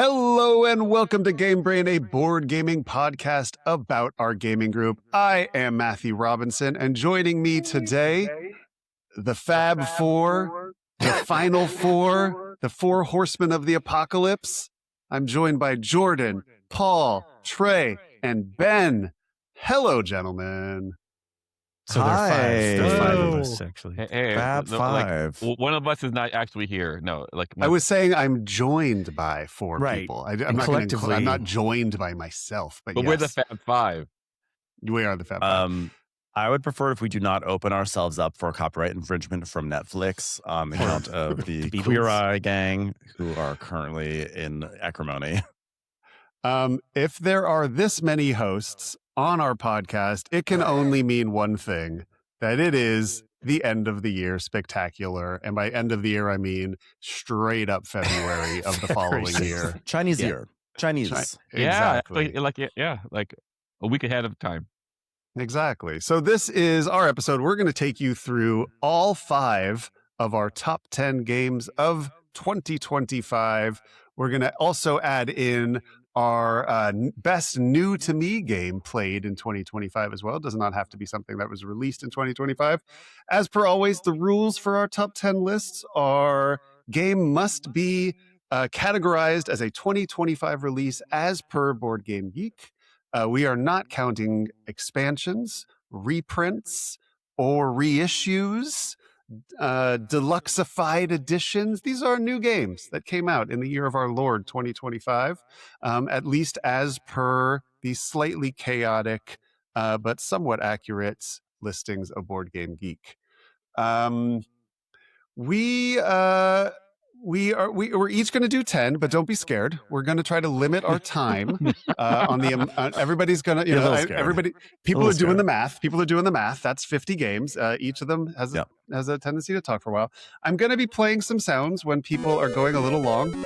Hello and welcome to Game Brain, a board gaming podcast about our gaming group. I am Matthew Robinson, and joining me today, the Fab Four, the Final Four, the Four Horsemen of the Apocalypse. I'm joined by Jordan, Paul, Trey, and Ben. Hello, gentlemen. So there are five. There's five of us, actually. Hey, Fab Five. Like, one of us is not actually here. No, I was saying I'm joined by four Right. people. I'm not joined by myself, but yes. we're the Fab Five. We are the Fab Five. I would prefer if we do not open ourselves up for copyright infringement from Netflix on account of the Queer Eye gang who are currently in acrimony. If there are this many hosts on our podcast, it can only mean one thing, that it is the end of the year spectacular. And by end of the year, I mean straight up February of the following year. Chinese year. Chinese. Exactly. Like a week ahead of time. Exactly. So this is our episode. We're going to take you through all 5 of our top 10 games of 2025. We're going to also add in our best new to me game played in 2025 as well. It does not have to be something that was released in 2025. As per always, the rules for our top 10 lists are game must be categorized as a 2025 release as per Board Game Geek. We are not counting expansions, reprints, or reissues, deluxeified editions. These are new games that came out in the year of our Lord 2025, at least as per the slightly chaotic but somewhat accurate listings of Board Game Geek. We're each going to do 10, but don't be scared. We're going to try to limit our time on the. Everybody's going to, people are doing the math. People are doing the math. That's 50 games. Each of them has a tendency to talk for a while. I'm going to be playing some sounds when people are going a little long.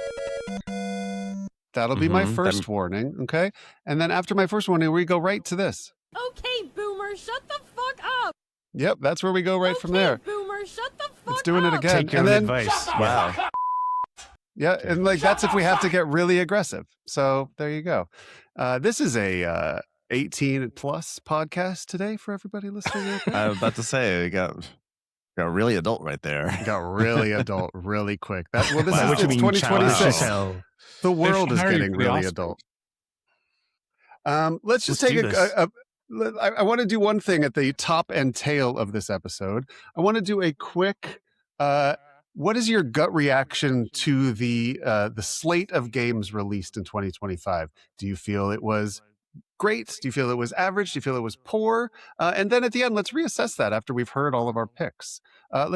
That'll be my first warning, okay? And then after my first warning, we go right to this. Okay, Boomer, shut the fuck up. Yep, that's where we go right from there. Boomer, shut the fuck up. It's doing it again. Take your advice. Wow. Yeah, and like that's if we have to get really aggressive. So there you go. This is a 18 plus podcast today for everybody listening. I was about to say, we got really adult right there. Got really adult really quick. This is 2026. The world is getting really adult. Let's just take I want to do one thing at the top and tail of this episode. I want to do a quick. What is your gut reaction to the slate of games released in 2025? Do you feel it was great? Do you feel it was average? Do you feel it was poor? And then at the end, let's reassess that after we've heard all of our picks.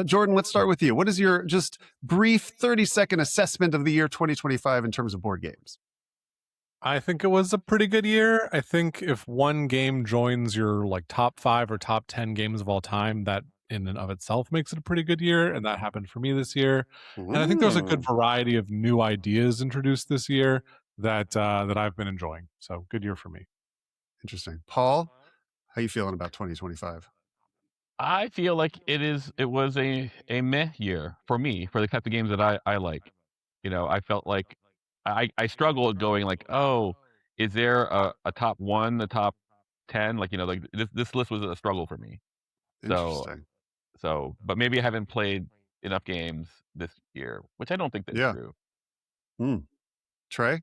Jordan, let's start with you. What is your just brief 30-second assessment of the year 2025 in terms of board games? I think it was a pretty good year. I think if one game joins your like top 5 or top 10 games of all time, that in and of itself makes it a pretty good year, and that happened for me this year. Ooh. And I think there's a good variety of new ideas introduced this year that I've been enjoying. So good year for me. Interesting. Paul, how you feeling about 2025? I feel like it was a meh year for me, for the type of games that I like. You know, I felt like I struggled going like, oh, is there a top 1, a top 10? Like, you know, like this list was a struggle for me. So, but maybe I haven't played enough games this year, which I don't think that's true. Trey?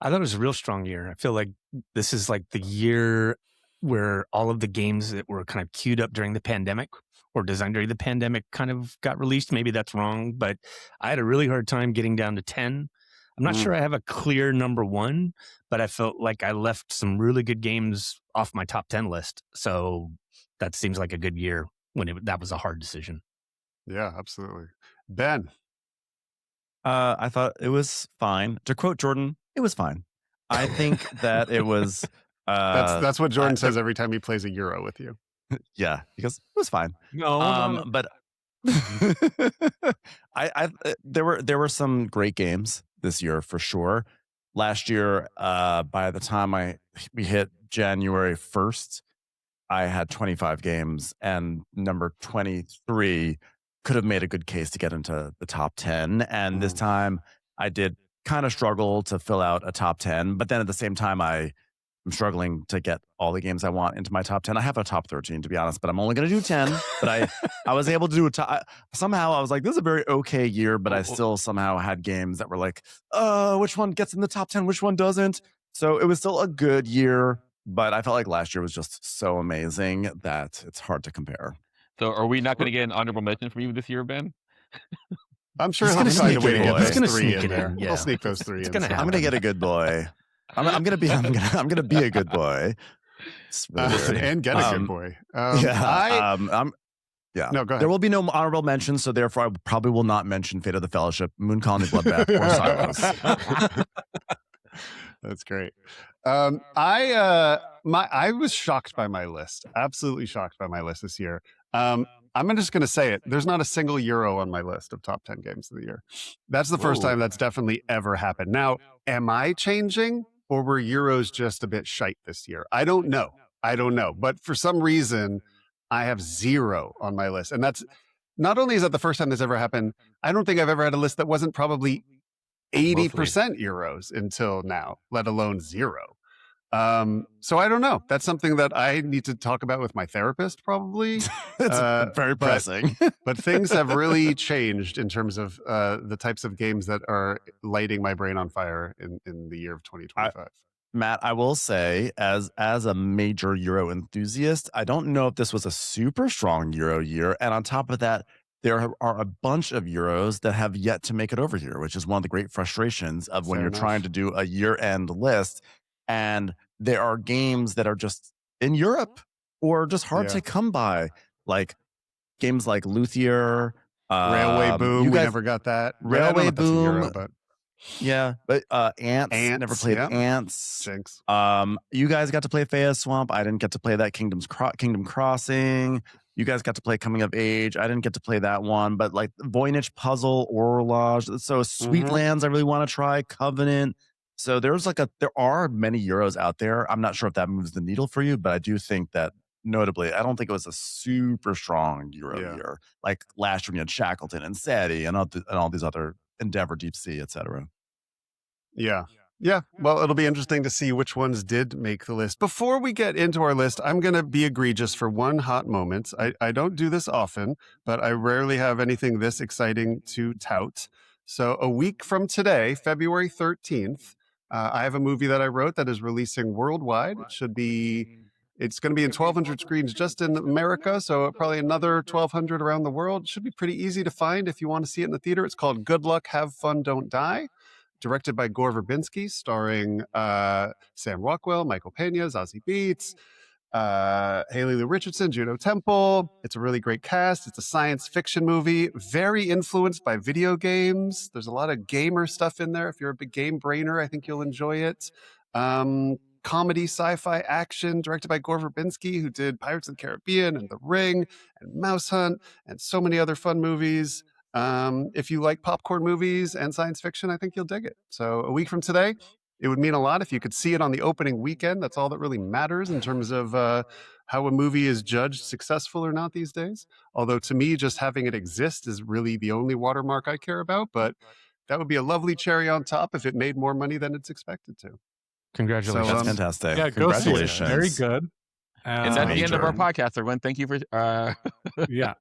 I thought it was a real strong year. I feel like this is like the year where all of the games that were kind of queued up during the pandemic or designed during the pandemic kind of got released. Maybe that's wrong, but I had a really hard time getting down to 10. I'm not sure I have a clear number 1, but I felt like I left some really good games off my top 10 list. So that seems like a good year when that was a hard decision. Yeah, absolutely. Ben? I thought it was fine. To quote Jordan, it was fine. I think that it was... that's what Jordan says every time he plays a Euro with you. Yeah, because it was fine. No. But there were some great games this year for sure. Last year, by the time we hit January 1st, I had 25 games, and number 23 could have made a good case to get into the top 10. And this time I did kind of struggle to fill out a top 10. But then at the same time, I'm struggling to get all the games I want into my top 10. I have a top 13, to be honest, but I'm only going to do 10. But I was able to do a top. Somehow I was like, this is a very okay year, but I still somehow had games that were like, which one gets in the top 10? Which one doesn't? So it was still a good year, but I felt like last year was just so amazing that it's hard to compare. So are we not going to get an honorable mention from you this year, Ben? I'm sure He's he'll gonna find a sneak way to it get in. those He's gonna three sneak in it there. in, yeah. He'll sneak those three It's in. gonna somehow. I'm gonna get a good boy. I'm gonna be a good boy. It's really weird. And get a good boy. Yeah. No, go ahead. There will be no honorable mentions, so therefore I probably will not mention Fate of the Fellowship, Moon Colony Bloodbath, or Silos. That's great. I was shocked by my list. Absolutely shocked by my list this year. I'm just going to say it. There's not a single Euro on my list of top 10 games of the year. That's the first time that's definitely ever happened. Now, am I changing, or were Euros just a bit shite this year? I don't know. But for some reason, I have 0 on my list. And that's not only is that the first time this ever happened, I don't think I've ever had a list that wasn't probably 80% Euros until now, let alone 0. So I don't know. That's something that I need to talk about with my therapist, probably. It's very pressing. But things have really changed in terms of the types of games that are lighting my brain on fire in the year of 2025. Matt, I will say, as a major Euro enthusiast, I don't know if this was a super strong Euro year. And on top of that, there are a bunch of Euros that have yet to make it over here, which is one of the great frustrations of when Fair you're enough. trying to do a year-end list. And there are games that are just in Europe or just hard Yeah. to come by, like games like Luthier, Railway Boom, you we guys- never got that. But I don't know Railway if that's a Euro, Boom, but yeah, but Ants, never played yeah. Ants. Jinx. You guys got to play Faya Swamp. I didn't get to play that. Kingdom Crossing. You guys got to play Coming of Age. I didn't get to play that one, but like Voynich Puzzle, Orlage. So Sweetlands, I really want to try. Covenant. So there are many Euros out there. I'm not sure if that moves the needle for you, but I do think that notably, I don't think it was a super strong Euro year. Like last year, we had Shackleton and SETI and all these other Endeavor, Deep Sea, etc. Yeah. Well, it'll be interesting to see which ones did make the list. Before we get into our list, I'm going to be egregious for one hot moment. I don't do this often, but I rarely have anything this exciting to tout. So a week from today, February 13th, I have a movie that I wrote that is releasing worldwide. It's going to be in 1,200 screens just in America, so probably another 1,200 around the world. It should be pretty easy to find if you want to see it in the theater. It's called Good Luck, Have Fun, Don't Die. Directed by Gore Verbinski, starring Sam Rockwell, Michael Pena, Zazie Beetz, Haley Lou Richardson, Juno Temple. It's a really great cast. It's a science fiction movie, very influenced by video games. There's a lot of gamer stuff in there. If you're a big game brainer, I think you'll enjoy it. Comedy, sci-fi, action, directed by Gore Verbinski, who did Pirates of the Caribbean and The Ring and Mouse Hunt and so many other fun movies. If you like popcorn movies and science fiction, I think you'll dig it. So a week from today, it would mean a lot if you could see it on the opening weekend. That's all that really matters in terms of how a movie is judged successful or not these days. Although to me, just having it exist is really the only watermark I care about. But that would be a lovely cherry on top if it made more money than it's expected to. Congratulations. That's fantastic. Yeah, go see it. Congratulations. Very good. And that's the end of our major. podcast, everyone. Thank you for. Yeah.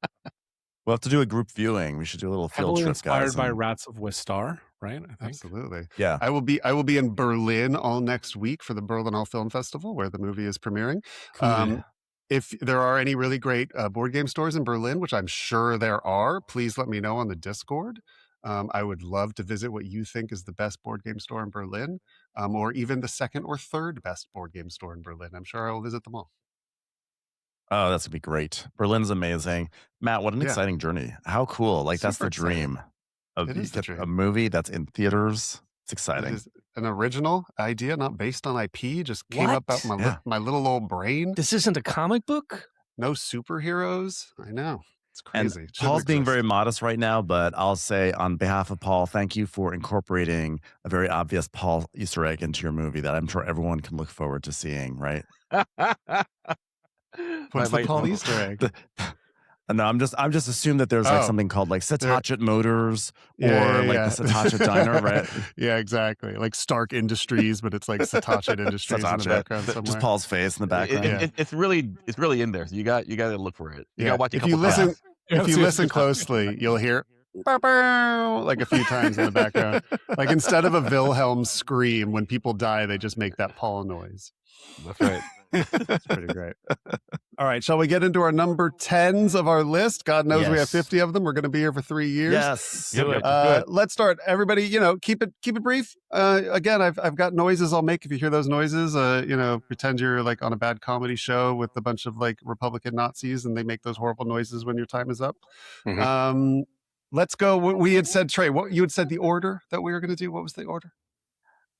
We'll have to do a group viewing. We should do a little field Heavily trip, inspired guys. by Rats of Wistar, right? I think. Absolutely. Yeah. I will be in Berlin all next week for the Berlinale Film Festival, where the movie is premiering. Cool. If there are any really great board game stores in Berlin, which I'm sure there are, please let me know on the Discord. I would love to visit what you think is the best board game store in Berlin, or even the second or third best board game store in Berlin. I'm sure I will visit them all. Oh, that's gonna be great. Berlin's amazing. Matt, what an exciting journey. How cool. Like that's Super the exciting. dream of It is the dream. a movie that's in theaters. It's It exciting. is an original idea, not based on IP. Just came up out What? my my little old brain. This isn't a comic book? No superheroes. I know. It's And crazy. It shouldn't Paul's being exist. very modest right now, but I'll say on behalf of Paul, thank you for incorporating a very obvious Paul Easter egg into your movie that I'm sure everyone can look forward to seeing, right? What's the Paul Easter egg? No, I'm just assuming that there's like Oh, something called like there- Setachet Motors Yeah, or yeah, like yeah. the Setachet Diner, right? Yeah, exactly. Like Stark Industries, but it's like Setachet Industries in the Setachet. background somewhere. Just Paul's face in the background. Yeah. It's really in there. So you got to look for it. You got to watch it a If couple you listen, times. if you see, listen it's- closely, you'll hear "Bow, bow," like a few times in the background. Like instead of a Wilhelm scream when people die, they just make that Paul noise. That's right. It's pretty great. All right, shall we get into our number 10s of our list? God knows we have Yes. 50 of them. We're going to be here for 3 years. Yes. Yep, yep. Let's start. Everybody, keep it brief. Again, I've got noises I'll make if you hear those noises. Pretend you're like on a bad comedy show with a bunch of like Republican Nazis, and they make those horrible noises when your time is up. Mhm. Let's go. We had said, Trey, what you had said the order that we were going to do. What was the order?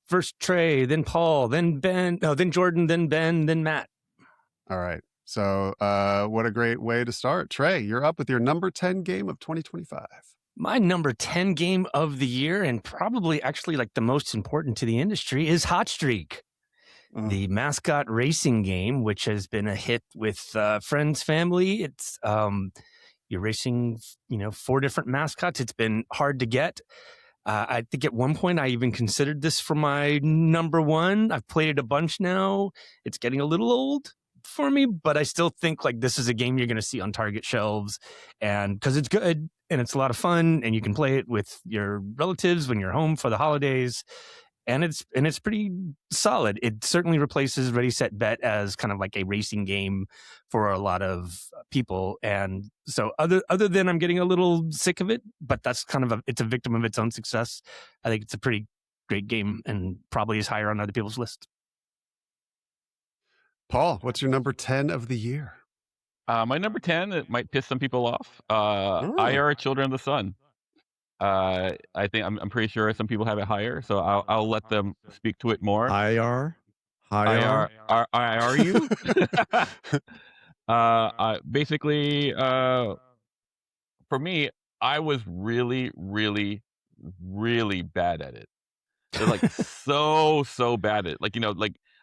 First Trey, then Paul, then Ben, then Jordan, then Ben, then Matt. All right. So, what a great way to start. Trey, you're up with your number 10 game of 2025. My number 10 game of the year, and probably actually like the most important to the industry, is Hot Streak, the mascot racing game, which has been a hit with friends, family. It's you're racing, 4 different mascots. It's been hard to get. I think at one point I even considered this for my number 1. I've played it a bunch now. It's getting a little old for me, but I still think like this is a game you're going to see on Target shelves, and because it's good and it's a lot of fun, and you can play it with your relatives when you're home for the holidays, and it's pretty solid. It certainly replaces Ready Set Bet as kind of like a racing game for a lot of people, and so other than I'm getting a little sick of it, but that's kind of it's a victim of its own success. I think it's a pretty great game and probably is higher on other people's list. Paul, what's your number 10 of the year? My number 10, it might piss some people off. IR Children of the Sun. I think I'm pretty sure some people have it higher, so I'll let them speak to it more. IR. IRU. Basically, for me, I was really, really, really bad at it. They're like so bad at it. Like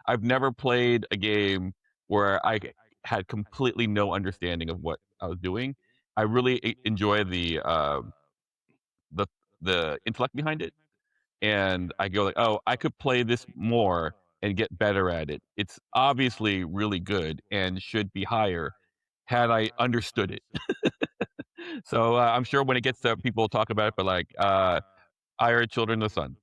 I've never played a game where I had completely no understanding of what I was doing. I really enjoy the intellect behind it, and I go like, oh, I could play this more and get better at it. It's obviously really good and should be higher had I understood it. So I'm sure when it gets to people talk about it, but like I heard Children of the Sun.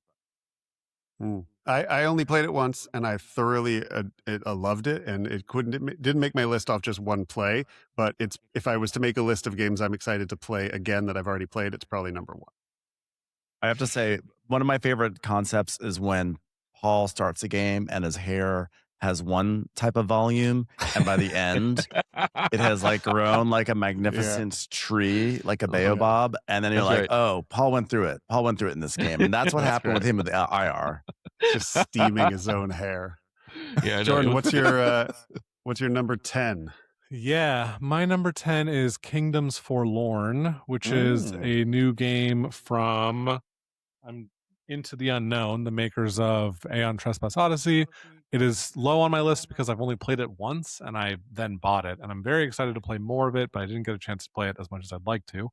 I only played it once, and I thoroughly loved it, and it didn't make my list off just one play, but if I was to make a list of games I'm excited to play again that I've already played, it's probably number 1. I have to say, one of my favorite concepts is when Paul starts a game and his hair has one type of volume, and by the end, it has like grown like a magnificent tree, like a baobab, and then you're That's like, right. oh, Paul went through it. Paul went through it in this game, and that's what happened with him with the IR. Just steaming his own hair. Yeah, Jordan, what's your number 10? Yeah, my number 10 is Kingdoms Forlorn, which is a new game from Into the Unknown, the makers of Aeon Trespass Odyssey. It is low on my list because I've only played it once and I then bought it, and I'm very excited to play more of it, but I didn't get a chance to play it as much as I'd like to.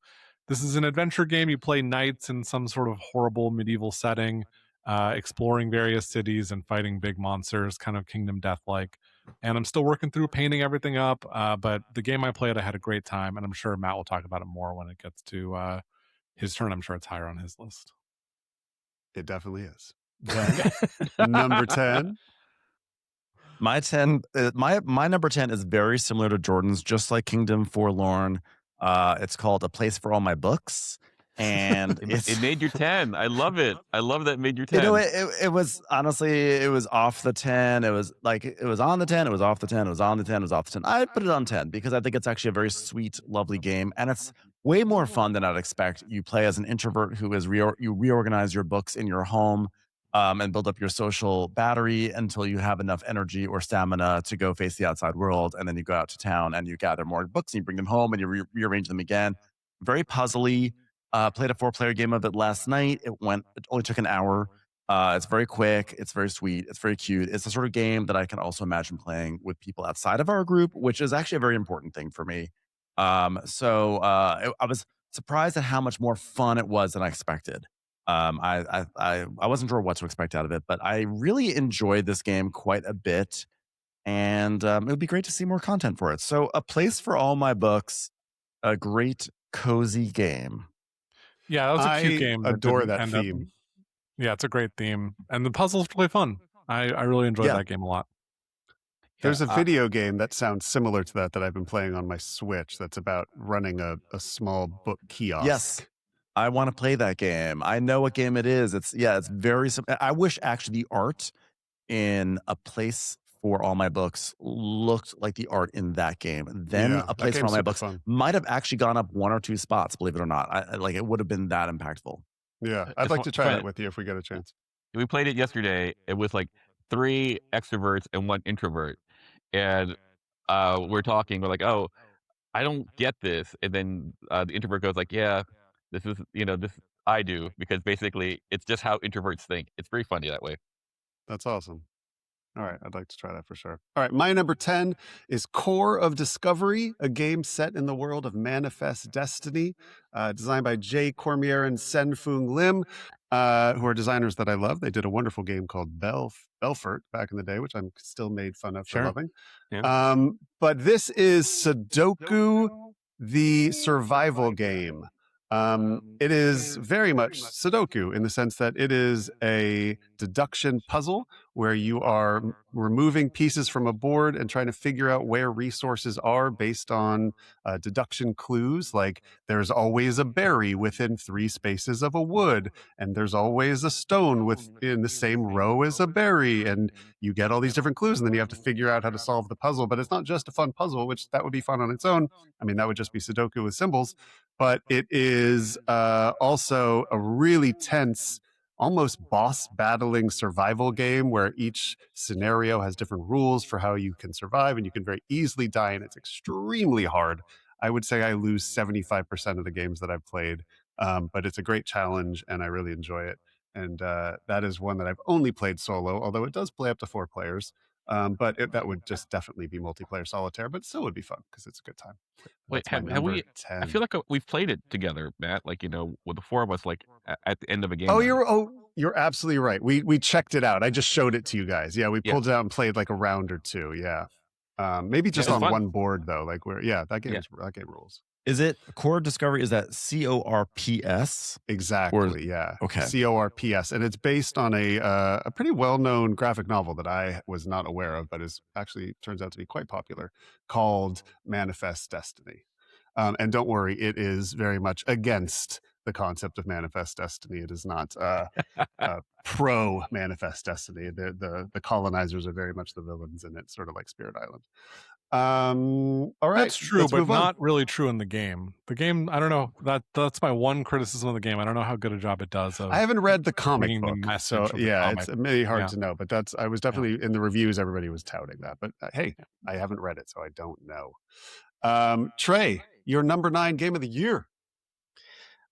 This is an adventure game. You play knights in some sort of horrible medieval setting, exploring various cities and fighting big monsters, kind of Kingdom Death-like. And I'm still working through painting everything up, but the game I played, I had a great time, and I'm sure Matt will talk about it more when it gets to his turn. I'm sure it's higher on his list. It definitely is. Number 10. My number 10 is very similar to Jordan's, just like Kingdom Forlorn. It's called A Place for All My Books. And it made your 10. I love it. I love that it made your 10. It was honestly, it was off the 10. It was like, it was on the 10, it was off the 10, it was on the 10, it was off the 10. I put it on 10 because I think it's actually a very sweet, lovely game. And it's way more fun than I'd expect. You play as an introvert who is you reorganize your books in your home and build up your social battery until you have enough energy or stamina to go face the outside world. And then you go out to town and you gather more books and you bring them home and you rearrange them again. Very puzzly. Played a 4-player game of it last night. It only took an hour. It's very quick. It's very sweet. It's very cute. It's the sort of game that I can also imagine playing with people outside of our group, which is actually a very important thing for me. I was surprised at how much more fun it was than I expected. I wasn't sure what to expect out of it, but I really enjoyed this game quite a bit, and it would be great to see more content for it. So, a place for all my books, a great cozy game. Yeah, that was a cute I game that adore didn't that end up. theme. Yeah, it's a great theme, and the puzzle's really fun. I really enjoyed Yeah. that game a lot. There's a Yeah, video game that sounds similar to that I've been playing on my Switch that's about running a small book kiosk. Yes. I want to play that game. I know what game it is. It's very I wish actually the art in a place for all my books looked like the art in that game. Then Yeah, a that place for game's all my super books fun. might have actually gone up 1 or 2 spots, believe it or not. Like it would have been that impactful. Yeah, I'd It's like fun- to try fun. that with you if we get a chance. We played it yesterday. It was like 3 extroverts and 1 introvert, and we're talking. We're like, "Oh, I don't get this," and then the introvert goes like, "Yeah, this is this I do," because basically it's just how introverts think. It's very funny that way. That's awesome. All right, I'd like to try that for sure. All right, my number 10 is Core of Discovery, a game set in the world of Manifest Destiny, designed by Jay Cormier and Sen-Foong Lim, who are designers that I love. They did a wonderful game called Belfort back in the day, which I'm still made fun of for Sure. loving. Yeah. But this is Sudoku, the survival game. It is very much Sudoku in the sense that it is a deduction puzzle where you are removing pieces from a board and trying to figure out where resources are based on deduction clues. Like there's always a berry within 3 spaces of a wood, and there's always a stone within the same row as a berry, and you get all these different clues, and then you have to figure out how to solve the puzzle. But it's not just a fun puzzle, which that would be fun on its own. I mean, that would just be Sudoku with symbols, but it is also a really tense, almost boss battling survival game where each scenario has different rules for how you can survive, and you can very easily die, and it's extremely hard. I would say I lose 75% of the games that I've played, but it's a great challenge, and I really enjoy it. And that is one that I've only played solo, although it does play up to 4 players. That would just definitely be multiplayer solitaire, but still would be fun because it's a good time. Wait, That's my have number we? 10. I feel like we've played it together, Matt. Like with the 4 of us, like at the end of a game. Oh, night. you're absolutely right. We checked it out. I just showed it to you guys. Yeah, we Yeah. pulled it out and played like a round or 2. Yeah. Maybe just it's on fun. one board though. Like that game rules. Is it Core Discovery? Is that CORPS? Exactly. Yeah. Okay. CORPS, and it's based on a pretty well-known graphic novel that I was not aware of, but is actually turns out to be quite popular, called Manifest Destiny. And don't worry, it is very much against the concept of Manifest Destiny. It is not pro Manifest Destiny. The colonizers are very much the villains in it, sort of like Spirit Island. All right, That's true, let's but move on. not really true in the game. The game, I don't know. That's my one criticism of the game. I don't know how good a job it does of. I haven't read the comic bringing the book, message so of the yeah, comic. it's really hard Yeah. to know. But I was definitely in the reviews. Everybody was touting that, but hey, I haven't read it, so I don't know. Trey, your number 9 game of the year.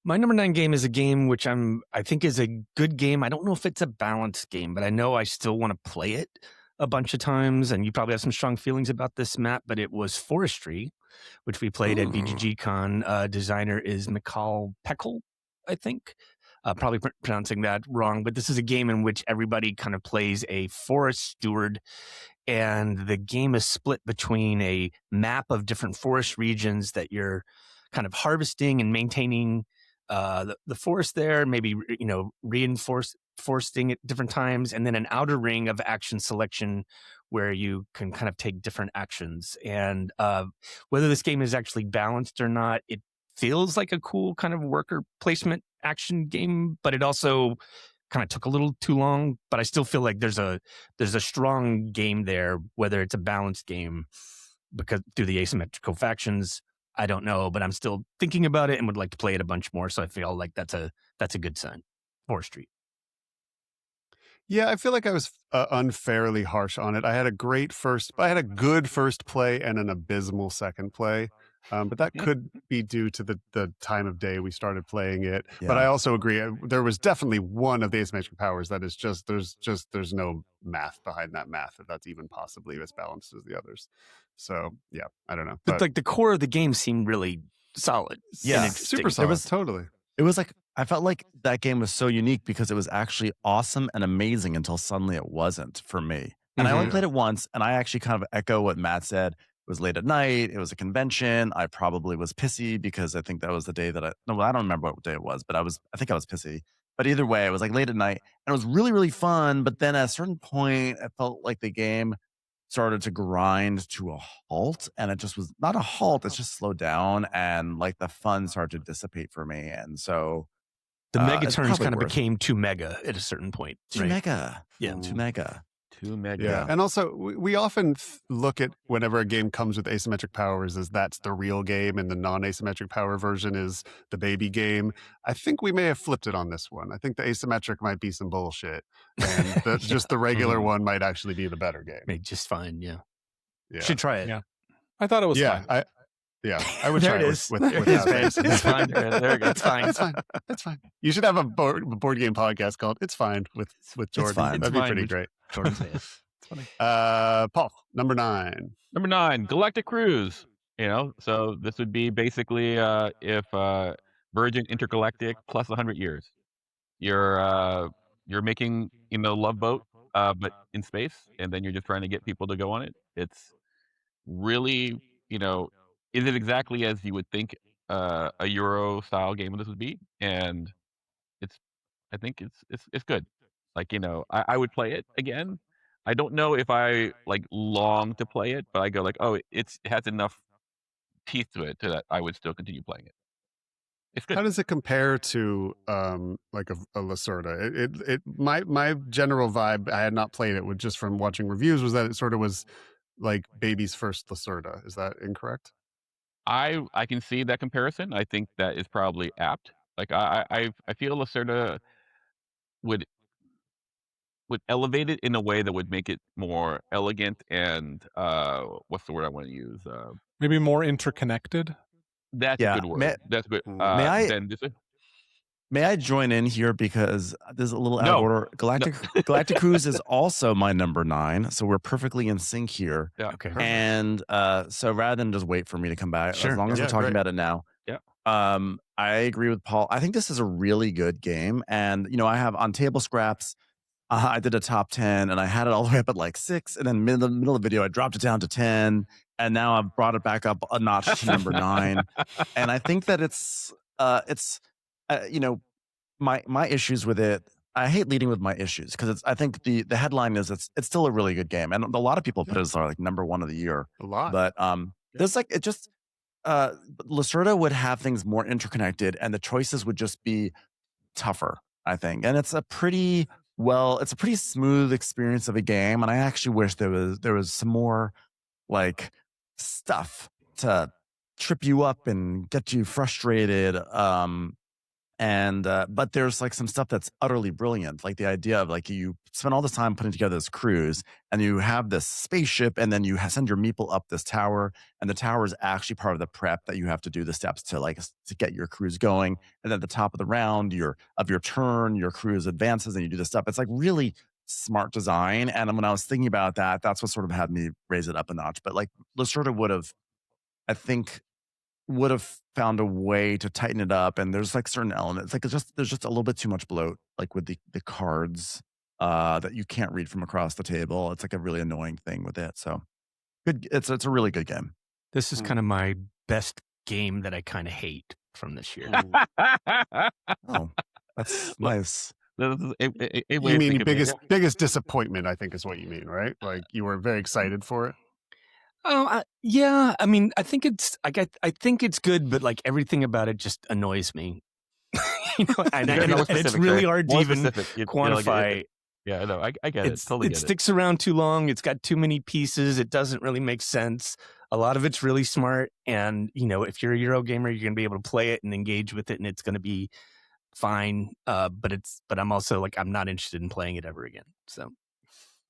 My number 9 game is a game which I think is a good game. I don't know if it's a balanced game, but I know I still want to play it a bunch of times. And you probably have some strong feelings about this, Matt, but it was Forestry, which we played at VGG Con. Designer is Mikhail Pekel, I think. Probably pronouncing that wrong, but this is a game in which everybody kind of plays a forest steward, and the game is split between a map of different forest regions that you're kind of harvesting and maintaining the forest there, maybe reinforcing at different times, and then an outer ring of action selection where you can kind of take different actions. And whether this game is actually balanced or not, it feels like a cool kind of worker placement action game, but it also kind of took a little too long. But I still feel like there's a strong game there, whether it's a balanced game because through the asymmetrical factions. I don't know, but I'm still thinking about it and would like to play it a bunch more. So I feel like that's a good sign. Forestry. Yeah, I feel like I was unfairly harsh on it. I had a good first play and an abysmal second play. But that could be due to the time of day we started playing it. Yeah. But I also agree, there was definitely one of the asymmetric powers that is there's no math behind that math, if that's even possibly as balanced as the others. So yeah, I don't know. But like the core of the game seemed really solid. Yeah, and interesting. super solid. was- Totally. It was like, I felt like that game was so unique because it was actually awesome and amazing until suddenly it wasn't for me. And I only Mhm. played it once, and I actually kind of echo what Matt said. It was late at night. It was a convention. I probably was pissy because I think that was the day that I don't remember what day it was, but I think I was pissy. But either way, it was like late at night and it was really, really fun. But then at a certain point, I felt like the game started to grind to a halt, and it just was not a halt. It's just slowed down, and like the fun started to dissipate for me. And so The mega it's turns probably kind of worth- became too mega at a certain point. too right? mega. Yeah. Too mega. 2 mega. Yeah. And also, we often look at whenever a game comes with asymmetric powers as that's the real game and the non-asymmetric power version is the baby game. I think we may have flipped it on this one. I think the asymmetric might be some bullshit. And just the regular one might actually be the better game. Made just fine. Yeah. Yeah. Should try it. Yeah. I thought it was yeah. fine. I would There try it it is. with There it is, man. asymmetric. It's fine. There we go. It's fine. It's fine. It's fine. You should have a board game podcast called "It's Fine" with Jordan. fine. That'd It's be fine pretty with great. Jordan's head. It's funny. Paul, number 9. Number 9, Galactic Cruise. So this would be basically if Virgin Intergalactic plus 100 years. You're making Love Boat, but in space, and then you're just trying to get people to go on it. It's really, is it exactly as you would think a Euro style game of this would be? And I think it's good. Like I would play it again. I don't know if I like long to play it, but I go like, oh, it has enough teeth to it that I would still continue playing it. It's good. How does it compare to like a Lacerda? My general vibe, I had not played it with just from watching reviews, was that it sort of was like baby's first Lacerda. Is that incorrect? I can see that comparison. I think that is probably apt. Like I feel Lacerda would elevate it in a way that would make it more elegant and what's the word I want to use? Maybe more interconnected. That's Yeah, a good word. may- That's good. May I- Then this May I join in here because there's a little out No. of order. Galactic Cruise is also my number 9, so we're perfectly in sync here. yeah. Okay. And so rather than just wait for me to come back, Sure. as long as Yeah, we're talking great. about it now, Yeah. I agree with Paul. I think this is a really good game, and I have on Table Scraps. I did a top 10, and I had it all the way up at like 6, and then in the middle of the video, I dropped it down to 10, and now I've brought it back up a notch to number 9. And I think that it's my issues with it. I hate leading with my issues because I think the headline is it's still a really good game, and a lot of people put it as like number 1 of the year. A lot. But there's like it just Lacerda would have things more interconnected, and the choices would just be tougher, I think. And it's a pretty smooth experience of a game, and I actually wish there was some more like stuff to trip you up and get you frustrated. But there's like some stuff that's utterly brilliant, like the idea of like you spend all this time putting together this cruise, and you have this spaceship, and then you send your meeple up this tower, and the tower is actually part of the prep that you have to do the steps to get your cruise going. And at the top of the round, your turn, your cruise advances, and you do this stuff. It's like really smart design. And when I was thinking about that, that's what sort of had me raise it up a notch. But like Lacerda would have found a way to tighten it up, and there's like certain elements like there's just a little bit too much bloat, like with the cards that you can't read from across the table. It's like a really annoying thing with it. So good, it's a really good game. This is kind of my best game that I kind of hate from this year. Oh, that's nice. You mean your biggest disappointment, I think is what you mean, right? Like you were very excited for it. Yeah. I mean, I think it's I think it's good, but like everything about it just annoys me. And it's really hard to even quantify. Yeah, no, I get it. Totally It get sticks around too long. It's got too many pieces. It doesn't really make sense. A lot of it's really smart. And, if you're a Euro gamer, you're going to be able to play it and engage with it, and it's going to be fine. But I'm also like, I'm not interested in playing it ever again. So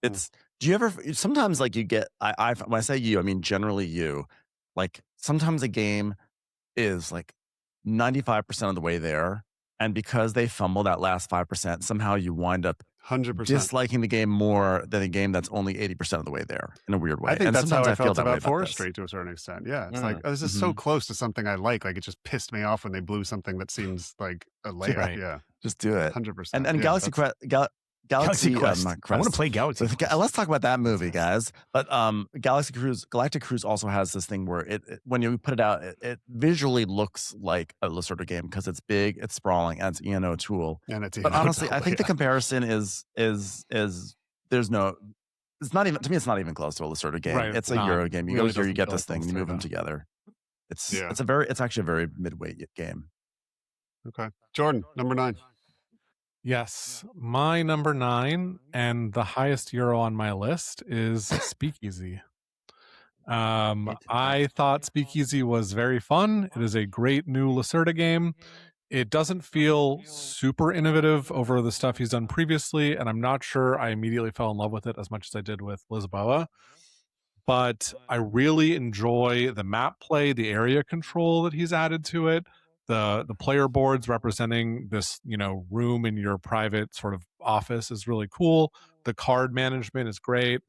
Do you ever sometimes like you get I when I say you, I mean generally you, like sometimes a game is like 95% of the way there, and because they fumble that last 5%, somehow you wind up 100%. disliking the game more than a game that's only 80% of the way there in a weird way. I think and that's how sometimes I felt that way about about this. Forestry to a certain extent. Yeah, it's like, oh, this is Mm-hmm. so close to something I like. Like, it just pissed me off when they blew something that seems like a layup. Right. Yeah, Just do it. 100%. And yeah, Galaxy that's- Quest. Galaxy Quest. not I want Quest. to play Galaxy Quest. Let's talk about that movie, guys. But Galactic Cruise also has this thing where it when you put it out, it visually looks like a Lacerda game because it's big, it's sprawling, and it's Ian O'Toole. and it's But Ian honestly, O'Toole, I think the yeah. comparison is there's no. It's not even, to me, it's not even close to a Lacerda game. Right, It's a no, Euro game. You really go here, you doesn't get feel this like thing, you move them Lacerda. together. It's Yeah. it's actually a very midweight game. Okay, Jordan, number 9. Yes, my number 9 and the highest Euro on my list is Speakeasy. I thought Speakeasy was very fun. It is a great new Lacerda game. It doesn't feel super innovative over the stuff he's done previously, and I'm not sure I immediately fell in love with it as much as I did with Lisboa. But I really enjoy the map play, the area control that he's added to it, the player boards representing this, room in your private sort of office is really cool. The card management is great.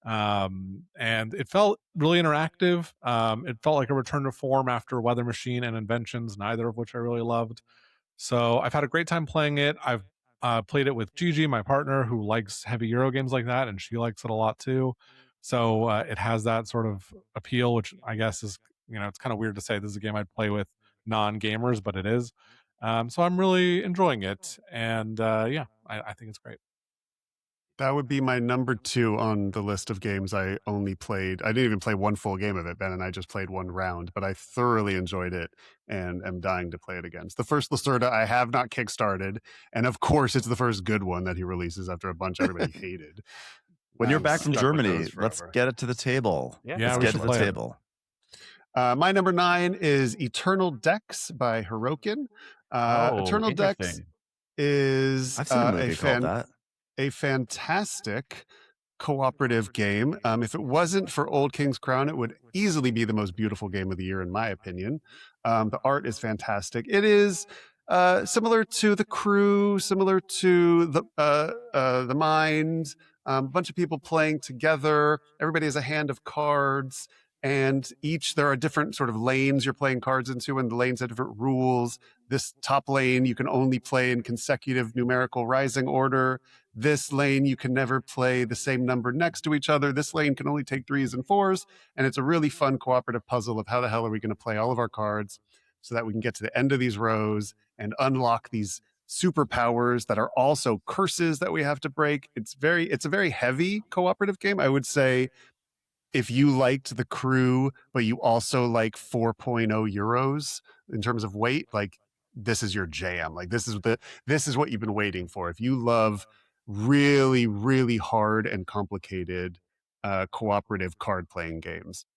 And it felt really interactive. It felt like a return to form after Weather Machine and Inventions, neither of which I really loved. So I've had a great time playing it. I've played it with Gigi, my partner, who likes heavy Euro games like that, and she likes it a lot too. So it has that sort of appeal, which I guess is, it's kind of weird to say this is a game I'd play with non-gamers, but it is. So I'm really enjoying it. And I think it's great. That would be my number 2 on the list of games I only played. I didn't even play one full game of it. Ben and I just played one round, but I thoroughly enjoyed it and am dying to play it again. It's the first Lacerda I have not kickstarted, and of course, it's the first good one that he releases after a bunch everybody hated. When you're I'm back from stuck with Germany, those let's forever. get it to the table. Yeah, Let's we get should to the play it. table. My number 9 is Eternal Decks by Hirokin. Eternal Decks interesting. is I've seen a movie called that. a fantastic cooperative game. If it wasn't for Old King's Crown, it would easily be the most beautiful game of the year, in my opinion. The art is fantastic. It is similar to The Crew, similar to the Mind. A bunch of people playing together. Everybody has a hand of cards, and there are different sort of lanes you're playing cards into, and the lanes have different rules. This top lane you can only play in consecutive numerical rising order. This lane you can never play the same number next to each other. This lane can only take 3s and 4s, and it's a really fun cooperative puzzle of how the hell are we going to play all of our cards so that we can get to the end of these rows and unlock these superpowers that are also curses that we have to break. It's a very heavy cooperative game. I would say if you liked The Crew, but you also like 4.0 euros in terms of weight, like this is your jam. Like this is what you've been waiting for. If you love really, really hard and complicated cooperative card playing games.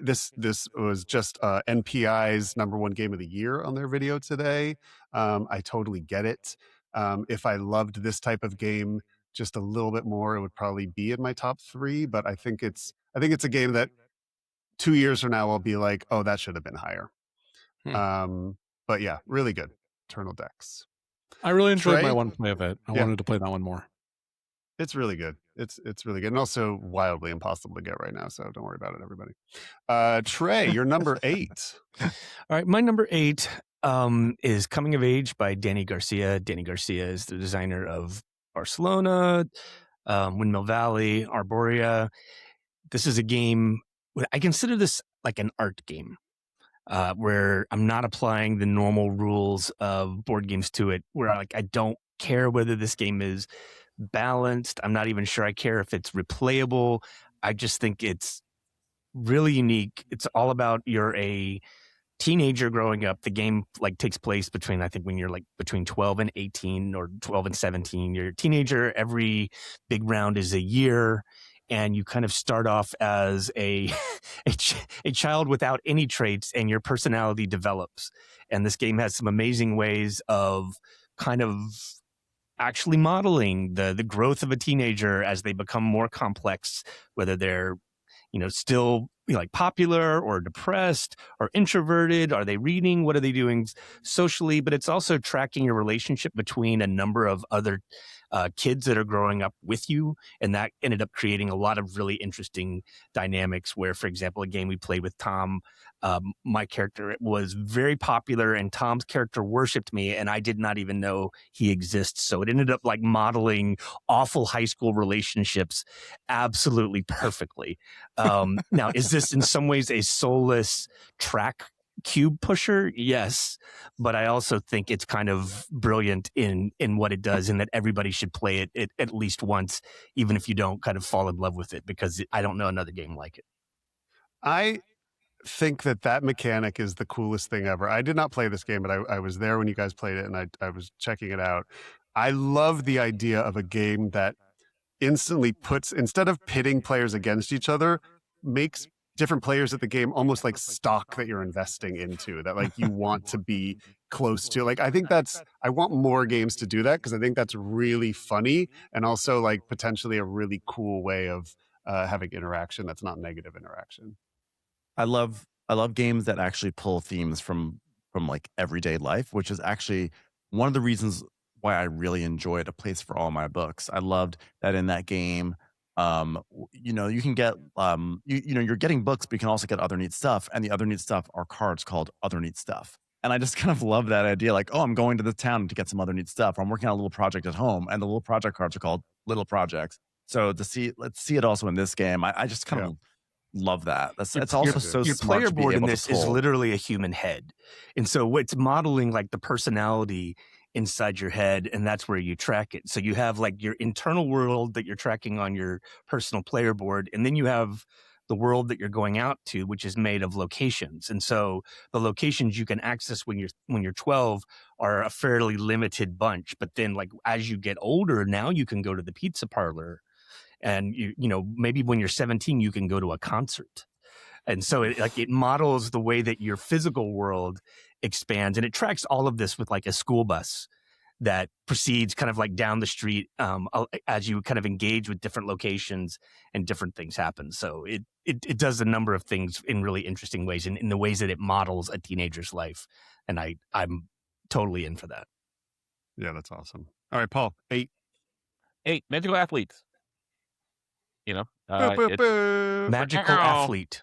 This was just NPI's number 1 game of the year on their video today. I totally get it. If I loved this type of game just a little bit more, it would probably be in my top 3. But I think it's a game that 2 years from now I'll be like, oh, that should have been higher. But yeah, really good. Eternal Decks. I really enjoyed Trey? my one play of it. I wanted to play that one more. It's really good. It's really good, and also wildly impossible to get right now. So don't worry about it, everybody. Trey, you're number 8. All right, my number 8 is Coming of Age by Danny Garcia. Danny Garcia is the designer of Barcelona, Windmill Valley, Arborea. This is a game. I consider this like an art game. Where I'm not applying the normal rules of board games to it, where I don't care whether this game is balanced. I'm not even sure I care if it's replayable. I just think it's really unique. It's all about you're a teenager growing up. The game takes place between, I think, when you're between 12 and 18 or 12 and 17. You're a teenager. Every big round is a year. And you kind of start off as a child without any traits, and your personality develops. And this game has some amazing ways of kind of actually modeling the growth of a teenager as they become more complex, whether they're still like popular or depressed or introverted? Are they reading? What are they doing socially? But it's also tracking your relationship between a number of other kids that are growing up with you. And that ended up creating a lot of really interesting dynamics where, for example, a game we played with Tom, my character was very popular and Tom's character worshipped me and I did not even know he exists. So it ended up like modeling awful high school relationships absolutely perfectly. Now, is this in some ways a soulless track cube pusher? Yes, but I also think it's kind of brilliant in what it does, and that everybody should play it at least once, even if you don't kind of fall in love with it, because I don't know another game like it. I think that mechanic is the coolest thing ever. I did not play this game, but I was there when you guys played it, and I was checking it out. I love the idea of a game that instantly puts, instead of pitting players against each other, makes different players at the game almost like stock that you're investing into, that like you want to be close to. Like, I think I want more games to do that, because I think that's really funny and also like potentially a really cool way of having interaction that's not negative interaction. I love games that actually pull themes from like everyday life, which is actually one of the reasons why I really enjoyed A Place for All My Books. I loved that in that game, you can get you're getting books, but you can also get other neat stuff, and the other neat stuff are cards called Other Neat Stuff. And I just kind of love that idea, like, oh, I'm going to the town to get some other neat stuff. Or I'm working on a little project at home, and the little project cards are called Little Projects. So let's see it also in this game. I just kind of love that. It's also so your smart player to be board in able this to is pull. literally a human head, and so it's modeling like the personality inside your head, and that's where you track it. So you have like your internal world that you're tracking on your personal player board, and then you have the world that you're going out to, which is made of locations. And so the locations you can access when you're 12 are a fairly limited bunch. But then, like, as you get older, now you can go to the pizza parlor, and maybe when you're 17 you can go to a concert. And so it models the way that your physical world expands, and it tracks all of this with like a school bus that proceeds kind of like down the street as you kind of engage with different locations and different things happen. So it does a number of things in really interesting ways, in the ways that it models a teenager's life. And I'm totally in for that. Yeah, that's awesome. All right, Paul, 8. Magical Athletes. Boo, boo, It's boo. Magical Athlete.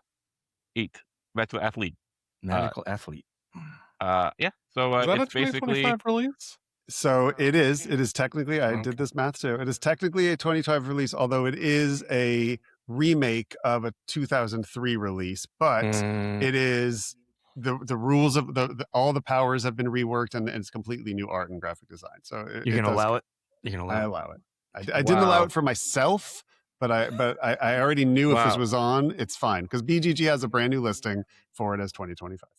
8. Magical Athlete. Magical Athlete. Yeah. So Is that it's a 2025 release? So it is technically, I did this math too. It is technically a 2025 release, although it is a remake of a 2003 release, but it is the rules of all the powers have been reworked, and it's completely new art and graphic design. So You're going to allow it? You're going to I allow it? allow it. I didn't allow it for myself, but I already knew if this was on, it's fine, because BGG has a brand new listing for it as 2025.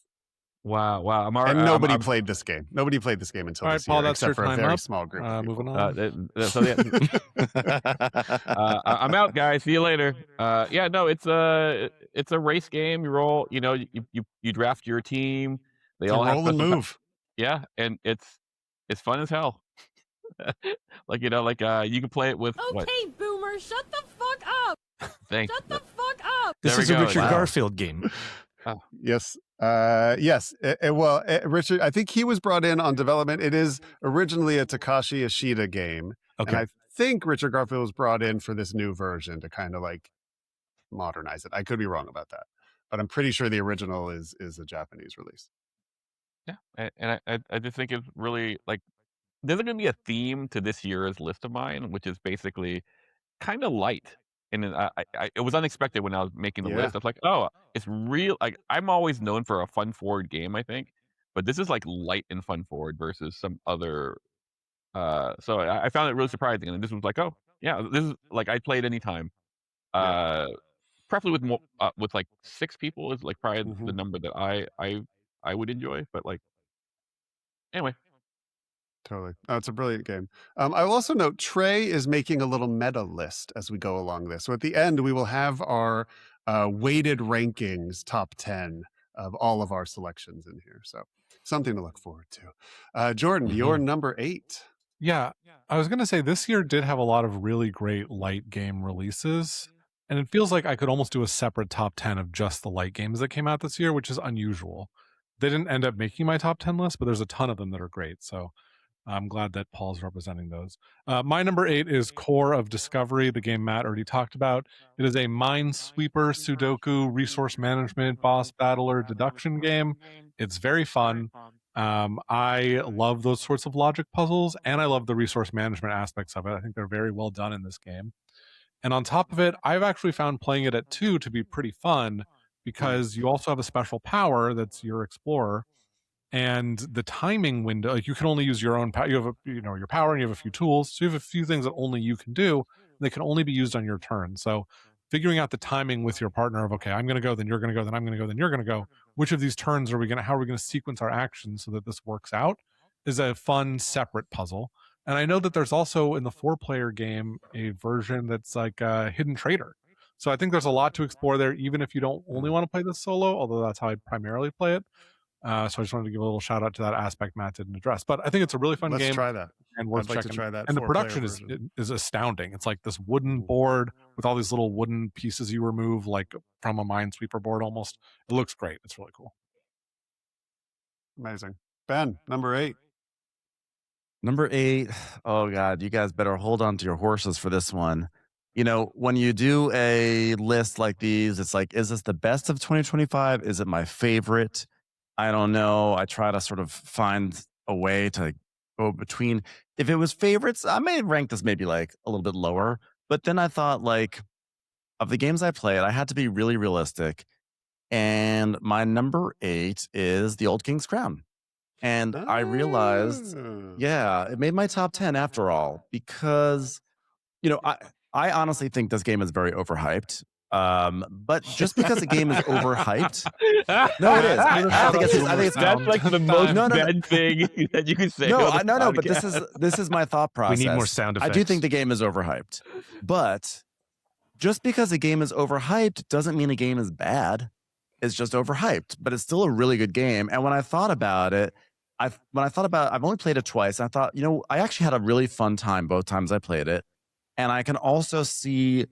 Wow. And nobody played this game. Nobody played this game until All right, this Paul, year, that's except your for a time very up. small group of people. Moving on. I'm out, guys. See you later. Yeah, no, it's a race game. You roll. You draft your team. They It's all a have roll and special move. yeah, and it's fun as hell. Like you can play it with what? Okay, boomer, shut the fuck up! Thanks. Shut the fuck up! This There is we a go. Richard Wow. Garfield game. Yes. Yes. Richard, I think he was brought in on development. It is originally a Takashi Ishida game. Okay. And I think Richard Garfield was brought in for this new version to kind of like modernize it. I could be wrong about that, but I'm pretty sure the original is a Japanese release. Yeah, and I just think it's really like there's going to be a theme to this year's list of mine, which is basically kind of light. And then it was unexpected when I was making the list. I was like, oh, it's real. Like, I'm always known for a fun forward game, I think, but this is like light and fun forward versus some other. So I found it really surprising, and this was like, oh yeah, this is like I played anytime. Preferably with more with like 6 people is like probably the number that I would enjoy. But like anyway. Totally. Oh, it's a brilliant game. I will also note Trey is making a little meta list as we go along this. So at the end, we will have our weighted rankings, top 10 of all of our selections in here. So something to look forward to. Jordan, your number 8. Yeah, I was going to say this year did have a lot of really great light game releases. And it feels like I could almost do a separate top 10 of just the light games that came out this year, which is unusual. They didn't end up making my top 10 list, but there's a ton of them that are great. So I'm glad that Paul's representing those. My number 8 is Core of Discovery, the game Matt already talked about. It is a minesweeper, Sudoku, resource management, boss battler, deduction game. It's very fun. I love those sorts of logic puzzles, and I love the resource management aspects of it. I think they're very well done in this game. And on top of it, I've actually found playing it at 2 to be pretty fun because you also have a special power that's your explorer, and the timing window, like you can only use your own power. You have your power, and you have a few tools, so you have a few things that only you can do. They can only be used on your turn. So figuring out the timing with your partner of, okay, I'm going to go, then you're going to go, then I'm going to go, then you're going to go, which of these turns how are we going to sequence our actions so that this works out, is a fun separate puzzle. And I know that there's also in the 4-player game a version that's like a hidden traitor. So I think there's a lot to explore there, even if you don't only want to play this solo, although that's how I primarily play it. So I just wanted to give a little shout out to that aspect Matt didn't address. But I think it's a really fun Let's game try that. and worth I'd like to checking. try that And the 4-player production version. is astounding. It's like this wooden board with all these little wooden pieces you remove, like from a minesweeper board almost. It looks great. It's really cool. Amazing. Ben, number 8. Number 8. Oh God, you guys better hold on to your horses for this one. When you do a list like these, it's like, is this the best of 2025? Is it my favorite? I don't know. I try to sort of find a way to go between. If it was favorites, I may rank this maybe like a little bit lower. But then I thought, like, of the games I played, I had to be really realistic. And my number 8 is The Old King's Crown. And I realized, yeah, it made my top 10 after all, because, I honestly think this game is very overhyped. But just because a game is overhyped, no, it is. I think it's That's like the most No. bad thing that you can say. No, on the no. But podcast. this is my thought process. We need more sound I effects. do think the game is overhyped, but just because a game is overhyped doesn't mean a game is bad. It's just overhyped, but it's still a really good game. And when I thought about it, I've only played it twice. And I thought, I actually had a really fun time both times I played it. And I can also see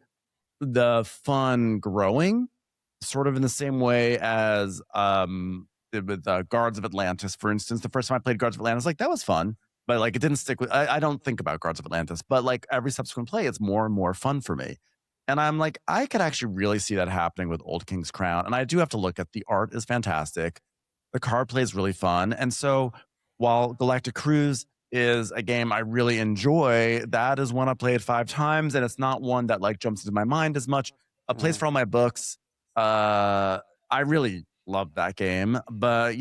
the fun growing, sort of in the same way as with Guards of Atlantis, for instance. The first time I played Guards of Atlantis, like, that was fun, but like it didn't stick with. I don't think about Guards of Atlantis, but like every subsequent play, it's more and more fun for me. And I'm like, I could actually really see that happening with Old King's Crown. And I do have to look at the art is fantastic. The card play is really fun. And so while Galactic Cruise is a game I really enjoy, that is one I played 5 times. And it's not one that like jumps into my mind as much. A Place for All My Books. I really love that game. But,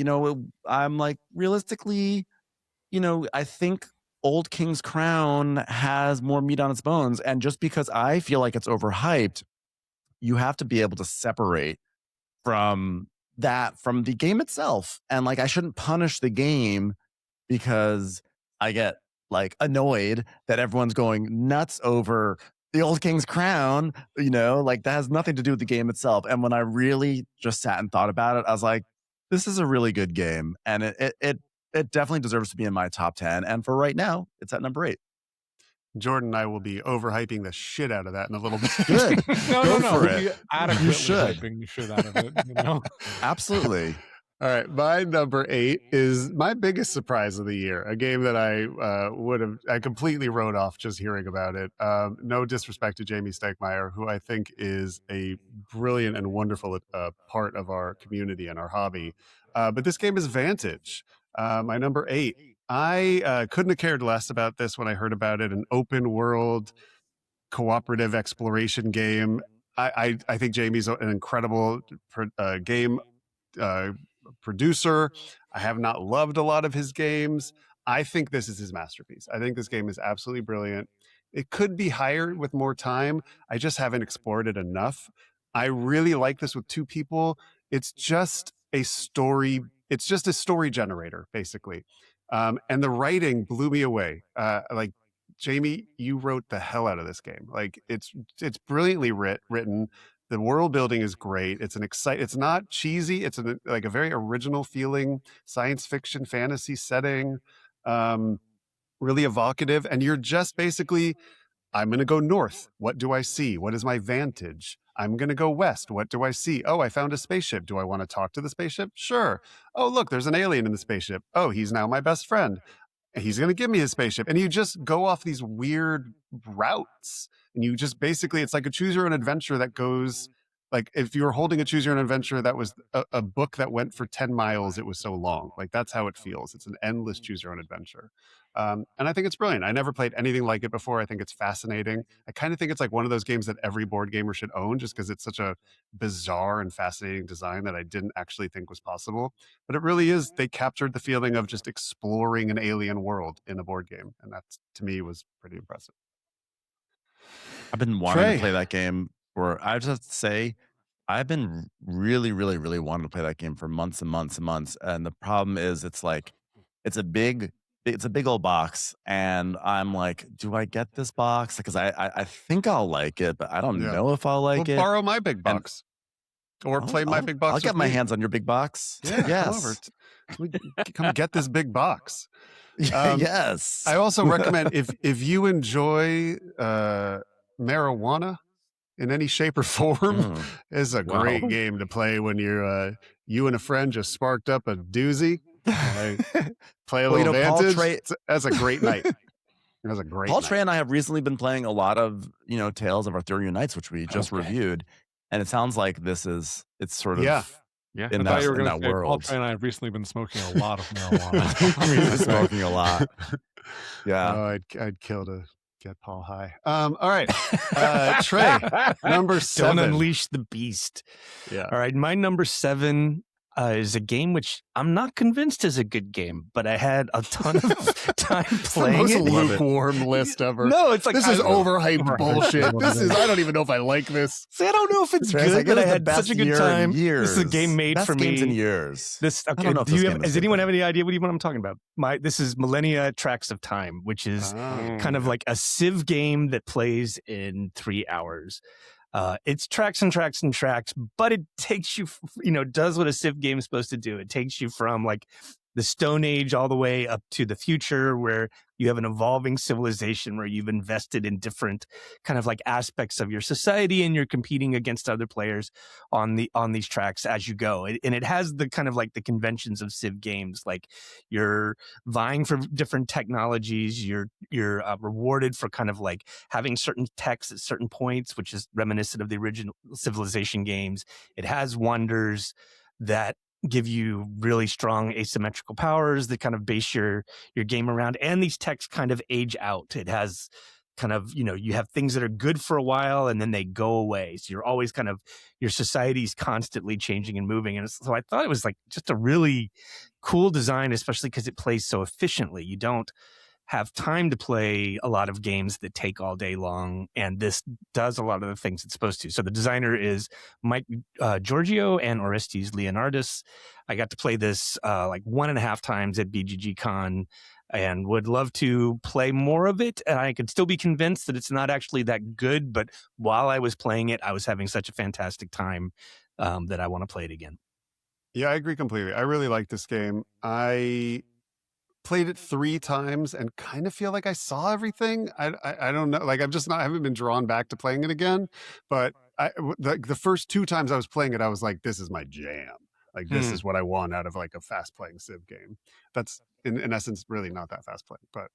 I'm like, realistically, I think Old King's Crown has more meat on its bones. And just because I feel like it's overhyped, you have to be able to separate from the game itself. And like, I shouldn't punish the game because I get like annoyed that everyone's going nuts over the Old King's Crown, like that has nothing to do with the game itself. And when I really just sat and thought about it, I was like, this is a really good game. And it definitely deserves to be in my top 10. And for right now, it's at number 8. Jordan and I will be overhyping the shit out of that in a little bit. Good. No. for it. Adequately You should. hyping the shit out of it. Absolutely. All right, my number 8 is my biggest surprise of the year. A game that I completely wrote off just hearing about it. No disrespect to Jamie Stegmaier, who I think is a brilliant and wonderful part of our community and our hobby. But this game is Vantage. My number 8. I couldn't have cared less about this when I heard about it. An open world cooperative exploration game. I think Jamie's an incredible game producer. I have not loved a lot of his games. I think this is his masterpiece. I think this game is absolutely brilliant. It could be higher with more time. I just haven't explored it enough. I really like this with 2 people. It's just a story. It's just a story generator, basically. And the writing blew me away. Like, Jamie, you wrote the hell out of this game. Like, it's brilliantly written. The world building is great. It's not cheesy. It's like a very original feeling science fiction fantasy setting, really evocative. And you're just basically, I'm going to go north. What do I see? What is my vantage? I'm going to go west. What do I see? Oh, I found a spaceship. Do I want to talk to the spaceship? Sure. Oh, look, there's an alien in the spaceship. Oh, he's now my best friend. He's going to give me his spaceship. And you just go off these weird routes. And you just basically, it's like a choose your own adventure that goes, like if you were holding a choose your own adventure that was a book that went for 10 miles, it was so long. Like that's how it feels. It's an endless choose your own adventure. And I think it's brilliant. I never played anything like it before. I think it's fascinating. I kind of think it's like one of those games that every board gamer should own just because it's such a bizarre and fascinating design that I didn't actually think was possible. But it really is, they captured the feeling of just exploring an alien world in a board game. And that, to me, was pretty impressive. I've been wanting Trey. to play that game for, I just have to say, I've been really, really, really wanting to play that game for months and months and months. And the problem is it's like, it's a big old box. And I'm like, do I get this box? Because I think I'll like it, but I don't Yeah. know if I'll like Well, it. borrow my big box. Or play my big box. I'll get with my me. hands on your big box. Yeah, yes. Come get this big box. Yes. I also recommend if you enjoy marijuana in any shape or form, is a great game to play when you're you and a friend just sparked up a doozy. Play a little Vantage. That's a great night. It was a great Paul night. Trey and I have recently been playing a lot of, Tales of Arthurian Nights, which we just reviewed. And it sounds like it's sort of Yeah. in I thought you were that going to say, Paul world. Trey and I have recently been smoking a lot of marijuana. We've been smoking a lot. Yeah. Oh, I'd kill to get Paul high. All right. Trey, number 7. Don't unleash the beast. Yeah. All right. My number 7 is a game which I'm not convinced is a good game, but I had a ton of time playing the most it. lukewarm list ever. No, it's like this is overhyped bullshit. I don't even know if I like this. See, I don't know if it's Trey's good, like, but it I was the had best such a good year in time. years. This is a game made Best for me. games in years. This I okay. don't know if Do this you game have, is does good, anyone though. have any idea what I'm talking about? This is Millennia Tracks of Time, which is kind of like a Civ game that plays in 3 hours. It's tracks and tracks and tracks, but it takes you, does what a Civ game is supposed to do. It takes you from like the Stone Age all the way up to the future, where you have an evolving civilization where you've invested in different kind of like aspects of your society, and you're competing against other players on these tracks as you go. And it has the kind of like the conventions of Civ games, like you're vying for different technologies. You're rewarded for kind of like having certain techs at certain points, which is reminiscent of the original Civilization games. It has wonders that give you really strong asymmetrical powers that kind of base your game around, and these techs kind of age out. It has kind of, you have things that are good for a while and then they go away. So you're always kind of, your society's constantly changing and moving. And so I thought it was like just a really cool design, especially because it plays so efficiently. You don't have time to play a lot of games that take all day long, and this does a lot of the things it's supposed to. So the designer is Mike Giorgio and Orestes Leonardis. I got to play this like 1.5 times at BGG Con, and would love to play more of it. And I could still be convinced that it's not actually that good, but while I was playing it, I was having such a fantastic time that I want to play it again. Yeah, I agree completely. I really like this game. I played it 3 times and kind of feel like I saw everything. I don't know. Like I haven't been drawn back to playing it again. But the first 2 times I was playing it, I was like, this is my jam. Like this is what I want out of like a fast playing Civ game. That's in essence really not that fast playing. But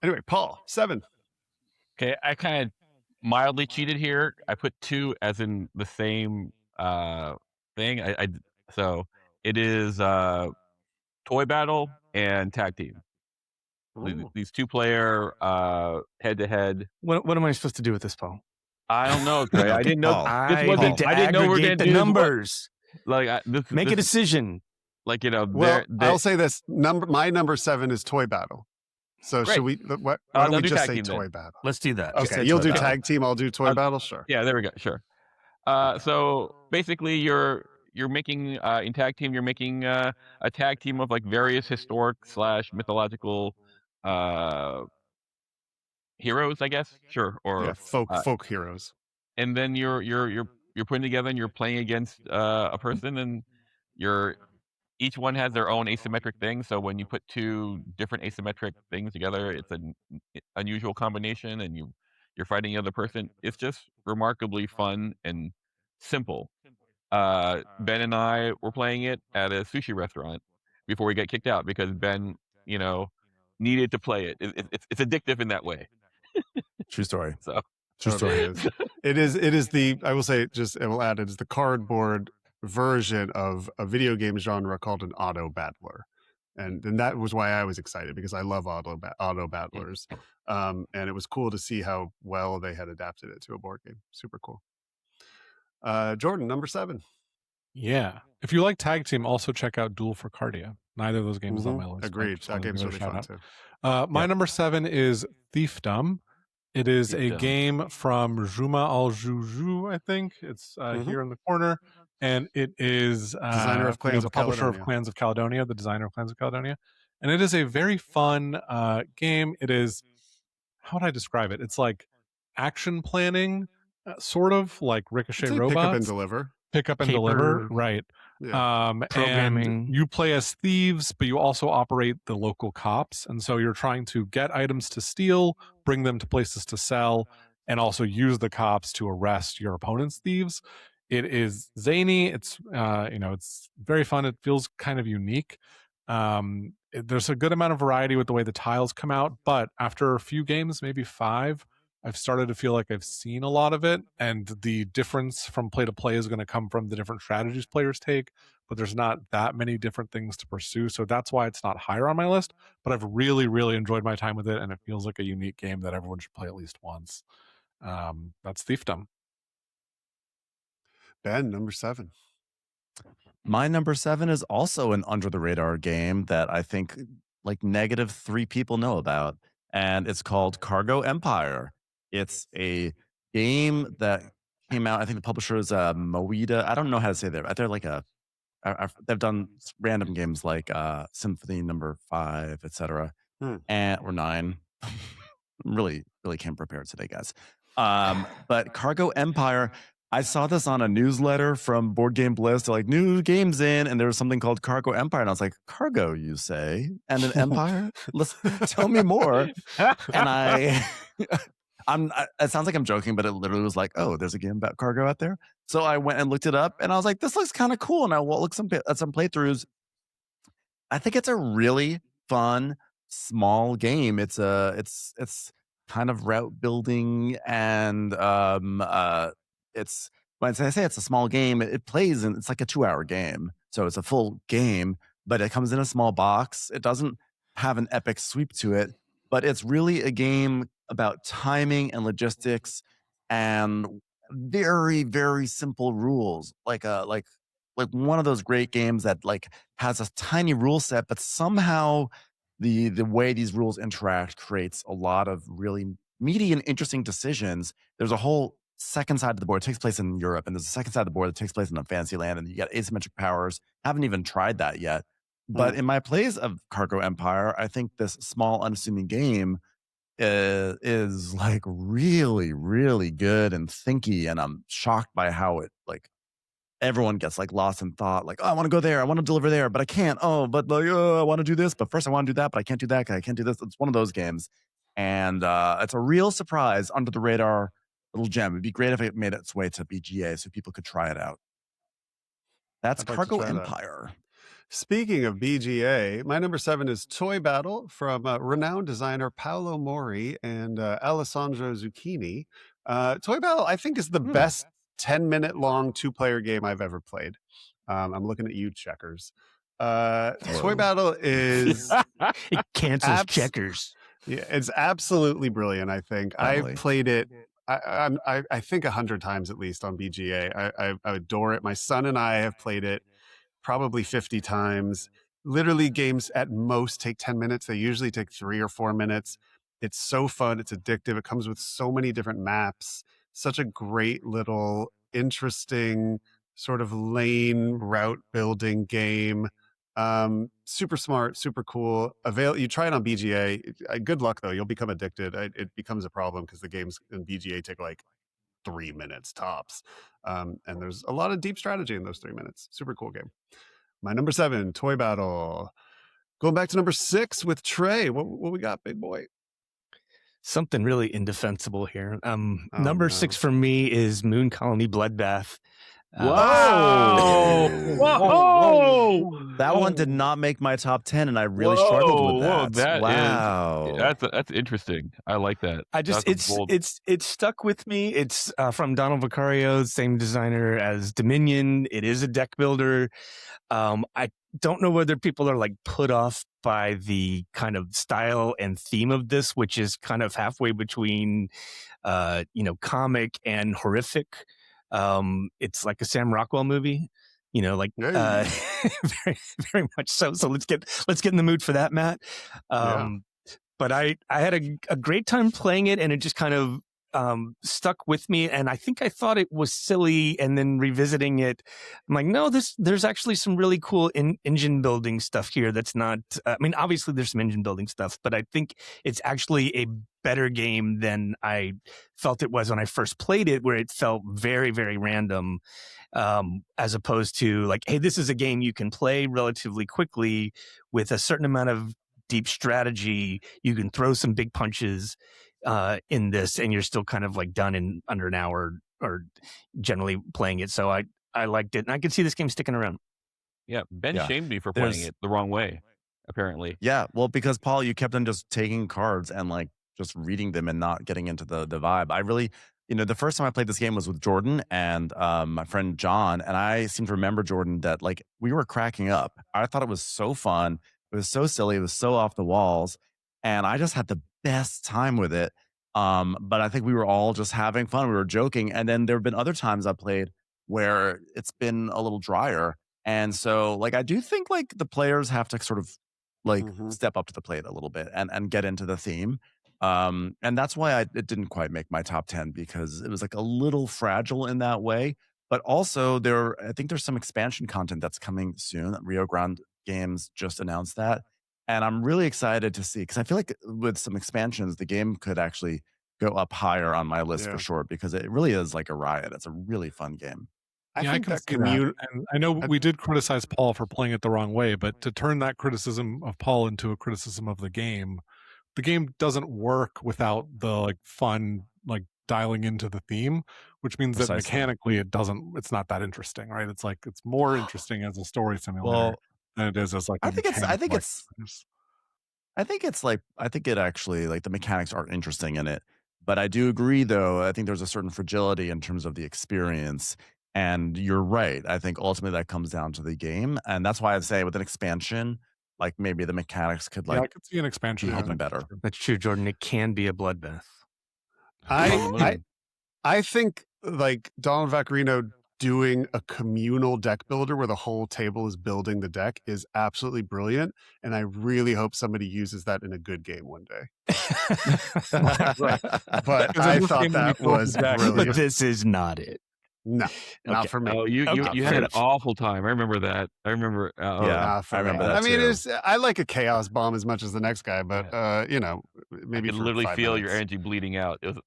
anyway, Paul, 7. Okay, I kind of mildly cheated here. I put 2 as in the same thing. So it is Toy Battle and Tag Team. These 2-player head to head. What am I supposed to do with this, Paul? I don't know, Trey. I didn't know. I didn't know we were going to do numbers. Make a decision. Like well, I'll say this: my number 7 is Toy Battle. So Great. should we? Why don't we just say Toy Battle? Let's do that. Okay, you'll do Tag Team. I'll do Toy Battle. Sure. Yeah, there we go. Sure. So basically, you're making in Tag Team. You're making a tag team of like various historic / mythological heroes, I guess. Sure. Or folk heroes. And then you're putting together and you're playing against a person, and each one has their own asymmetric thing. So when you put 2 different asymmetric things together, it's an unusual combination, and you you're fighting the other person. It's just remarkably fun and simple. Ben and I were playing it at a sushi restaurant before we got kicked out because Ben, you know, needed to play it. It's addictive in that way. True story. So True Totally story. is. It is the, I will say, just I will add, it is the cardboard version of a video game genre called an auto battler. And that was why I was excited, because I love auto battlers. And it was cool to see how well they had adapted it to a board game. Super cool. Jordan, number 7. Yeah. If you like tag team, also check out Duel for Cardia. Neither of those games is on my list. but I Agreed. just That wanted to game's give it a really shout fun out. too. My Yep. number 7 is Thiefdom. It is a Thiefdom. game from Juma Al Juju, I think. It's here in the corner. And it is Designer of Clans the of publisher of Caledonia. Clans of Caledonia, the designer of Clans of Caledonia. And it is a very fun game. It is, how would I describe it? It's like action planning, sort of like Ricochet I'd say Robots. pick up and deliver. Pick up and deliver, Paper, right. Yeah. And programming. you play as thieves, but you also operate the local cops. And so you're trying to get items to steal, bring them to places to sell, and also use the cops to arrest your opponent's thieves. It is zany. It's it's very fun. It feels kind of unique. There's a good amount of variety with the way the tiles come out, but after a few games, maybe 5, I've started to feel like I've seen a lot of it, and the difference from play to play is going to come from the different strategies players take, but there's not that many different things to pursue. So that's why it's not higher on my list, but I've really, really enjoyed my time with it, and it feels like a unique game that everyone should play at least once. That's Thiefdom. Ben, number 7. My number 7 is also an under the radar game that I think like -3 people know about, and it's called Cargo Empire. It's a game that came out. I think the publisher is Moeda. I don't know how to say that. They're like they've done random games like Symphony Number 5, etc. and or 9. really came prepared today, guys. But Cargo Empire, I saw this on a newsletter from Board Game Bliss. They're like, new games in, and there was something called Cargo Empire, and I was like, cargo, you say, and an empire? Let's tell me more. And it sounds like I'm joking, but it literally was like, oh, there's a game about cargo out there. So I went and looked it up, and I was like, this looks kind of cool. And I looked at some playthroughs. I think it's a really fun small game. It's kind of route building, and it's when I say it's a small game, it plays, and it's like a 2-hour game, so it's a full game, but it comes in a small box. It doesn't have an epic sweep to it, but it's really a game about timing and logistics and very, very simple rules, like one of those great games that like has a tiny rule set, but somehow the way these rules interact creates a lot of really meaty and interesting decisions. There's a whole second side of the board. It takes place in Europe, and there's a second side of the board that takes place in a fancy land, and you got asymmetric powers. Haven't even tried that yet. But in my plays of Cargo Empire, I think this small, unassuming game is like really, really good and thinky, and I'm shocked by how it like everyone gets like lost in thought, like, oh, I want to go there, I want to deliver there, but I can't. Oh, but like, I want to do this, but first I want to do that, but I can't do that because I can't do this. It's one of those games, and it's a real surprise, under the radar little gem. It'd be great if it made its way to BGA so people could try it out. That's I'd like to Cargo try that. Empire. Speaking of BGA, my number 7 is Toy Battle from renowned designer Paolo Mori and Alessandro Zucchini. Toy Battle, I think, is the best 10-minute long 2-player game I've ever played. I'm looking at you, Checkers. Toy Battle is It cancels checkers. Yeah, it's absolutely brilliant. I think Finally. I've played it. I think 100 times at least on BGA. I adore it. My son and I have played it probably 50 times. Literally, games at most take 10 minutes. They usually take 3 or 4 minutes. It's so fun. It's addictive. It comes with so many different maps. Such a great little interesting sort of lane route building game. Super smart, super cool. You try it on BGA. Good luck though. You'll become addicted. It becomes a problem because the games in BGA take like 3 minutes tops. And there's a lot of deep strategy in those 3 minutes. Super cool game. My number 7, Toy Battle. Going back to number 6 with Trey. What we got, big boy? Something really indefensible here. Oh, Number no. 6 for me is Moon Colony Bloodbath. Wow! Whoa! That one did not make my top 10, and I really struggled with Whoa! that. Wow. That's interesting. I like that. I just That's a bold. it's stuck with me. It's from Donald Vicario, same designer as Dominion. It is a deck builder. I don't know whether people are like put off by the kind of style and theme of this, which is kind of halfway between comic and horrific. It's like a Sam Rockwell movie, Hey. very, very much so. So let's get in the mood for that, Matt. Yeah. But I had a great time playing it, and it just kind of stuck with me. And I think I thought it was silly, and then revisiting it, I'm like, no, there's actually some really cool engine building stuff here. That's not. I mean, obviously there's some engine building stuff, but I think it's actually a better game than I felt it was when I first played it, where it felt very, very random. As opposed to like, hey, this is a game you can play relatively quickly with a certain amount of deep strategy. You can throw some big punches in this, and you're still kind of like done in under an hour, or generally playing it. So I liked it, and I could see this game sticking around. Yeah, Ben Yeah. shamed me for playing it the wrong way, apparently. Yeah, well, because Paul, you kept on just taking cards and like just reading them and not getting into the vibe. I really, the first time I played this game was with Jordan and my friend John, and I seem to remember, Jordan, that like we were cracking up. I thought it was so fun. It was so silly. It was so off the walls, and I just had the best time with it. But I think we were all just having fun. We were joking, and then there have been other times I played where it's been a little drier, and so like I do think like the players have to sort of like step up to the plate a little bit and get into the theme. And that's why it didn't quite make my top 10, because it was like a little fragile in that way. But also I think there's some expansion content that's coming soon. Rio Grande Games just announced that. And I'm really excited to see, because I feel like with some expansions, the game could actually go up higher on my list for sure, because it really is like a riot. It's a really fun game. I think that and I know we did criticize Paul for playing it the wrong way, but to turn that criticism of Paul into a criticism of the game doesn't work without the like fun, like dialing into the theme, which means that mechanically it's not that interesting, right? It's like it's more interesting as a story simulator than it is as like I think it actually, like, the mechanics are interesting in it, but I do agree, though, I think there's a certain fragility in terms of the experience, and you're right. I think ultimately that comes down to the game, and that's why I'd say with an expansion, like, maybe the mechanics could, I like, could see an expansion be even better. That's true, Jordan. It can be a bloodbath. I think like Donald Vaccarino doing a communal deck builder where the whole table is building the deck is absolutely brilliant, and I really hope somebody uses that in a good game one day. But I thought that was brilliant. But this is not it. No, not for me. Oh, you had an awful time. I remember that. I remember. I remember that. I mean, I like a chaos bomb as much as the next guy, but maybe I could literally feel your energy bleeding out. It was...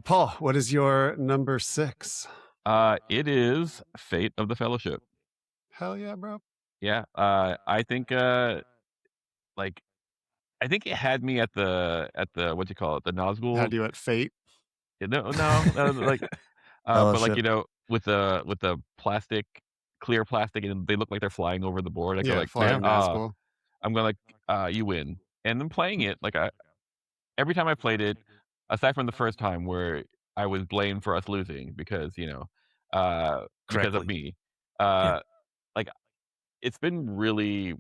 Paul, what is your number 6? It is Fate of the Fellowship. Hell yeah, bro. Yeah. I think I think it had me at the what you call it, the Nazgul. Had you at Fate? No, like, but like with the plastic, clear plastic, and they look like they're flying over the board. I go like, flying Nazgul. I'm going like, you win. And then playing it, like every time I played it, aside from the first time where I was blamed for us losing because because of me, like it's been really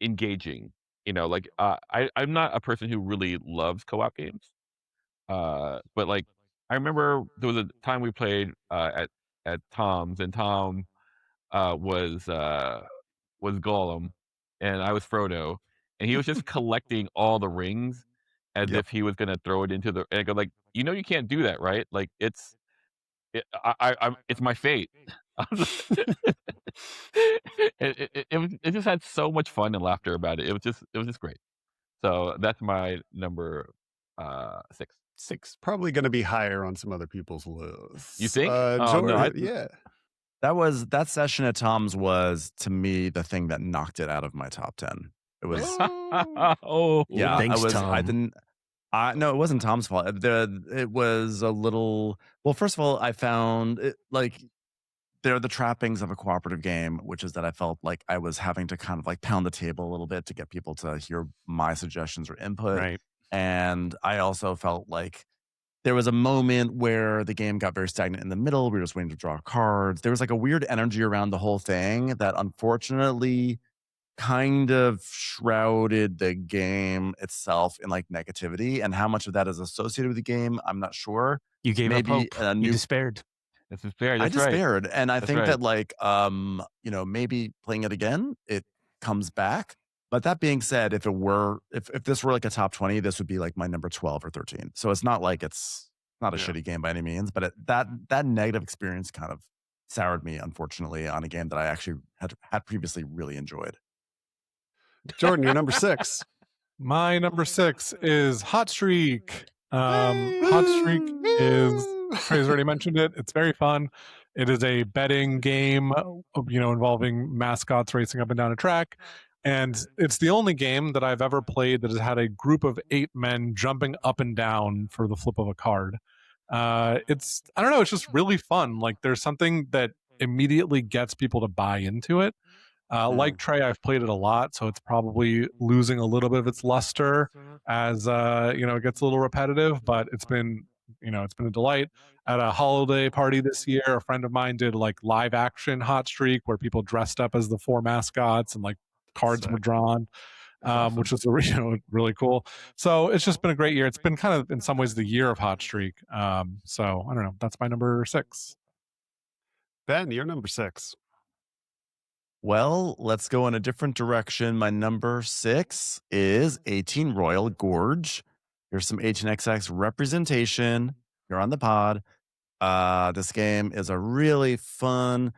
engaging. Like I'm not a person who really loves co-op games. But like I remember there was a time we played at Tom's, and Tom was Gollum and I was Frodo, and he was just collecting all the rings as if he was gonna throw it into the, and I go like, you can't do that, right? Like it's my fate. It just had so much fun and laughter about it. It was just great. So that's my number 6. 6, probably going to be higher on some other people's lists. You think? Jordan, yeah. That session at Tom's was, to me, the thing that knocked it out of my top 10. It was Oh, yeah. Thanks, I Tom. didn't. No, it wasn't Tom's fault. It was a little. Well, first of all, I found it like they're the trappings of a cooperative game, which is that I felt like I was having to kind of like pound the table a little bit to get people to hear my suggestions or input. Right. And I also felt like there was a moment where the game got very stagnant in the middle. We were just waiting to draw cards. There was like a weird energy around the whole thing that unfortunately kind of shrouded the game itself in like negativity. And how much of that is associated with the game, I'm not sure. You gave up Maybe hope. a You new despaired. this is fair. I That's right. despaired, and I That's think right. that like maybe playing it again, it comes back. But that being said, if this were like a top 20, this would be like my number 12 or 13. So it's not like it's not a Yeah. shitty game by any means, but that negative experience kind of soured me, unfortunately, on a game that I actually had previously really enjoyed. Jordan, you're number 6. My number 6 is Hot Streak. Hot Streak is Trey's already mentioned it. It's very fun. It is a betting game, involving mascots racing up and down a track. And it's the only game that I've ever played that has had a group of 8 men jumping up and down for the flip of a card. I don't know, it's just really fun. Like there's something that immediately gets people to buy into it. Like Trey, I've played it a lot, so it's probably losing a little bit of its luster as it gets a little repetitive. But it's been a delight. At a holiday party this year, a friend of mine did like live action Hot Streak, where people dressed up as the 4 mascots and like cards were Sick. drawn, which is really cool. So it's just been a great year. It's been kind of in some ways the year of Hot Streak. So I don't know. That's my number 6. Ben, you're number 6. Well, let's go in a different direction. My number 6 is 18 Royal Gorge. Here's some 18xx representation. You're on the pod. This game is a really fun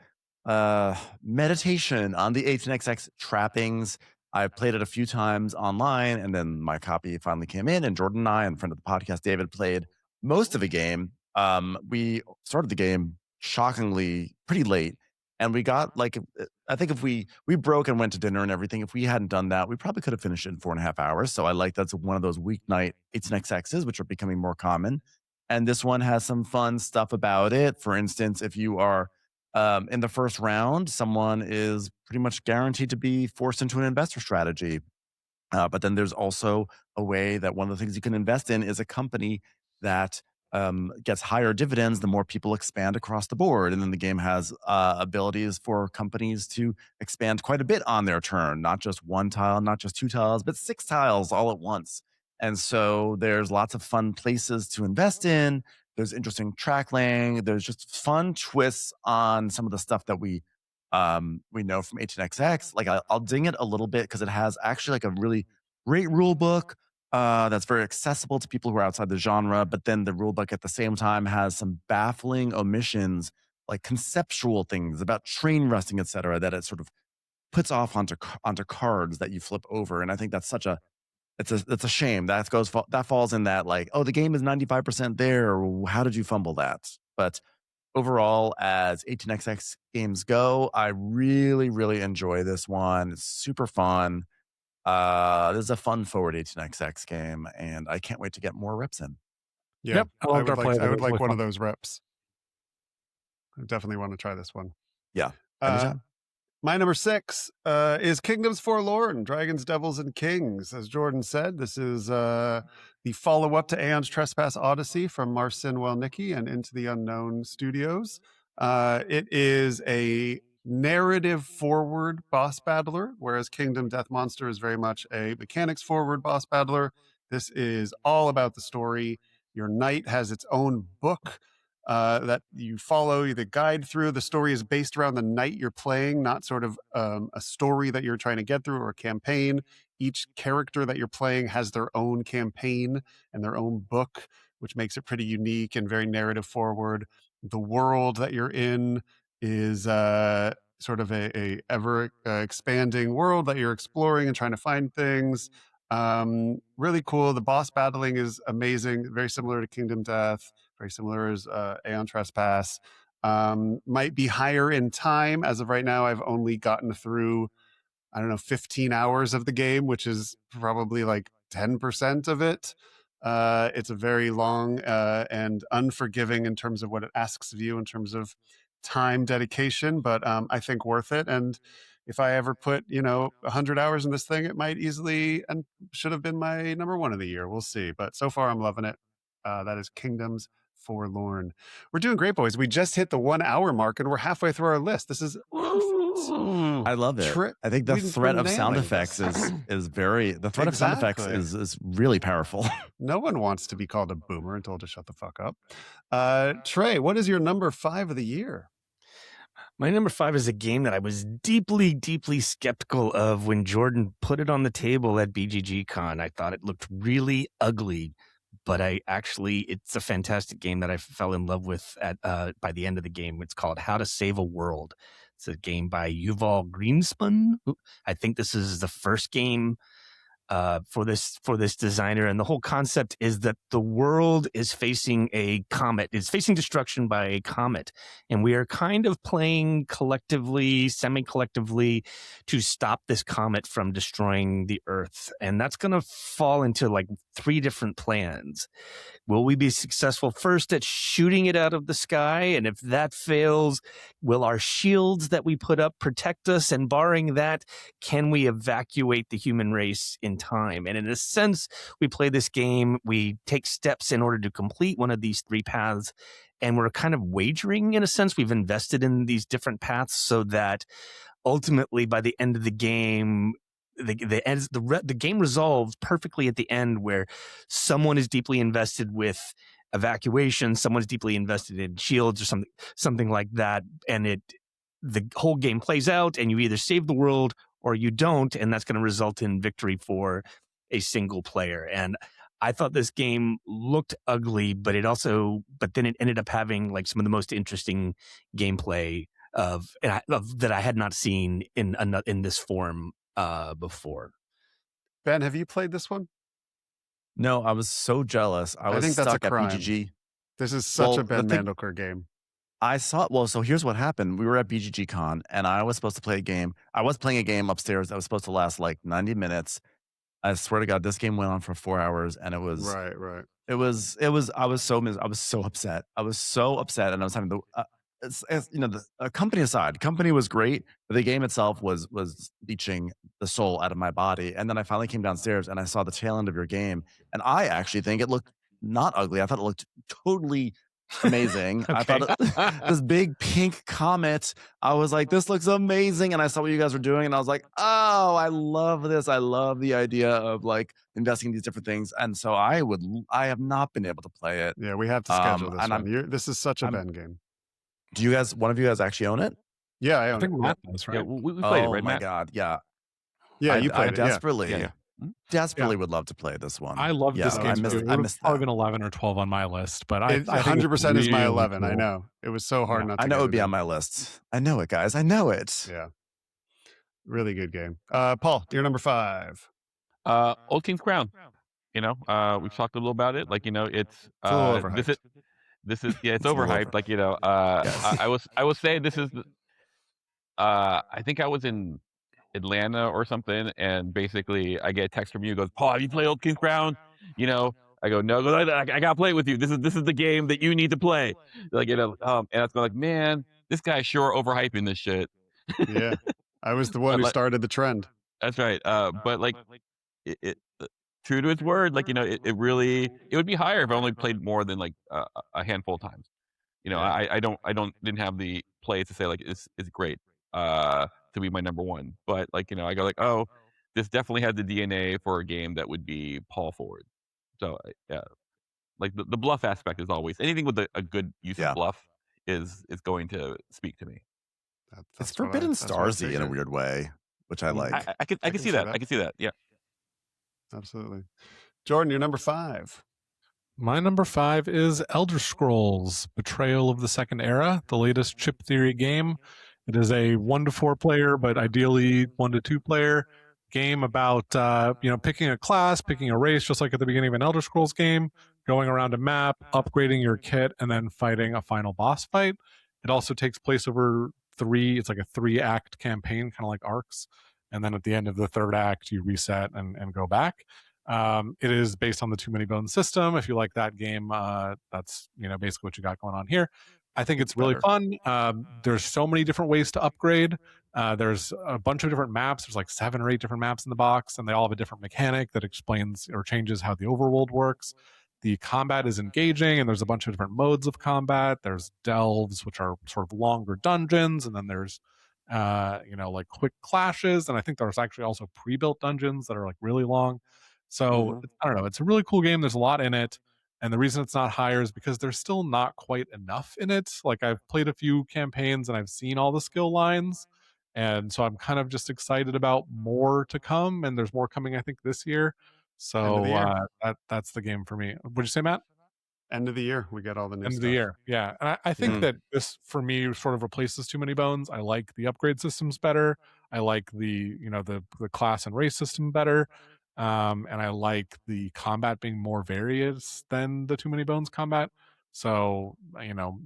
meditation on the 18xx trappings. I played it a few times online, and then my copy finally came in, and Jordan and I, and friend of the podcast, David, played most of the game. We started the game shockingly pretty late, and we got like, I think if we broke and went to dinner and everything, if we hadn't done that, we probably could have finished it in 4.5 hours. So I like that's one of those weeknight 18xx's, which are becoming more common. And this one has some fun stuff about it. For instance, if you are in the first round, someone is pretty much guaranteed to be forced into an investor strategy. But then there's also a way that one of the things you can invest in is a company that gets higher dividends the more people expand across the board. And then the game has abilities for companies to expand quite a bit on their turn, not just 1 tile, not just 2 tiles, but 6 tiles all at once. And so there's lots of fun places to invest in. There's interesting track laying. There's just fun twists on some of the stuff that we know from 18xx. Like I'll ding it a little bit because it has actually like a really great rule book that's very accessible to people who are outside the genre. But then the rule book at the same time has some baffling omissions, like conceptual things about train resting, etc., that it sort of puts off onto cards that you flip over. And I think that's such a it's a shame that falls in that like, oh, the game is 95% there. How did you fumble that? But overall, as 18xx games go, I really, really enjoy this one. It's super fun. This is a fun forward 18xx game, and I can't wait to get more reps in. Yeah, Yep, I loved our play. I would like Really one of fun. those reps. I definitely want to try this one. Yeah, Uh, anytime. My number 6 is Kingdoms Forlorn, Dragons, Devils, and Kings. As Jordan said, this is the follow-up to Aeon's Trespass Odyssey from Marcin Welnicki and Into the Unknown Studios. It is a narrative-forward boss battler, whereas Kingdom Death Monster is very much a mechanics-forward boss battler. This is all about the story. Your knight has its own book that you follow the guide through. The story is based around the knight you're playing, not sort of a story that you're trying to get through or a campaign. Each character that you're playing has their own campaign and their own book, which makes it pretty unique and very narrative forward. The world that you're in is sort of a ever expanding world that you're exploring and trying to find things. Really cool. The boss battling is amazing, very similar to Kingdom Death, very similar as Aeon Trespass. Might be higher in time. As of right now, I've only gotten through I don't know, 15 hours of the game, which is probably like 10% of it. It's a very long and unforgiving in terms of what it asks of you in terms of time dedication, but I think worth it. And if I ever put, 100 hours in this thing, it might easily and should have been my number one of the year. We'll see. But so far, I'm loving it. That is Kingdoms Forlorn. We're doing great, boys. We just hit the 1 hour mark and we're halfway through our list. This is I love it. I think the threat of sound effects is very, the threat of sound effects is really powerful. No one wants to be called a boomer and told to shut the fuck up. Trey, what is your number 5 of the year? My number 5 is a game that I was deeply, deeply skeptical of when Jordan put it on the table at BGG Con. I thought it looked really ugly, but it's a fantastic game that I fell in love with by the end of the game. It's called How to Save a World. It's a game by Yuval Greenspan. I think this is the first game for this designer, and the whole concept is that the world is facing a comet. It's facing destruction by a comet, and we are kind of playing collectively, semi-collectively, to stop this comet from destroying the Earth. And that's going to fall into like 3 different plans. Will we be successful first at shooting it out of the sky? And if that fails, will our shields that we put up protect us? And barring that, can we evacuate the human race in time? And in a sense, we play this game, we take steps in order to complete one of these 3 paths. And we're kind of wagering, in a sense. We've invested in these different paths so that ultimately by the end of the game, the game resolves perfectly at the end, where someone is deeply invested with evacuation, someone's deeply invested in shields or something like that, and the whole game plays out, and you either save the world or you don't, and that's going to result in victory for a single player. And I thought this game looked ugly, but then it ended up having like some of the most interesting gameplay that I had not seen in this form before. Ben, have you played this one? No, I was so jealous. I think stuck that's a crime. at BGG. This is such a Ben Mandelker game. So here's what happened. We were at BGG Con, and I was supposed to play a game. I was playing a game upstairs that was supposed to last like 90 minutes. I swear to God, this game went on for 4 hours, and it was right. It was. I was so upset. I was so upset, and I was having the company aside, company was great, but the game itself was leeching the soul out of my body. And then I finally came downstairs and I saw the tail end of your game, and I actually think it looked not ugly. I thought it looked totally amazing. Okay. I thought this big pink comet, I was like, this looks amazing. And I saw what you guys were doing, and I was like, oh, I love this. I love the idea of like investing in these different things. And so I have not been able to play it. Yeah, we have to schedule this one. This is such a Ben game. Do one of you guys actually own it? Yeah, I own think it. Matt does, right? Yeah, we played it, right, Oh my Matt? God, yeah. Yeah, you played I it. desperately, Yeah. desperately would love to play this one. I love this game. I missed It's probably that. been 11 or 12 on my list, but I It think it's 100% is my really 11. I cool. know. It was so hard not to I know get it would be in. on my list. I know it, guys. I know it. Yeah. Really good game. Paul, your number 5. Old King's Crown. We've talked a little about it. Like, it's It's a little overhyped. This is it's It's a little overhyped. Like, Yes. I was saying this is I think I was in Atlanta or something, and basically I get a text from you, goes, Paul, have you played Old King's Crown? I go, no, I gotta play it with you. This is the game that you need to play. Like, and it's like, man, this guy's sure overhyping this shit. Yeah. I was the one who started the trend. That's right. But like, it true to its word, like, it really, it would be higher if I only played more than like a handful of times. I didn't have the play to say like it's great to be my number one, but like, I go like, oh, this definitely had the DNA for a game that would be Paul forward. So yeah, like the bluff aspect is always anything with a good use of bluff is going to speak to me. It's Forbidden Starsy in a weird way, which I like. I can see that. I can see that. Yeah. Absolutely. Jordan, your number 5. My number 5 is Elder Scrolls Betrayal of the Second Era, the latest chip theory game. It is a 1 to 4 player, but ideally 1 to 2 player game about picking a class, picking a race, just like at the beginning of an Elder Scrolls game, going around a map, upgrading your kit, and then fighting a final boss fight. It also takes place over 3. It's like a 3-act campaign, kind of like arcs. and then at the end of the third act, you reset and go back. It is based on the Too Many Bones system. If you like that game, that's basically what you got going on here. I think it's really fun. There's so many different ways to upgrade. There's a bunch of different maps. There's like 7 or 8 different maps in the box, and they all have a different mechanic that explains or changes how the overworld works. The combat is engaging, and there's a bunch of different modes of combat. There's delves, which are sort of longer dungeons, and then there's like quick clashes, and I think there's actually also pre-built dungeons that are like really long. So I don't know, it's a really cool game. There's a lot in it, and the reason it's not higher is because there's still not quite enough in it. Like, I've played a few campaigns and I've seen all the skill lines, and so I'm kind of just excited about more to come, and there's more coming I think this year. So that's the game for me. What'd you say, Matt? End of the year, we get all the new End stuff. of the year, yeah. And I think that this, for me, sort of replaces Too Many Bones. I like the upgrade systems better. I like the the class and race system better, and I like the combat being more various than the Too Many Bones combat. So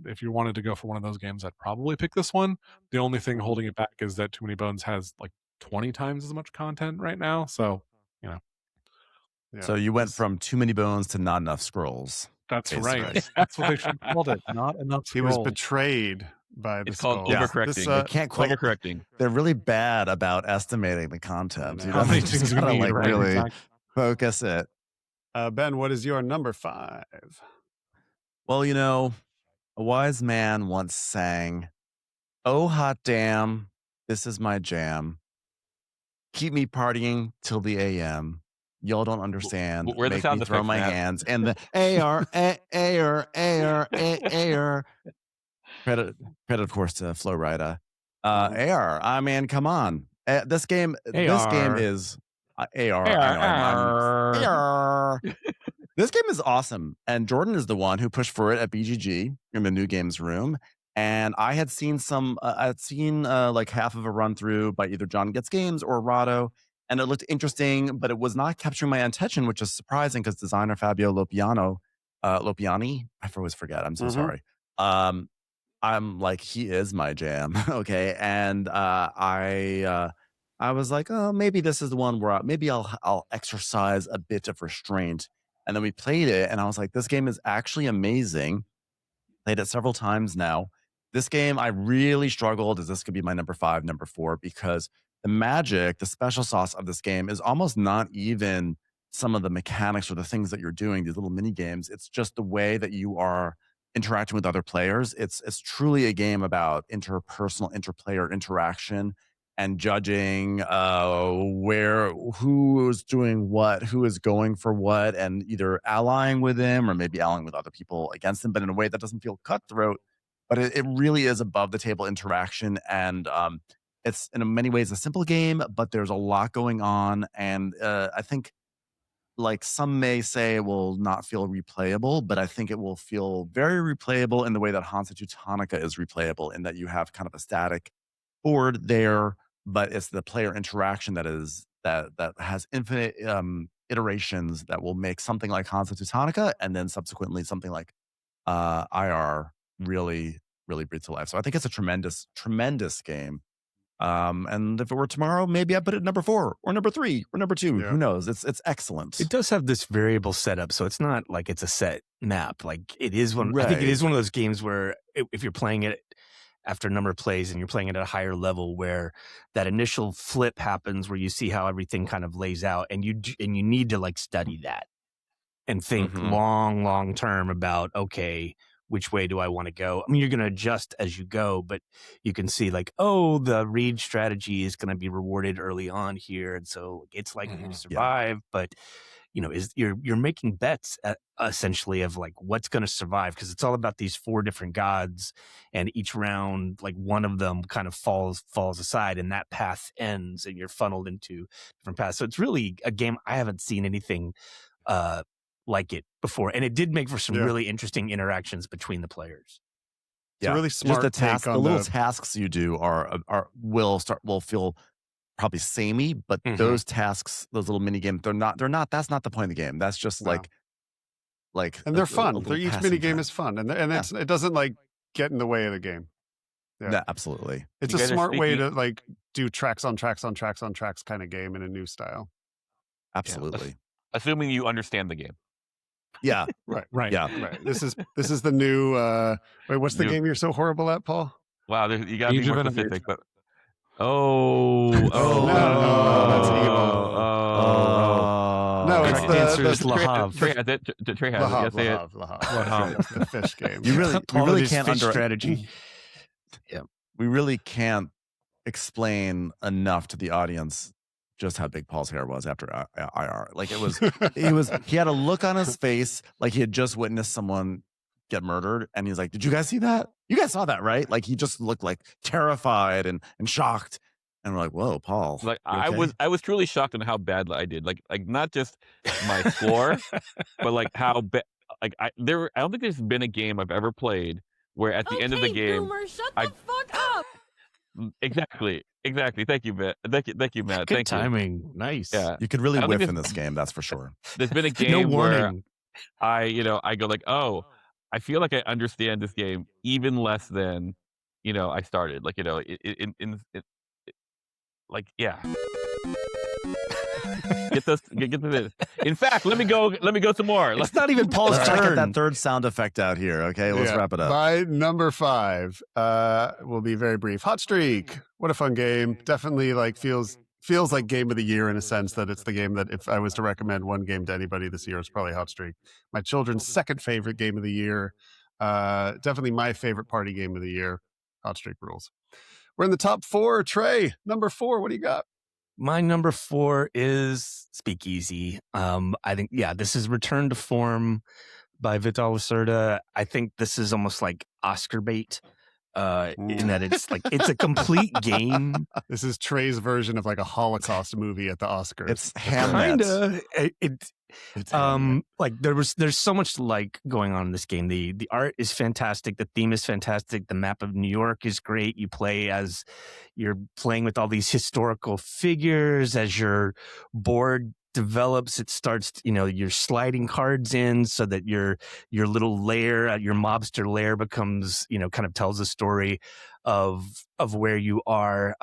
if you wanted to go for one of those games, I'd probably pick this one. The only thing holding it back is that Too Many Bones has like 20 times as much content right now. So Yeah, So you went from Too Many Bones to Not Enough Scrolls. that's Basically. right. That's what they should have called it. Not enough. He was scrolls. betrayed by the It's called skull. overcorrecting. They can't quite. Overcorrecting. They're really bad about estimating the content. I know. How many just things you gotta, need, like, right? really Exactly. focus it. Ben, what is your number 5? Well, a wise man once sang, "Oh, hot damn, this is my jam. Keep me partying till the AM. Y'all don't understand. Where are the Make sound me throw effects, my Matt? hands." And the AR. Credit, of course, to Flowrida. AR, I mean, come on. This game is AR. This game is awesome. And Jordan is the one who pushed for it at BGG in the new games room. And I had seen like half of a run through by either John Gets Games or Rado, and it looked interesting, but it was not capturing my attention, which is surprising because designer Fabio Lopiani, I always forget. I'm so sorry. I'm like, he is my jam. Okay. And I was like, oh, maybe this is the one where maybe I'll exercise a bit of restraint. And then we played it, and I was like, this game is actually amazing. Played it several times now. This game, I really struggled as this could be my number 5, number 4, because the magic, the special sauce of this game is almost not even some of the mechanics or the things that you're doing, these little mini games. It's just the way that you are interacting with other players. It's truly a game about interpersonal, interplayer interaction and judging who is doing what, who is going for what, and either allying with them or maybe allying with other people against them, but in a way that doesn't feel cutthroat. But it really is above the table interaction, and it's in many ways a simple game, but there's a lot going on, and I think, like, some may say it will not feel replayable, but I think it will feel very replayable in the way that Hansa Teutonica is replayable, in that you have kind of a static board there, but it's the player interaction that has infinite iterations that will make something like Hansa Teutonica and then subsequently something like IR really, really breathe to life. So I think it's a tremendous, tremendous game. And if it were tomorrow, maybe I put it number 4 or number 3 or number 2. Yeah. Who knows? It's excellent. It does have this variable setup, so it's not like it's a set map. Like, it is one. I think it Right. is one of those games where if you're playing it after a number of plays and you're playing it at a higher level, where that initial flip happens, where you see how everything kind of lays out, and you need to like study that and think long term about, okay, which way do I want to go? I mean, you're going to adjust as you go, but you can see like, oh, the read strategy is going to be rewarded early on here, and so it's likely to survive. But you're making bets essentially of like what's going to survive, because it's all about these 4 different gods, and each round, like, one of them kind of falls aside, and that path ends, and you're funneled into different paths. So it's really a game I haven't seen anything like it before, and it did make for some really interesting interactions between the players. It's a really smart Just take on the little tasks you do will feel probably samey, but those tasks, those little mini games, they're not. That's not the point of the game. That's just like, and they're fun. little Each passing mini game time. is fun, and it doesn't like get in the way of the game. Yeah. absolutely. It's You a guys are smart way speaking- to like do tracks on tracks on tracks on tracks kind of game in a new style. Absolutely. assuming you understand the game. Yeah. Right. Right. Yeah. Right. This is the new wait, what's the New- game you're so horrible at, Paul? Wow, you got to be Age of more Empires. specific. But oh, No, that's evil. No, it's Correct answer is Trey, Lahav. Trey has it. Trey has it. You Lahav, gotta say it. Lahav. Lahav. That's the fish game. You really Apologies, can't fish strategy. we really can't explain enough to the audience just how big Paul's hair was after IR. Like he had a look on his face like he had just witnessed someone get murdered, and he's like, "Did you guys see that? You guys saw that, right?" Like he just looked like terrified and shocked. And we're like, "Whoa, Paul!" Like you okay?" I was truly shocked on how bad I did. Like not just my score, but like how bad. Like I don't think there's been a game I've ever played where at the end of the game, Boomer, shut I- the fuck up. exactly. Thank you, Matt. Thank you, Matt. Good Thank you. timing. Nice. Yeah, You could really I don't think whiff it's- in this game, that's for sure. there's been a No game where warning. I go like, oh, I feel like I understand this game even less than I started. Like like yeah. Get this. In fact, let me go some more. It's not even Paul's Let's try to get turn. that third sound effect out here, okay? Let's Yeah. wrap it up. My number 5 will be very brief. Hot Streak. What a fun game. Definitely like feels like game of the year in a sense that it's the game that if I was to recommend one game to anybody this year, it's probably Hot Streak. My children's second favorite game of the year. Definitely my favorite party game of the year. Hot Streak rules. We're in the top 4. Trey, number 4. What do you got? My number 4 is Speakeasy. I think, this is Return to Form by Vital Lacerda. I think this is almost like Oscar bait in that it's like, it's a complete game. This is Trey's version of like a Holocaust movie at the Oscars. It's Hamnet. Kinda. It's Hamlet. Like there's so much like going on in this game. The art is fantastic. The theme is fantastic. The map of New York is great. You play as you're playing with all these historical figures. As your board develops, it starts, you're sliding cards in so that your little lair, your mobster lair becomes, kind of tells a story of where you are.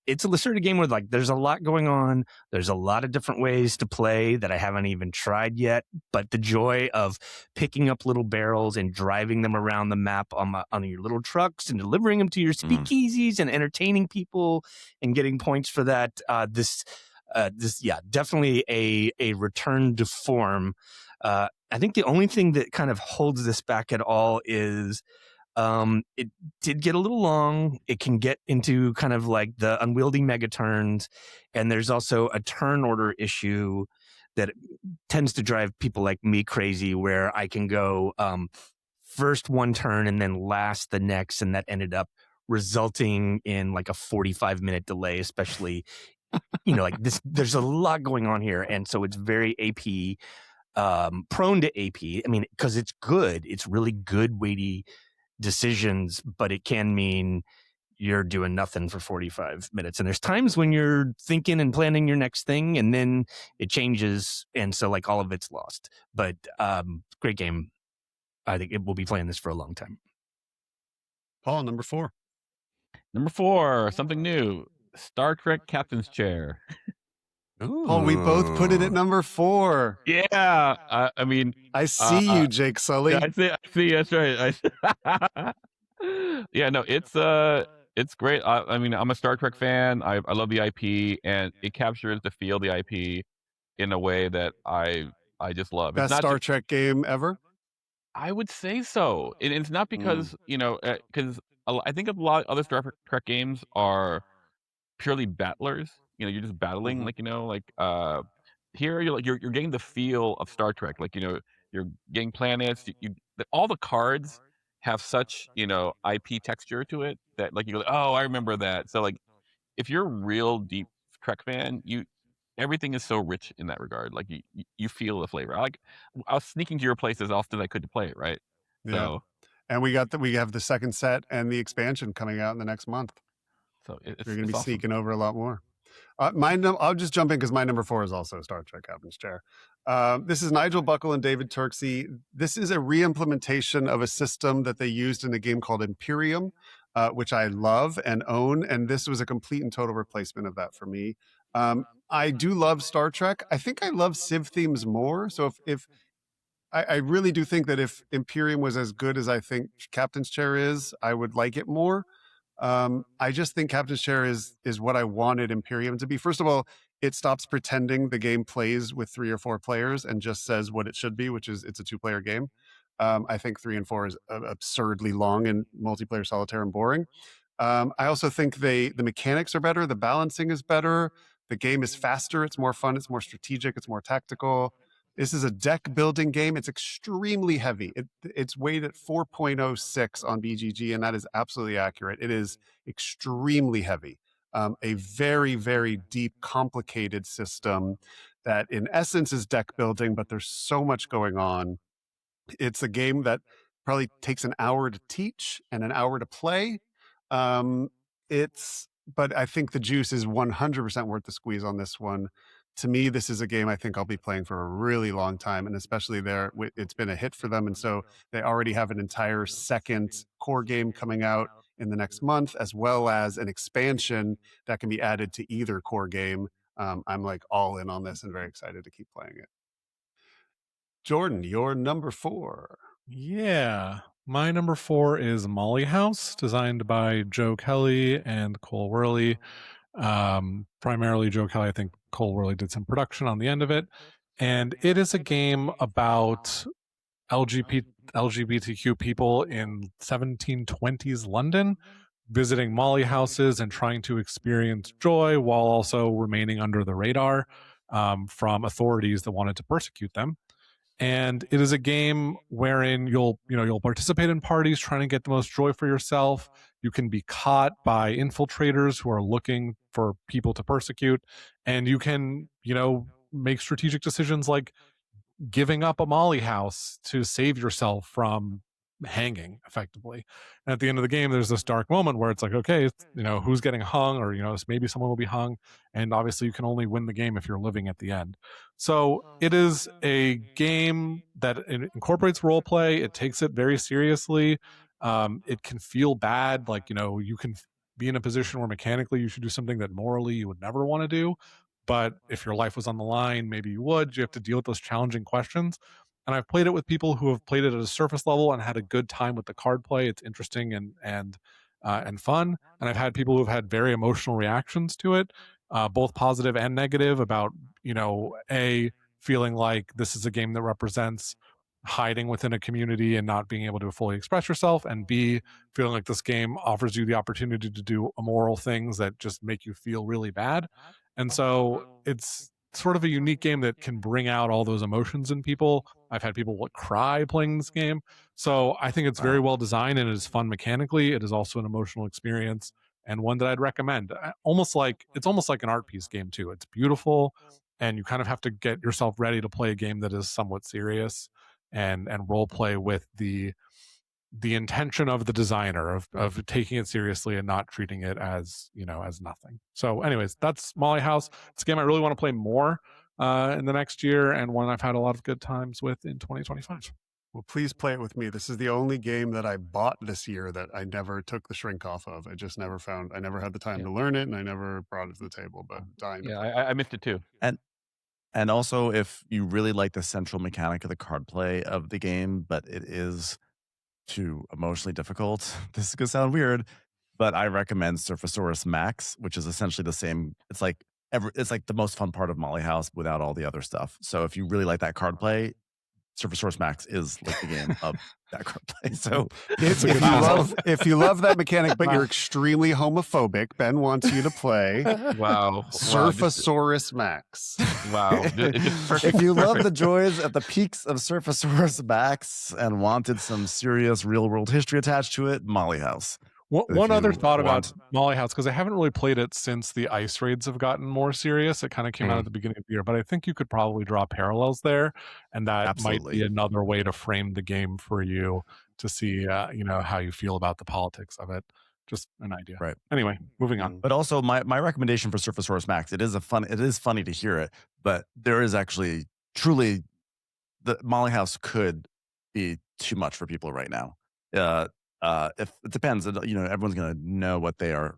It's a Lacerda game where like there's a lot going on. There's a lot of different ways to play that I haven't even tried yet. But the joy of picking up little barrels and driving them around the map on your little trucks and delivering them to your speakeasies and entertaining people and getting points for that. This definitely a return to form. I think the only thing that kind of holds this back at all is it did get a little long. It can get into kind of like the unwieldy mega turns, and there's also a turn order issue that tends to drive people like me crazy, where I can go first one turn and then last the next, and that ended up resulting in like a 45-minute delay, especially like this. There's a lot going on here, and so it's very AP prone to AP. I mean, because it's good. It's really good, weighty decisions, but it can mean you're doing nothing for 45 minutes. And there's times when you're thinking and planning your next thing, and then it changes. And so like all of it's lost. But great game. I think it will be playing this for a long time. Paul, number 4. Number 4, something new. Star Trek Captain's Chair. Paul, we both put it at number 4. Yeah, I mean, I see you, Jake Sully. yeah, I see. That's right. Yeah, no, it's great. I mean, I'm a Star Trek fan. I love the IP, and it captures the feel of the IP in a way that I just love. Best Star Trek game ever? I would say so. And it's not because, because I think a lot of other Star Trek games are purely battlers. You're just battling, here you're getting the feel of Star Trek. Like, you're getting planets. All the cards have such, IP texture to it that like you go, oh, I remember that. So like, if you're a real deep Trek fan, everything is so rich in that regard. Like you feel the flavor. I was sneaking to your place as often as I could to play it, right? Yeah. So And we have the second set and the expansion coming out in the next month. You're going to be awesome. sneaking over a lot more. I'll just jump in because my number 4 is also Star Trek Captain's Chair. This is Nigel Buckle and David Turksey. This is a re-implementation of a system that they used in a game called Imperium. which I love and own, and this was a complete and total replacement of that for me. I do love Star Trek. I think I love Civ themes more. So if I really do think that if Imperium was as good as I think Captain's Chair is, I would like it more. I just think Captain's Chair is what I wanted Imperium to be. First of all, it stops pretending the game plays with 3 or 4 players and just says what it should be, which is it's a 2-player game. I think 3 and 4 is absurdly long and multiplayer solitaire and boring. I also think the mechanics are better, the balancing is better, the game is faster, it's more fun, it's more strategic, it's more tactical. This is a deck building game. It's extremely heavy. It's weighed at 4.06 on BGG, and that is absolutely accurate. It is extremely heavy. A very, very deep, complicated system that, in essence, is deck building, but there's so much going on. It's a game that probably takes an hour to teach and an hour to play. But I think the juice is 100% worth the squeeze on this one. To me, this is a game I think I'll be playing for a really long time, and especially there, it's been a hit for them, and so they already have an entire second core game coming out in the next month, as well as an expansion that can be added to either core game. I'm like all in on this and very excited to keep playing it. Jordan, your number 4. Yeah. My number 4 is Molly House, designed by Joe Kelly and Cole Worley. Primarily Joe Kelly. I think Cole Worley did some production on the end of it. And it is a game about LGBTQ people in 1720s London visiting Molly houses and trying to experience joy while also remaining under the radar from authorities that wanted to persecute them. And it is a game wherein you'll participate in parties trying to get the most joy for yourself. You can be caught by infiltrators who are looking for people to persecute, and you can make strategic decisions like giving up a Molly house to save yourself from hanging effectively. And at the end of the game, there's this dark moment where it's like, okay, who's getting hung, or maybe someone will be hung, and obviously you can only win the game if you're living at the end. So it is a game that incorporates role play. It takes it very seriously. It can feel bad, like you can be in a position where mechanically you should do something that morally you would never want to do, but if your life was on the line, maybe you would. You have to deal with those challenging questions. And I've played it with people who have played it at a surface level and had a good time with the card play. It's interesting and fun. And I've had people who have had very emotional reactions to it, both positive and negative, about feeling like this is a game that represents hiding within a community and not being able to fully express yourself, and B, feeling like this game offers you the opportunity to do immoral things that just make you feel really bad. And so it's sort of a unique game that can bring out all those emotions in people. I've had people cry playing this game. So I think it's very well designed, and it is fun mechanically. It is also an emotional experience, and one that I'd recommend. It's almost like an art piece game too. It's beautiful, and you kind of have to get yourself ready to play a game that is somewhat serious and role play with the intention of the designer of taking it seriously and not treating it as as nothing. So anyways, that's Molly House. It's a game I really want to play more in the next year, and one I've had a lot of good times with in 2025. Well, please play it with me. This is the only game that I bought this year that I never took the shrink off of. I just never had the time to learn it, and I never brought it to the table, but dying to play. I missed it too. And also, if you really like the central mechanic of the card play of the game, but it is too emotionally difficult, this is going to sound weird, but I recommend Surfasaurus Max, which is essentially the same. It's like the most fun part of Molly House without all the other stuff. So if you really like that card play, Surfasaurus Max is like the game of that card play. So if you love that mechanic, but you're extremely homophobic, Ben wants you to play Surfasaurus Max. Wow. If you love the joys at the peaks of Surfasaurus Max and wanted some serious real world history attached to it, Molly House. One other thought about Molly House, because I haven't really played it since the ice raids have gotten more serious. It kind of came out at the beginning of the year, but I think you could probably draw parallels there, and that might be another way to frame the game for you to see, how you feel about the politics of it. Just an idea. Right. Anyway, moving on. But also, my recommendation for Surfasaurus Max, it is funny to hear it, but there is actually truly the Molly House could be too much for people right now. if it depends, everyone's gonna know what they're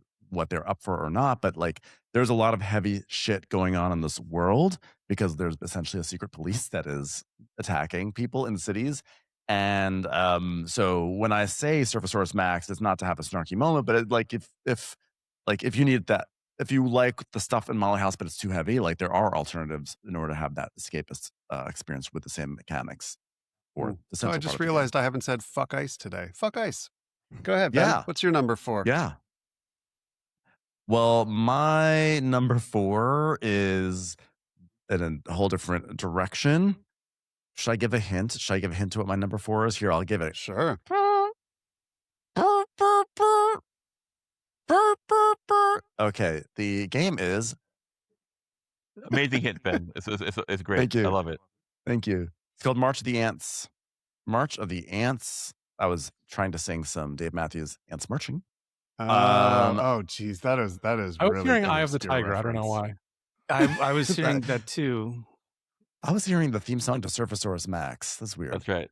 up for or not. But like, there's a lot of heavy shit going on in this world because there's essentially a secret police that is attacking people in cities. And so when I say Surfasaurus Max, it's not to have a snarky moment, but if you need that, if you like the stuff in Molly House, but it's too heavy, like there are alternatives in order to have that escapist experience with the same mechanics. Or the So I central part just of the game. realized I haven't said fuck ice today. Fuck ice. Go ahead, Ben. Yeah. What's your number 4? Yeah. Well, my number 4 is in a whole different direction. Should I give a hint? Should I give a hint to what my number 4 is? Here, I'll give it. Sure. Okay, the game is. Amazing hit, Ben. It's great. Thank you. I love it. Thank you. It's called March of the Ants. March of the Ants. I was trying to sing some Dave Matthews Ants Marching. Oh, geez. That is I was really hearing Eye of the obscure Tiger. I don't know reference. why. I was hearing that too. I was hearing the theme song to Surfasaurus Max. That's weird. That's right.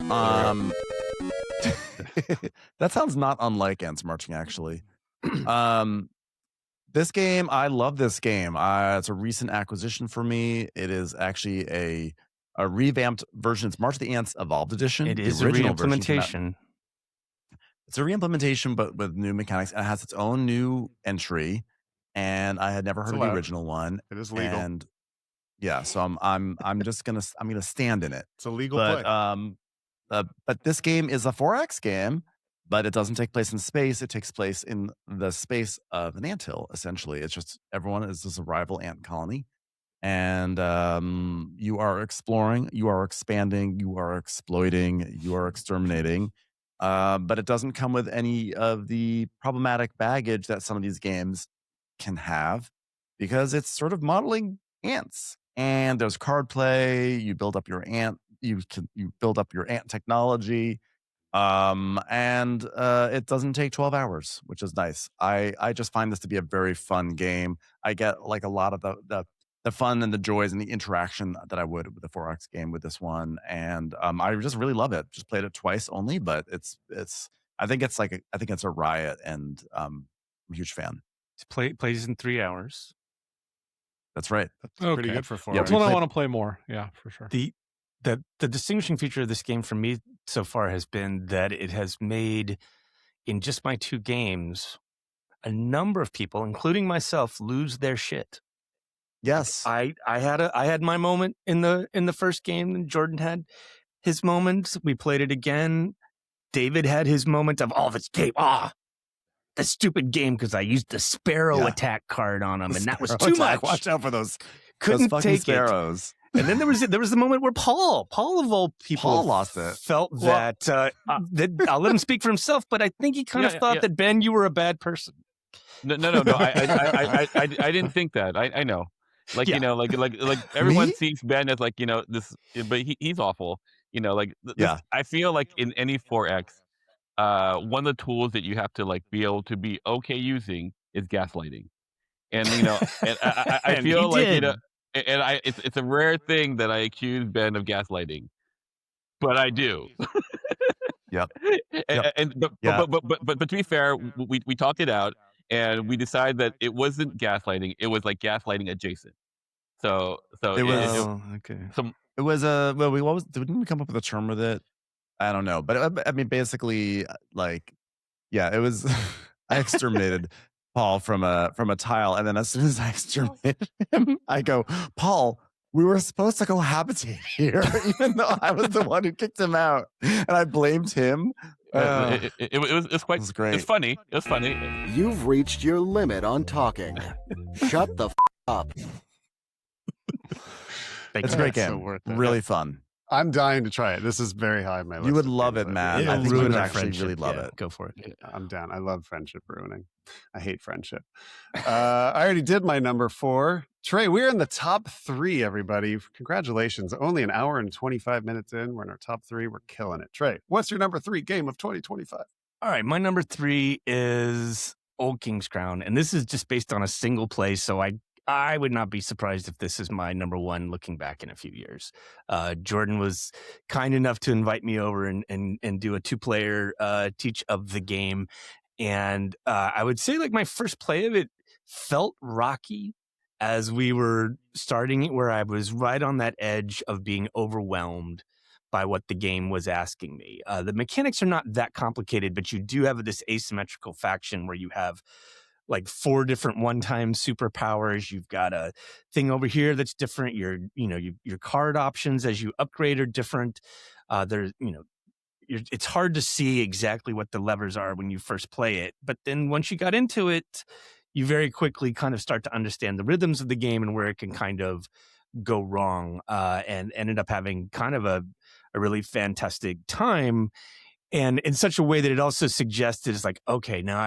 That sounds not unlike Ants Marching, actually. This game, I love this game. It's a recent acquisition for me. It is actually a revamped version. It's March of the Ants Evolved Edition. It The is a original version came out- re-implementation. It's a re-implementation, but with new mechanics, and it has its own new entry. And I had never heard of the allowed. original one. It is legal. And yeah, so I'm just gonna stand in it. It's a legal play. But this game is a 4X game, but it doesn't take place in space. It takes place in the space of an anthill. Essentially, it's just everyone is this a rival ant colony, and you are exploring, you are expanding, you are exploiting, you are exterminating. But it doesn't come with any of the problematic baggage that some of these games can have, because it's sort of modeling ants. And there's card play. You build up your ant. You build up your ant technology, and it doesn't take 12 hours, which is nice. I just find this to be a very fun game. I get like a lot of the fun and the joys and the interaction that I would with the 4X game with this one, and I just really love it. Just played it twice only, but it's I think it's a riot, and I'm a huge fan. It plays in 3 hours. That's right. That's pretty good for 4. Yeah, That's we one I played- want to play more. Yeah, for sure. The distinguishing feature of this game for me so far has been that it has made, in just my 2 games, a number of people, including myself, lose their shit. Yes. I had my moment in the first game, and Jordan had his moment. We played it again. David had his moment of, this game, the stupid game, because I used the sparrow attack card on him, and that was too much. Watch out for those Couldn't fucking take sparrows. it. And then there was the moment where Paul of all people, Paul lost it. Felt that that I'll let him speak for himself, but I think he kind of thought that, Ben, you were a bad person. No. I didn't think that. I know. Like, like everyone Me? sees Ben as like, this, but he's awful. Yeah. I feel like in any 4X, one of the tools that you have to like be able to be okay using is gaslighting. And, and I And feel he like, did. and it's a rare thing that I accuse Ben of gaslighting, but I do. Yep. But to be fair, we talked it out, and we decided that it wasn't gaslighting. It was like gaslighting adjacent. So It was- okay. It was didn't we come up with a term with it? I don't know. But I mean, basically, like, yeah, it was, I exterminated Paul from a tile. And then as soon as I exterminated him, I go, Paul, we were supposed to cohabitate here, even though I was the one who kicked him out. And I blamed him. It's quite. It was great. It's funny. It was funny. You've reached your limit on talking. Shut the up. It's a great That's so game. worth it. Really fun. I'm dying to try it. This is very high on my list. You would of love games it, that- Matt. Yeah, I think you ruin would our actually friendship. really love Yeah, it. Go for it. I'm down. I love friendship ruining. I hate friendship. I already did my number 4. Trey, we're in the top 3, everybody. Congratulations. Only an hour and 25 minutes in. We're in our top 3. We're killing it. Trey, what's your number 3 game of 2025? All right, my number 3 is Old King's Crown, and this is just based on a single play, so I I would not be surprised if this is my number one looking back in a few years. Jordan was kind enough to invite me over and do a 2-player teach of the game. And I would say like my first play of it felt rocky as we were starting it, where I was right on that edge of being overwhelmed by what the game was asking me. The mechanics are not that complicated, but you do have this asymmetrical faction where you have like 4 different one-time superpowers. You've got a thing over here that's different. Your card options as you upgrade are different. There's, it's hard to see exactly what the levers are when you first play it. But then once you got into it, you very quickly kind of start to understand the rhythms of the game and where it can kind of go wrong, and ended up having kind of a really fantastic time. And in such a way that it also suggested it's like, okay, now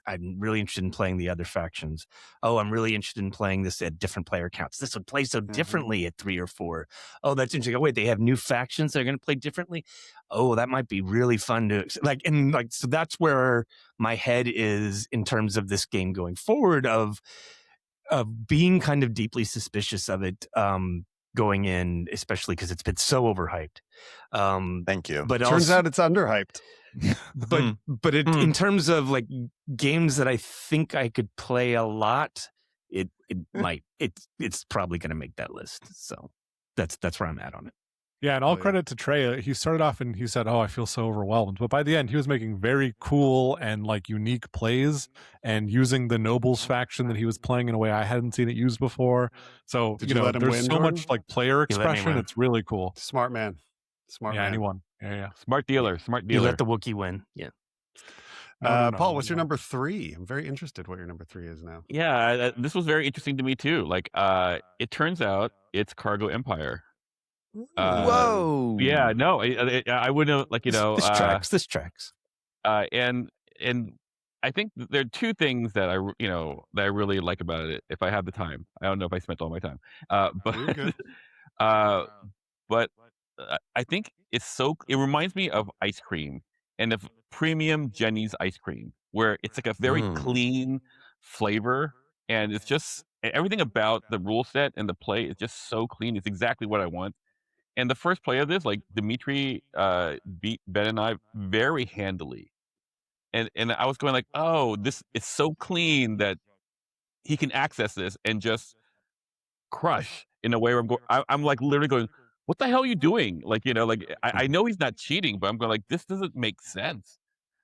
I'm really interested in playing the other factions. Oh, I'm really interested in playing this at different player counts. This would play so differently at 3 or 4. Oh, that's interesting. Oh, wait, they have new factions that are going to play differently. Oh, that might be really fun to so that's where my head is in terms of this game going forward, of being kind of deeply suspicious of it going in, especially because it's been so overhyped. Thank you. But Turns out it's underhyped. But in terms of like games that I think I could play a lot, it's probably going to make that list. So that's where I'm at on it. Yeah, and all credit to Trey. He started off and he said, "Oh, I feel so overwhelmed," but by the end, he was making very cool and like unique plays and using the Nobles faction that he was playing in a way I hadn't seen it used before. So Did you let him there's win, so Jordan? much like player He let me expression. win. It's really cool. Smart man. Yeah, Man. anyone. Yeah. Smart dealer. You let the Wookiee win. Yeah. No, Paul, what's your number 3? I'm very interested what your number 3 is now. Yeah, this was very interesting to me too. Like, it turns out it's Cargo Empire. Whoa. Yeah, no, I wouldn't have, like, This tracks. And I think there are 2 things that I really like about it. If I have the time, I don't know if I spent all my time, You're good. but I think it reminds me of ice cream and of premium Jenny's ice cream, where it's like a very clean flavor, and it's just everything about the rule set and the play is just so clean. It's exactly what I want. And the first play of this, like Dimitri beat Ben and I very handily. And I was going like, oh, this is so clean that he can access this and just crush in a way where I'm like literally going, what the hell are you doing? Like, I know he's not cheating, but I'm going like, this doesn't make sense.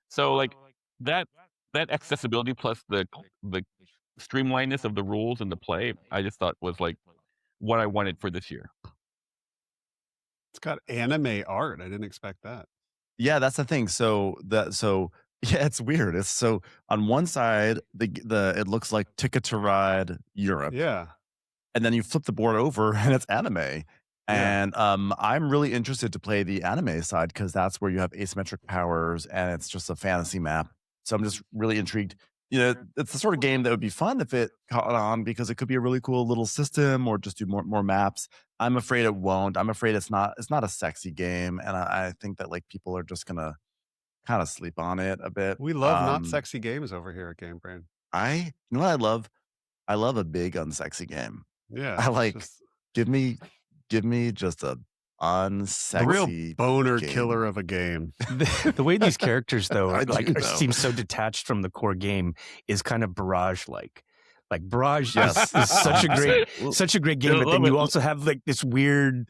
So like that accessibility plus the streamlinedness of the rules and the play, I just thought was like what I wanted for this year. It's got anime art. I didn't expect that. Yeah, that's the thing. So yeah, it's weird. It's so on one side, it looks like Ticket to Ride Europe. Yeah. And then you flip the board over and it's anime. And I'm really interested to play the anime side because that's where you have asymmetric powers and it's just a fantasy map. So I'm just really intrigued. It's the sort of game that would be fun if it caught on because it could be a really cool little system or just do more maps. I'm afraid it won't. I'm afraid it's not a sexy game. And I think that like people are just gonna kind of sleep on it a bit. We love not sexy games over here at Game Brain. You know what I love? I love a big unsexy game. Yeah. I like give me just a unsexy, the real boner game. killer of a game. The way these characters though I seem so detached from the core game is kind of Barrage like. Like Barrage is such a great game, but then you also have like this weird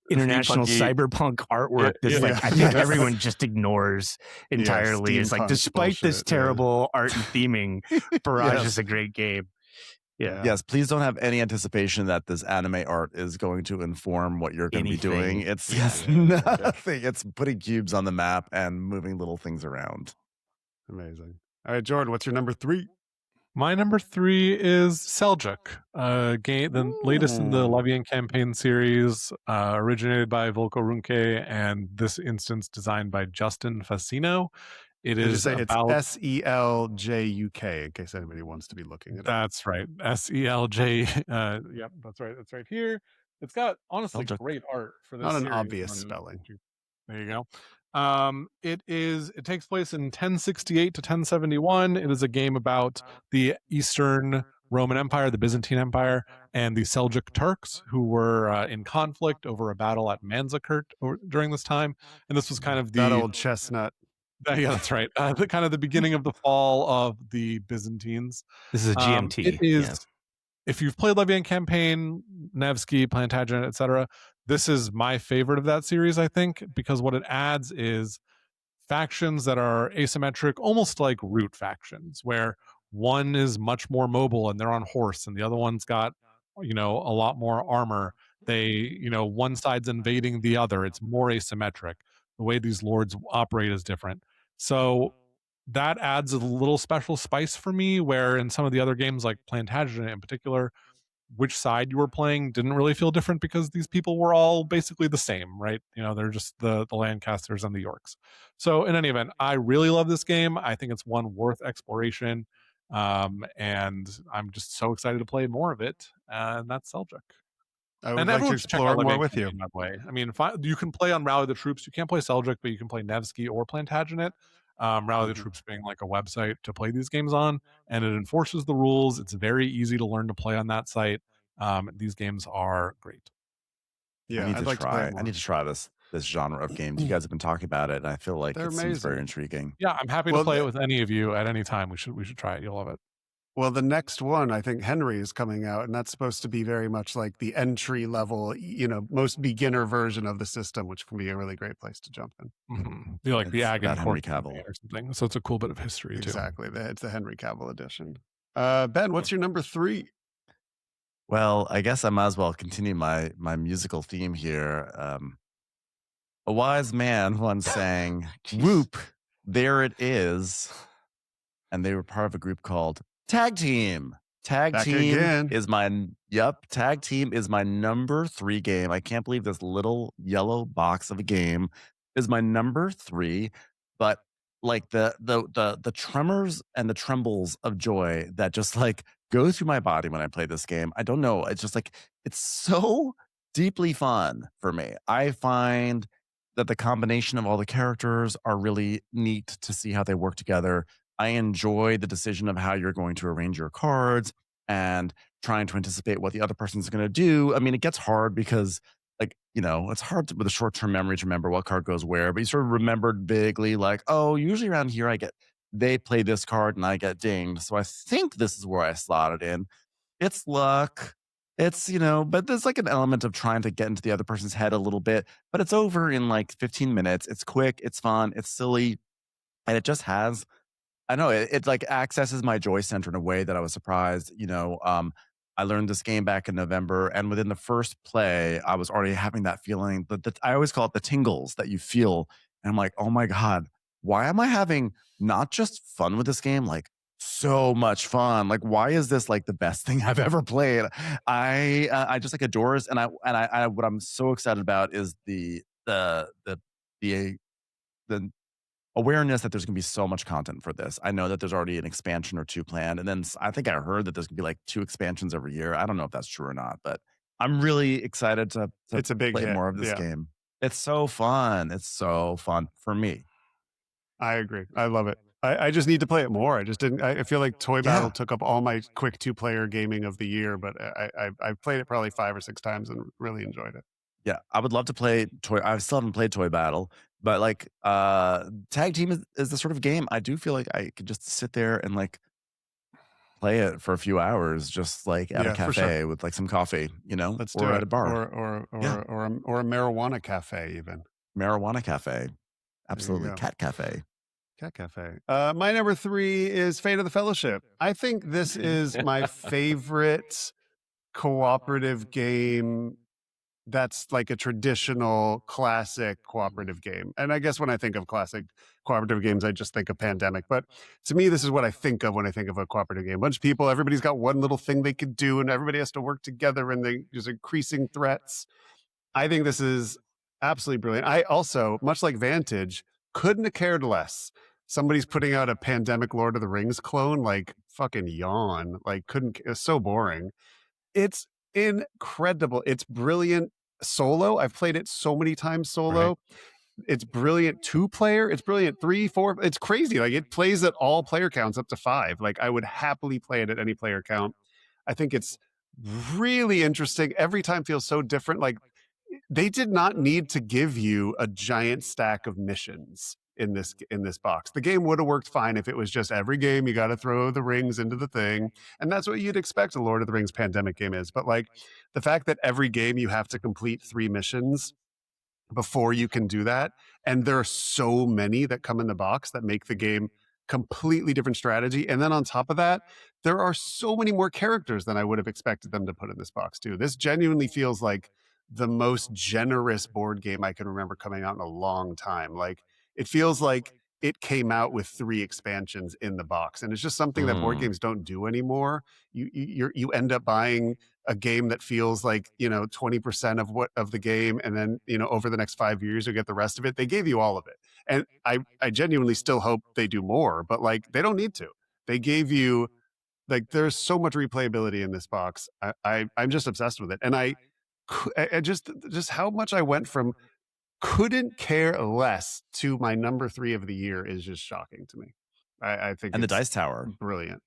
international cyberpunk artwork that's I think everyone just ignores entirely. It's like despite this terrible art and theming, Barrage is a great game. Yeah. Yes, please don't have any anticipation that this anime art is going to inform what you're going to be doing. It's nothing. It's putting cubes on the map and moving little things around. Amazing. All right, Jordan, what's your number 3? My number 3 is Seljuk, game, the latest in the Levian campaign series, originated by Volko Runke, and this instance designed by Justin Facino. It's SELJUK, in case anybody wants to be looking at it. That's right. SELJ. Yep, that's right. That's right here. It's got honestly great art for this. Not an series. obvious spelling. There you go. It takes place in 1068 to 1071. It is a game about the Eastern Roman Empire, the Byzantine Empire, and the Seljuk Turks, who were in conflict over a battle at Manzikert during this time. And this was kind of That the old chestnut. yeah, that's right. The kind of the beginning of the fall of the Byzantines. This is a GMT. It is. Yeah. If you've played Levien Campaign, Nevsky, Plantagenet, etc., this is my favorite of that series, I think, because what it adds is factions that are asymmetric, almost like root factions, where one is much more mobile and they're on horse, and the other one's got, a lot more armor. They, one side's invading the other. It's more asymmetric. The way these lords operate is different. So that adds a little special spice for me, where in some of the other games, like Plantagenet in particular, which side you were playing didn't really feel different because these people were all basically the same, right? They're just the Lancasters and the Yorks. So in any event, I really love this game. I think it's one worth exploration. And I'm just so excited to play more of it. And that's Seljuk. I would And like to everyone should check explore out it more Levien with you. Campaign, by the way. I mean, you can play on Rally the Troops. You can't play Seljuk, but you can play Nevsky or Plantagenet. Rally the Troops being like a website to play these games on, and it enforces the rules. It's very easy to learn to play on that site. These games are great. Yeah, I'd like to play it more. I need to try this genre of games. You guys have been talking about it, and I feel like They're it seems very amazing. intriguing. Yeah, I'm happy to play it with any of you at any time. We should try it. You'll love it. Well, the next one, I think Henry is coming out, and that's supposed to be very much like the entry level, most beginner version of the system, which can be a really great place to jump in. Mm-hmm. You like the Ag and Henry Court Cavill or something. So it's a cool bit of history too. Exactly. It's the Henry Cavill edition. Ben, what's your number 3? Well, I guess I might as well continue my musical theme here. A wise man once sang, "Whoop, there it is," and they were part of a group called Tag Team. Tag Back Team again. is Tag Team is my number 3 game. I can't believe this little yellow box of a game is my number 3, but like the tremors and the trembles of joy that just like go through my body when I play this game. I don't know. It's just like it's so deeply fun for me. I find that the combination of all the characters are really neat to see how they work together. I enjoy the decision of how you're going to arrange your cards and trying to anticipate what the other person's going to do. I mean, it gets hard because, it's hard with a short-term memory to remember what card goes where, but you sort of remembered vaguely, like, oh, usually around here they play this card and I get dinged. So I think this is where I slot it in. It's luck. It's, but there's like an element of trying to get into the other person's head a little bit, but it's over in like 15 minutes. It's quick. It's fun. It's silly. And it just has, I know it like accesses my joy center in a way that I was surprised. I learned this game back in November, and within the first play, I was already having that feeling. That I always call it the tingles that you feel, and I'm like, oh my god, why am I having not just fun with this game, like so much fun? Like, why is this like the best thing I've ever played? I just like adore it, and I what I'm so excited about is the awareness that there's going to be so much content for this. I know that there's already an expansion or 2 planned. And then I think I heard that there's going to be like 2 expansions every year. I don't know if that's true or not, but I'm really excited to it's a big play hit. more of this game. It's so fun. It's so fun for me. I agree. I love it. I just need to play it more. I just didn't. I feel like Toy Battle took up all my quick 2-player gaming of the year, but I played it probably 5 or 6 times and really enjoyed it. Yeah, I would love to play I still haven't played Toy Battle, but like Tag Team is the sort of game I do feel like I could just sit there and like play it for a few hours, just like at a cafe with like some coffee, Let's or do at it. a bar, or a marijuana cafe, even marijuana cafe, absolutely, cat cafe. Cat Cafe. My number 3 is Fate of the Fellowship. I think this is my favorite cooperative game that's like a traditional classic cooperative game. And I guess when I think of classic cooperative games, I just think of Pandemic. But to me, this is what I think of when I think of a cooperative game. A bunch of people, everybody's got one little thing they could do, and everybody has to work together, and there's increasing threats. I think this is absolutely brilliant. I also, much like Vantage, couldn't have cared less. Somebody's putting out a Pandemic Lord of the Rings clone, like fucking yawn. Like it's so boring. It's incredible. It's brilliant solo. I've played it so many times solo. Right. It's brilliant 2-player. It's brilliant 3, 4. It's crazy. Like it plays at all player counts up to 5. Like I would happily play it at any player count. I think it's really interesting. Every time feels so different. Like they did not need to give you a giant stack of missions in this box. The game would have worked fine if it was just every game you got to throw the rings into the thing, and that's what you'd expect a Lord of the Rings pandemic game is. But like the fact that every game you have to complete 3 missions before you can do that, and there are so many that come in the box that make the game completely different strategy. And then on top of that, there are so many more characters than I would have expected them to put in this box too. This genuinely feels like the most generous board game I can remember coming out in a long time. Like it feels like it came out with 3 expansions in the box, and it's just something that board games don't do anymore. You end up buying a game that feels like 20% of the game, and then over the next 5 years you'll get the rest of it. They gave you all of it, and I genuinely still hope they do more, but like they don't need to. They gave you, like, there's so much replayability in this box. I'm just obsessed with it, and I just how much I went from couldn't care less to my number 3 of the year is just shocking to me. I think And the it's Dice Tower. brilliant.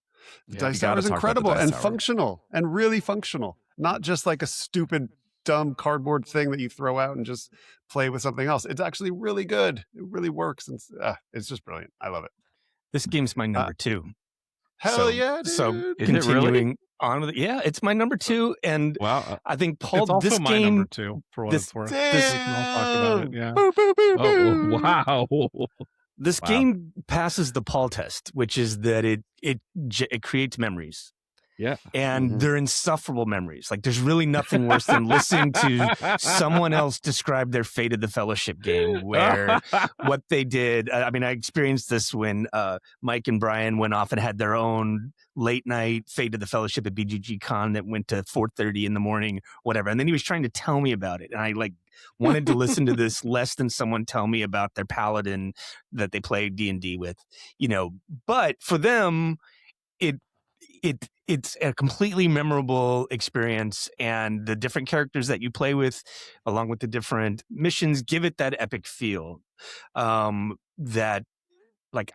The Yeah. Dice You gotta Tower is talk about the incredible Dice and Tower. functional and really functional, not just like a stupid, dumb cardboard thing that you throw out and just play with something else. It's actually really good. It really works. And it's just brilliant. I love it. This game's my number 2. Hell yeah, dude. So Is it really? continuing on with yeah, it's my number 2, and Wow. I think It's Paul, also this my game, number 2 for what this- it's worth. this- We can all talk about it. Yeah. Boo, boo, boo, Oh, boo. wow. this Wow. game passes the Paul test, which is that it creates memories. Yeah. And Mhm. they're insufferable memories. Like there's really nothing worse than listening to someone else describe their Fate of the Fellowship game, where what they did. I mean, I experienced this when Mike and Brian went off and had their own late night Fate of the Fellowship at BGG Con that went to 4:30 in the morning, whatever. And then he was trying to tell me about it, and I like wanted to listen to this less than someone tell me about their paladin that they played D&D with, But for them, it's a completely memorable experience, and the different characters that you play with, along with the different missions, give it that epic feel. That, like,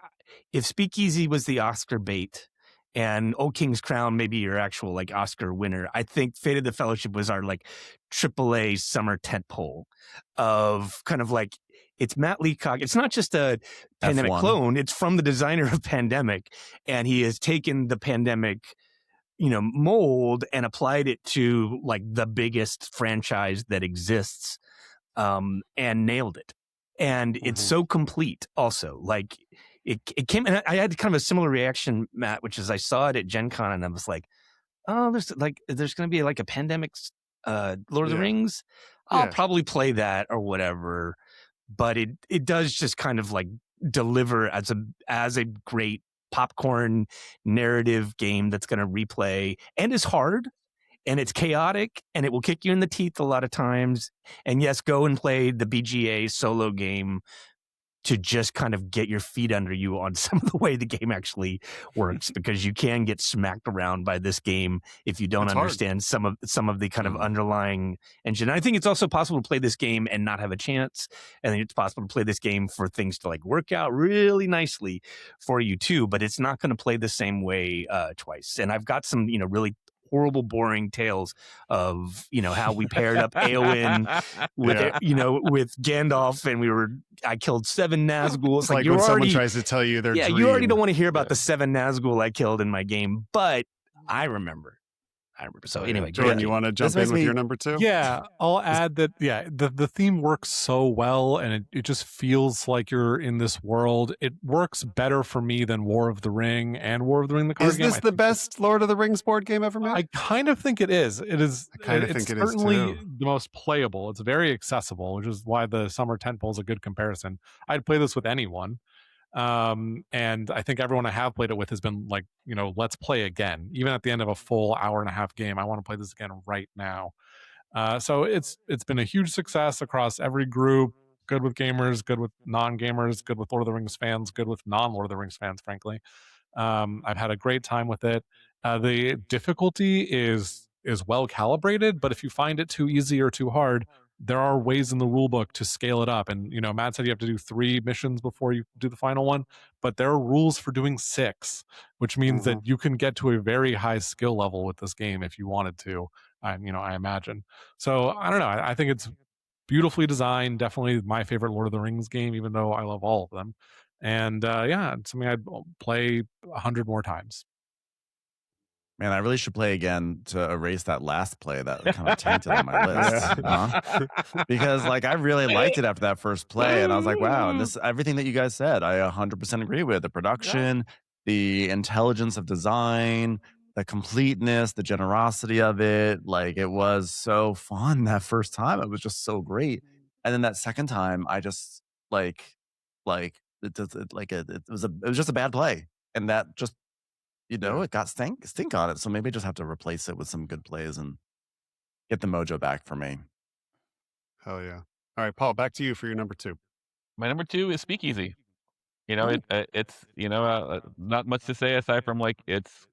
if Speakeasy was the Oscar bait and O King's Crown maybe your actual like Oscar winner, I think Fate of the Fellowship was our like AAA summer tentpole of kind of like, it's Matt Leacock. It's not just a Pandemic F1. clone. It's from the designer of Pandemic, and he has taken the Pandemic mold and applied it to like the biggest franchise that exists, and nailed it. And it's so complete also. Like it came, and I had kind of a similar reaction, Matt, which is I saw it at Gen Con and I was like, oh, there's going to be like a Pandemic Lord of the Yeah. Rings. I'll Yeah. probably play that or whatever. But it does just kind of like deliver as a great popcorn narrative game that's going to replay, and is hard, and it's chaotic, and it will kick you in the teeth a lot of times. And yes, go and play the BGA solo game to just kind of get your feet under you on some of the way the game actually works, because you can get smacked around by this game if you don't It's hard. understand some of the kind of underlying engine. I think it's also possible to play this game and not have a chance. And then it's possible to play this game for things to like work out really nicely for you too, but it's not going to play the same way twice. And I've got some, really horrible, boring tales of, how we paired up Eowyn with, with Gandalf, and I killed 7 Nazguls. It's like you when someone already, tries to tell you their dream. you already don't want to hear about the 7 Nazgul I killed in my game, but I remember. So anyway, Jordan, great you game. want to jump in with your number 2? Yeah, I'll add that. Yeah, the theme works so well, and it just feels like you're in this world. It works better for me than War of the Ring and War of the Ring the card Is game. this the best Lord of the Rings board game ever made? I kind of think it is. It is. I kind of it's think it is, certainly too. the most playable. It's very accessible, which is why the summer tentpole is a good comparison. I'd play this with anyone. And I think everyone I have played it with has been like, let's play again. Even at the end of a full hour and a half game, I want to play this again right now. So it's been a huge success across every group. Good with gamers, good with non-gamers, good with Lord of the Rings fans, good with non-Lord of the Rings fans, frankly. I've had a great time with it. The difficulty is well calibrated, but if you find it too easy or too hard, there are ways in the rule book to scale it up. And, Matt said you have to do 3 missions before you do the final one, but there are rules for doing 6, which means that you can get to a very high skill level with this game if you wanted to, I imagine. So I don't know. I think it's beautifully designed. Definitely my favorite Lord of the Rings game, even though I love all of them. And yeah, it's something I'd play 100 more times. Man, I really should play again to erase that last play that kind of tainted on my list. Huh? Because I really liked it after that first play, and I was like, wow, and this everything that you guys said, I 100% agree with. The production, the intelligence of design, the completeness, the generosity of it. It was so fun that first time. It was just so great. And then that second time, I just it was just a bad play. And that just it got stink on it. So maybe just have to replace it with some good plays and get the mojo back for me. Hell yeah. All right, Paul, back to you for your number 2. My number 2 is Speakeasy. It's not much to say aside from it's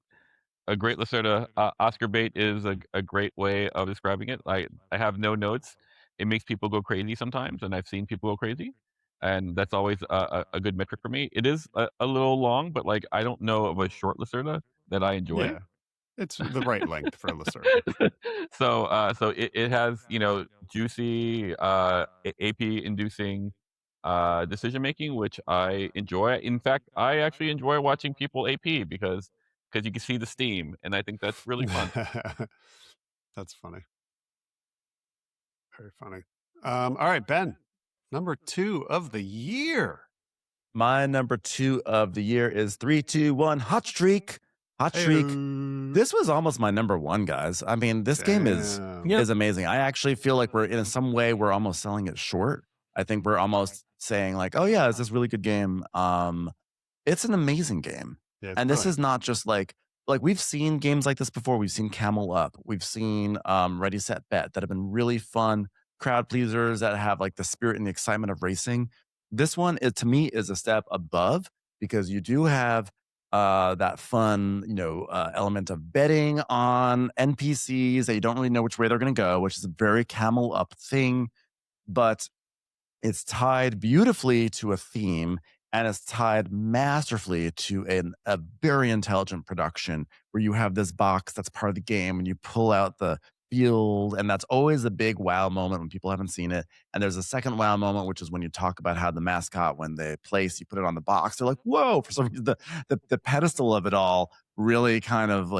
a great Lacerda. Oscar bait is a great way of describing it. I have no notes. It makes people go crazy sometimes, and I've seen people go crazy, and that's always a good metric for me. It is a little long, but I don't know of a short Lacerda that I enjoy. Yeah. It's the right length for a Lacerda. So it has juicy AP inducing decision making, which I enjoy. In fact, I actually enjoy watching people AP because you can see the steam, and I think that's really fun. That's funny. Very funny. All right, Ben, number 2 of the year. My number 2 of the year is 3, 2, 1, Hot Streak. Hot Streak. This was almost my number 1, guys. I mean, this game is amazing. I actually feel like we're in some way we're almost selling it short. I think we're almost saying oh yeah, it's this really good game. It's an amazing game. Yeah, and this is not just like we've seen games like this before. We've seen Camel Up. We've seen Ready Set Bet that have been really fun crowd pleasers that have the spirit and the excitement of racing. This one, to me, is a step above because you do have that fun, element of betting on NPCs that you don't really know which way they're going to go, which is a very Camel Up thing, but it's tied beautifully to a theme and it's tied masterfully to a very intelligent production where you have this box that's part of the game and you pull out the field, and that's always a big wow moment when people haven't seen it. And there's a second wow moment, which is when you talk about how the mascot, when they place, you put it on the box, they're like, whoa, for some reason the pedestal of it all really kind of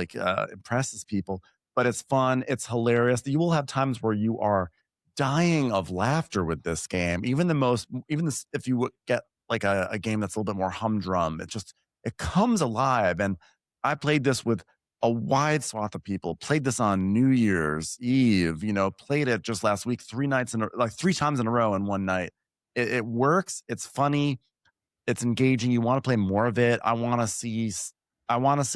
impresses people. But it's fun, it's hilarious. You will have times where you are dying of laughter with this game. If you get a game that's a little bit more humdrum, it comes alive. And I played this with a wide swath of people, played this on New Year's Eve, played it just last week, 3 times in a row in one night. It works. It's funny. It's engaging. You want to play more of it. I want to see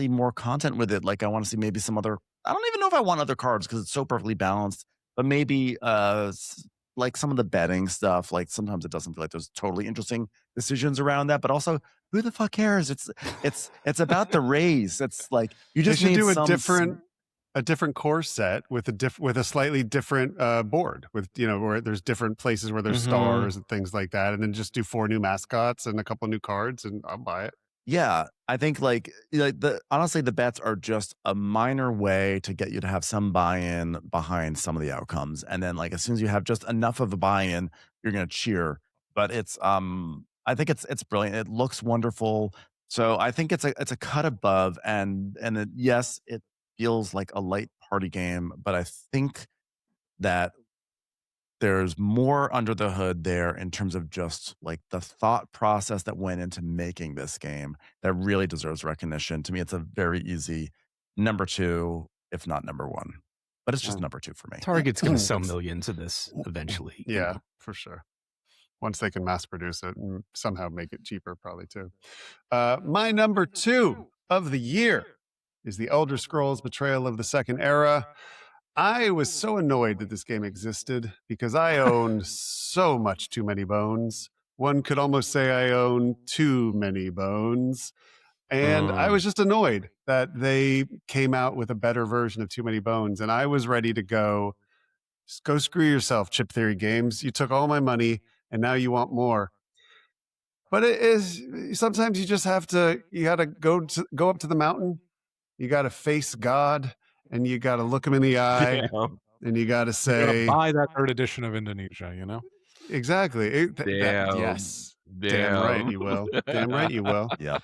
more content with it. I want to see maybe some other, I don't even know if I want other cards because it's so perfectly balanced, but maybe some of the betting stuff. Sometimes it doesn't feel like there's totally interesting decisions around that, but also who the fuck cares? It's about the race. It's you just need do a different core set with a slightly different board with where there's different places where there's stars and things like that, and then just do 4 new mascots and a couple new cards, and I'll buy it. Yeah, I think honestly, the bets are just a minor way to get you to have some buy-in behind some of the outcomes, and then as soon as you have just enough of a buy-in, you're gonna cheer. But it's I think it's brilliant. It looks wonderful. So I think it's a cut above, and yes, it feels like a light party game, but I think that there's more under the hood there in terms of just the thought process that went into making this game that really deserves recognition. To me, it's a very easy number 2, if not number 1, but it's just number 2 for me. Target's going to sell millions of this eventually. Yeah, for sure. Once they can mass produce it and somehow make it cheaper, probably too. My number 2 of the year is the Elder Scrolls Betrayal of the Second Era. I was so annoyed that this game existed because I own so much Too Many Bones. One could almost say I own too many bones. And I was just annoyed that they came out with a better version of Too Many Bones. And I was ready to go Just go screw yourself, Chip Theory Games. You took all my money and now you want more. But it is sometimes you just have to. You got to go up to the mountain. You got to face God, and you got to look him in the eye, and you got to You say, gotta buy that third edition of Indonesia, you know? exactly. Damn. Yes. Damn right you will. Damn right you will. Yep.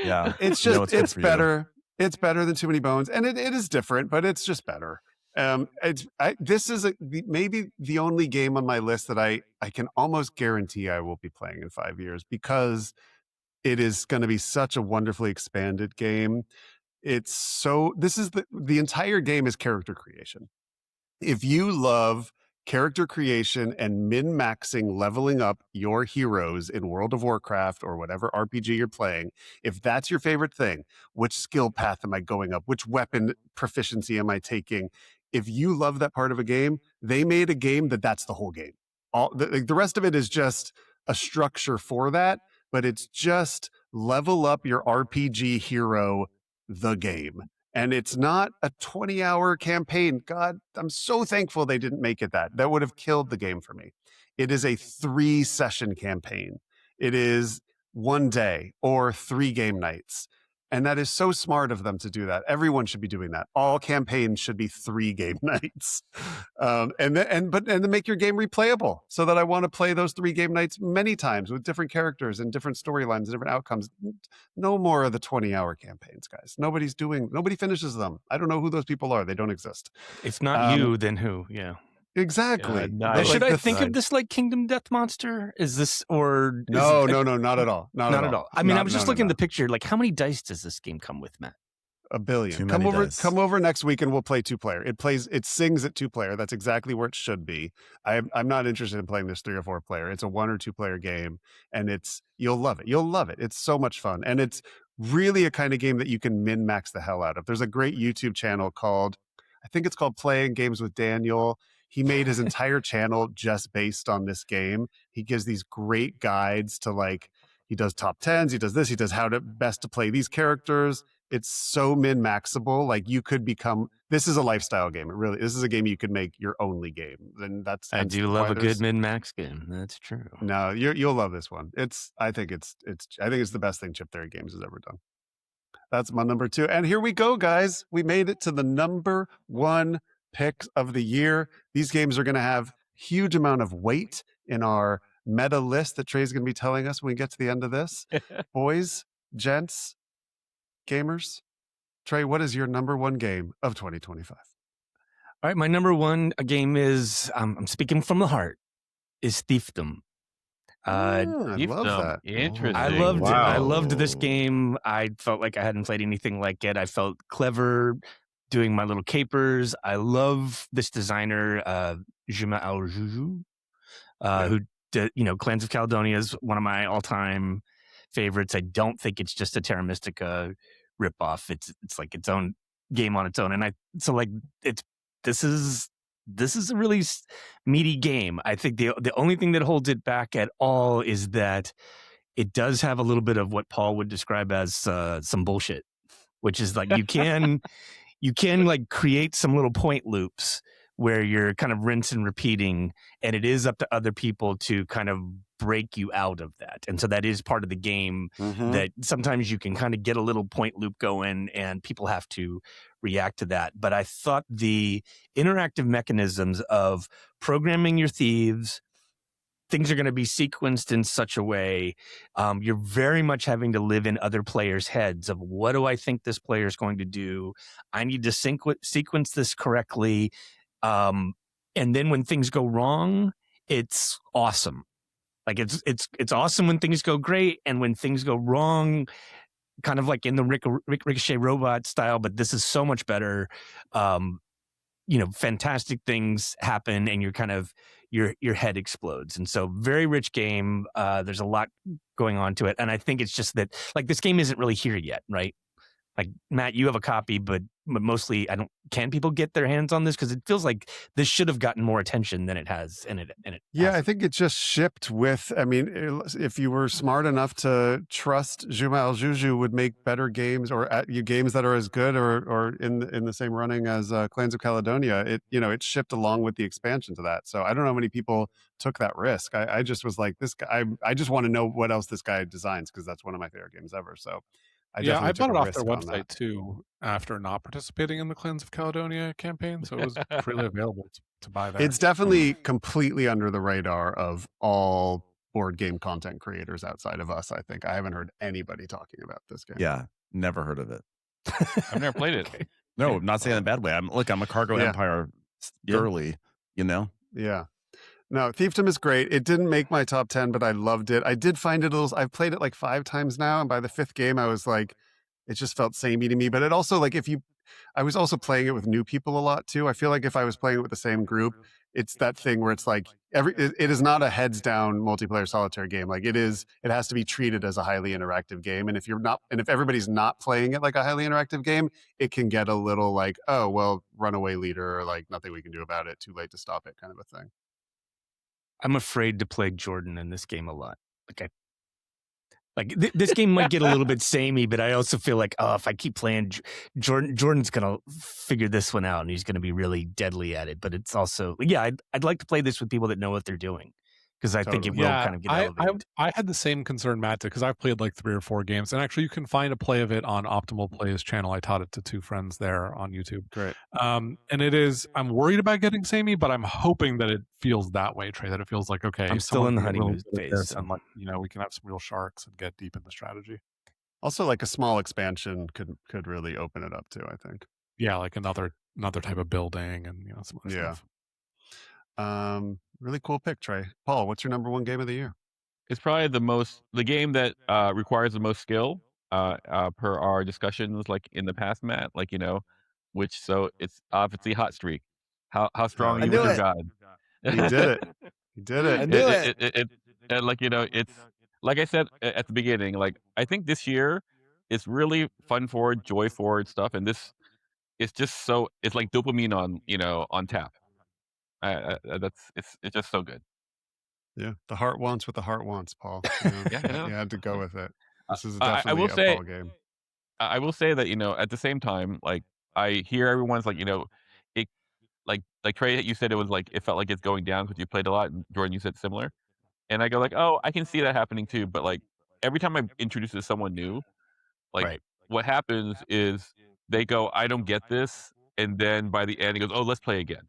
Yeah. It's You know just it's good it's for you. better. It's better than Too Many Bones, and it is different, but it's just better. This is maybe the only game on my list that I can almost guarantee I will be playing in 5 years because it is going to be such a wonderfully expanded game. It's so this is the entire game is character creation. If you love character creation and min-maxing leveling up your heroes in World of Warcraft or whatever RPG you're playing, if that's your favorite thing, which skill path am I going up? Which weapon proficiency am I taking? If you love that part of a game, they made a game that's the whole game. All the rest of it is just a structure for that, but it's just level up your RPG hero the game. And it's not a 20-hour campaign. God, I'm so thankful they didn't make it that. That would have killed the game for me. It is a 3-session campaign. It is 1 day or 3 game nights. And that is so smart of them to do that. Everyone should be doing that. All campaigns should be 3 game nights, and then make your game replayable, so that I want to play those 3 game nights many times with different characters and different storylines and different outcomes. No more of the 20-hour campaigns, guys. Nobody finishes them. I don't know who those people are. They don't exist. If not you, then who? Yeah. Exactly. nice. Should I the think of this like Kingdom Death Monster? Is this or is No, it- no, not at all. Not at all. I mean, I Not- was just no, looking no. at the picture. Like, how many dice does this game come with, Matt? 1 billion. Too Come many over. dice. Come over next week, and we'll play 2-player. It sings at 2-player. That's exactly where it should be. I'm not interested in playing this 3 or 4-player. It's a 1 or 2-player game, and you'll love it. You'll love it. It's so much fun, and it's really a kind of game that you can min max the hell out of. There's a great YouTube channel called, I think it's called Playing Games with Daniel. He made his entire channel just based on this game. He gives these great guides to, like, he does top 10s, he does this, he does how to best to play these characters. It's so min-maxable. Like, you could this is a lifestyle game. This is a game you could make your only game. And I do why love a there's- good min-max game. That's true. No, you'll love this one. I think it's the best thing Chip Theory Games has ever done. That's my number 2. And here we go, guys. We made it to the number 1 pick of the year. These games are going to have huge amount of weight in our meta list that Trey's going to be telling us when we get to the end of this. Boys, gents, gamers, Trey, what is your number 1 game of 2025? All right, my number 1 game is I'm speaking from the heart. Is Thiefdom. I love that. Interesting. I loved it. I loved this Wow. game. I felt like I hadn't played anything like it. I felt clever doing my little capers. I love this designer, Juma Al-Juju, who did, Clans of Caledonia is one of my all-time favorites. I don't think it's just a Terra Mystica ripoff. It's like its own game on its own. And this is a really meaty game. I think the only thing that holds it back at all is that it does have a little bit of what Paul would describe as some bullshit, which is like you can like create some little point loops where you're kind of rinse and repeating, and it is up to other people to kind of break you out of that. And so that is part of the game, that sometimes you can kind of get a little point loop going and people have to react to that. But I thought the interactive mechanisms of programming your thieves, things are going to be sequenced in such a way, you're very much having to live in other players' heads of what do I think this player is going to do? I need to sequence this correctly. And then when things go wrong, it's awesome. Like it's awesome when things go great, and when things go wrong, kind of like in the Ricochet Robot style, but this is so much better. Fantastic things happen, and you're kind of your head explodes. And so very rich game. There's a lot going on to it, and I think it's just that like this game isn't really here yet, right? Like Matt, you have a copy, but mostly I don't. Can people get their hands on this? Because it feels like this should have gotten more attention than it has, and it Yeah, I hasn't. think it just shipped with. I mean, if you were smart enough to trust Juma Juju would make better games or games that are as good or in the same running as Clans of Caledonia, it shipped along with the expansion to that. So I don't know how many people took that risk. I just was like, this guy. I just want to know what else this guy designs because that's one of my favorite games ever. So I Yeah, I definitely bought took it a off their risk on that. website too after not participating in the Clans of Caledonia campaign, so it was freely available to buy there. It's definitely completely under the radar of all board game content creators outside of us. I think I haven't heard anybody talking about this game. Yeah, never heard of it. I've never played it. Okay. No, I'm not saying it in a bad way. I'm a Cargo Yeah. Empire Yeah. girly, you know? Yeah. No, Thiefdom is great. It didn't make my top 10, but I loved it. I did find it a little, I've played it like 5 times now. And by the 5th game, I was like, it just felt samey to me. But it also like, I was also playing it with new people a lot too. I feel like if I was playing it with the same group, it's that thing where it's like it is not a heads down multiplayer solitaire game. Like it has to be treated as a highly interactive game. And if everybody's not playing it like a highly interactive game, it can get a little like, oh, well, runaway leader or like nothing we can do about it. Too late to stop it kind of a thing. I'm afraid to play Jordan in this game a lot. This game might get a little bit samey, but I also feel like, if I keep playing Jordan's gonna figure this one out and he's gonna be really deadly at it. But it's also, I'd like to play this with people that know what they're doing because I think it will kind of get elevated. I had the same concern Matt did because I've played like 3 or 4 games, and actually you can find a play of it on Optimal Plays channel. I taught it to 2 friends there on YouTube. Great. And I'm worried about getting samey, but I'm hoping that it feels that way, Trey. That it feels like, okay, I'm still in the honeymoon phase, and like we can have some real sharks and get deep in the strategy. Also, like a small expansion could really open it up too, I think. Yeah, like another type of building and some other stuff. Really cool pick, Trey. Paul, what's your number 1 game of the year? It's probably the game that requires the most skill per our discussions, like in the past, Matt. Like so it's obviously Hot Streak. How strong are you with your God? He did it. He did it. I knew it. And it's like I said at the beginning. Like I think this year it's really fun forward, joy forward stuff, and it's just it's like dopamine on tap. It's just so good. Yeah, the heart wants what the heart wants, Paul. Yeah, I know. You had to go with it. This is I definitely will a say- Paul game. I will say that at the same time, like I hear everyone's like it like Trey, you said it was like it felt like it's going down because you played a lot, and Jordan, you said similar, and I go like, oh, I can see that happening too. But like every time I introduce it to someone new, like Right. what happens is they go, I don't get this, and then by the end it goes, oh, let's play again,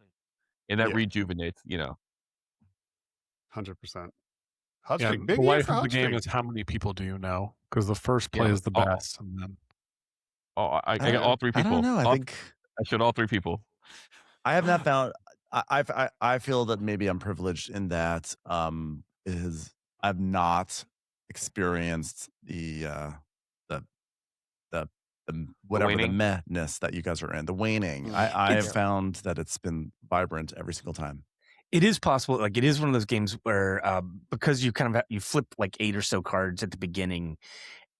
and that Yeah. rejuvenates. 100%. Hot Yeah, Streak. the Big year life for of the Hot game Streak. is how many people do you know? Because the first play Yeah. is the Oh. best, and then I got all 3 people. I don't know. I think I showed all 3 people. I have not found. I feel that maybe I'm privileged in that I've not experienced the whatever the waning? mehness that you guys are in, the waning. I have found that it's been vibrant every single time. It is possible. Like it is one of those games where because you kind of you flip like 8 or so cards at the beginning,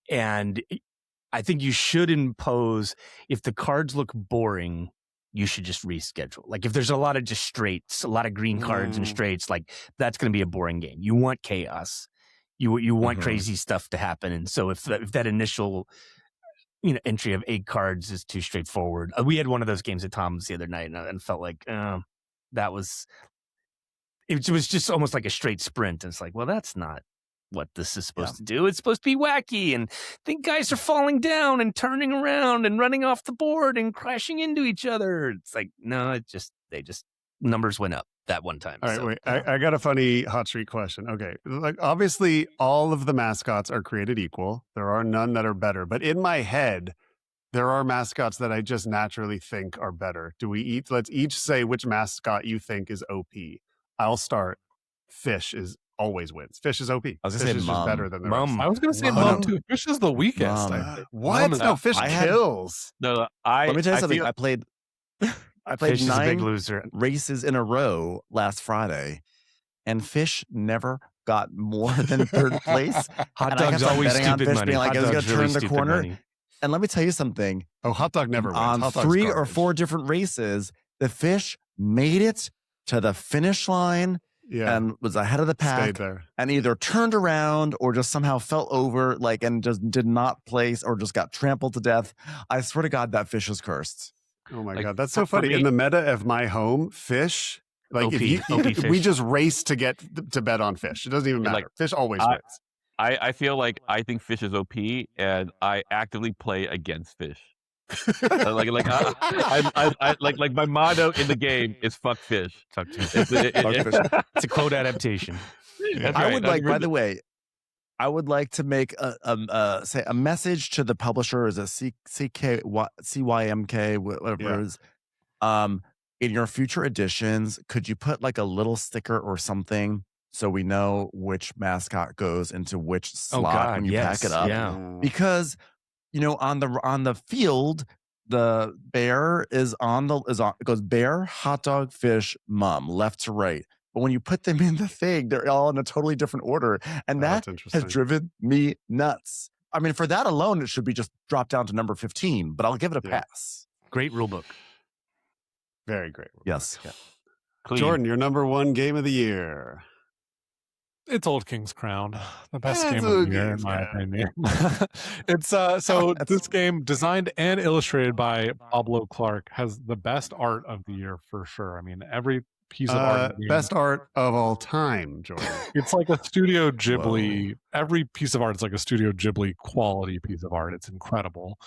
and I think you should impose if the cards look boring, you should just reschedule. Like if there's a lot of just straights, a lot of green cards and straights, like that's going to be a boring game. You want chaos. You want Mhm. crazy stuff to happen. And so if that initial entry of 8 cards is too straightforward, we had one of those games at Tom's the other night, and felt like that was. It was just almost like a straight sprint. And it's like, well, that's not what this is supposed to do. It's supposed to be wacky, and I think guys are falling down and turning around and running off the board and crashing into each other. It's like, no, they just numbers went up that one time. All right, So, wait. I got a funny Hot Streak question. Okay. Like, obviously, all of the mascots are created equal. There are none that are better. But in my head, there are mascots that I just naturally think are better. Let's each say which mascot you think is OP. I'll start. Fish always wins. Fish is OP. I was gonna Fish say is Mum. just better than the Mum. I was going to say Mum. Mum too. Fish is the weakest. Mum. I think. What? Mum is- No, Fish I had- kills. No, Let me tell you something. feel- I played Fish is a big 9 loser. races in a row last Friday, and Fish never got more than 3rd place. Hot And I dogs kept on always betting on stupid Fish money. being like, Hot "Is it dogs gonna really turn the stupid corner?" money. And let me tell you something. Oh, hot dog never wins. On Hot dog's 3 or garbage. 4 different races, the fish made it to the finish line and was ahead of the pack. Stayed there. And either turned around or just somehow fell over, and just did not place or just got trampled to death. I swear to God, that fish is cursed. Oh my Like, God, that's so for funny. me- In the meta of my home, fish. Like OP, if you, OP we fish. just race to get to bet on fish. It doesn't even matter. Like, Fish always I- wins. I feel like I think fish is OP, and I actively play against fish. like my motto in the game is "fuck fish." Fuck fish. It's It's a quote adaptation. That's I right. would like, by the way, I would like to make say a message to the publisher. Is it CYMK, whatever Yeah. it is. In your future editions, could you put like a little sticker or something so we know which mascot goes into which slot when you pack it up? Yeah. Because on the field, the bear it goes bear, hot dog, fish, mum, left to right. But when you put them in the thing, they're all in a totally different order. And that that's interesting. has driven me nuts. I mean, for that alone, it should be just dropped down to number 15, but I'll give it a Yeah. pass. Great rule book. Very great. Yes. Clean. Jordan, your number one game of the year. It's Old King's Crown, the best It's game of Old the year, in King's my Crown. opinion. It's so this game, designed and illustrated by Pablo Clark, has the best art of the year for sure. I mean, every piece of art. In the game, Best art of all time, Jordan. it's like a Studio Ghibli. Every piece of art is like a Studio Ghibli quality piece of art. It's incredible.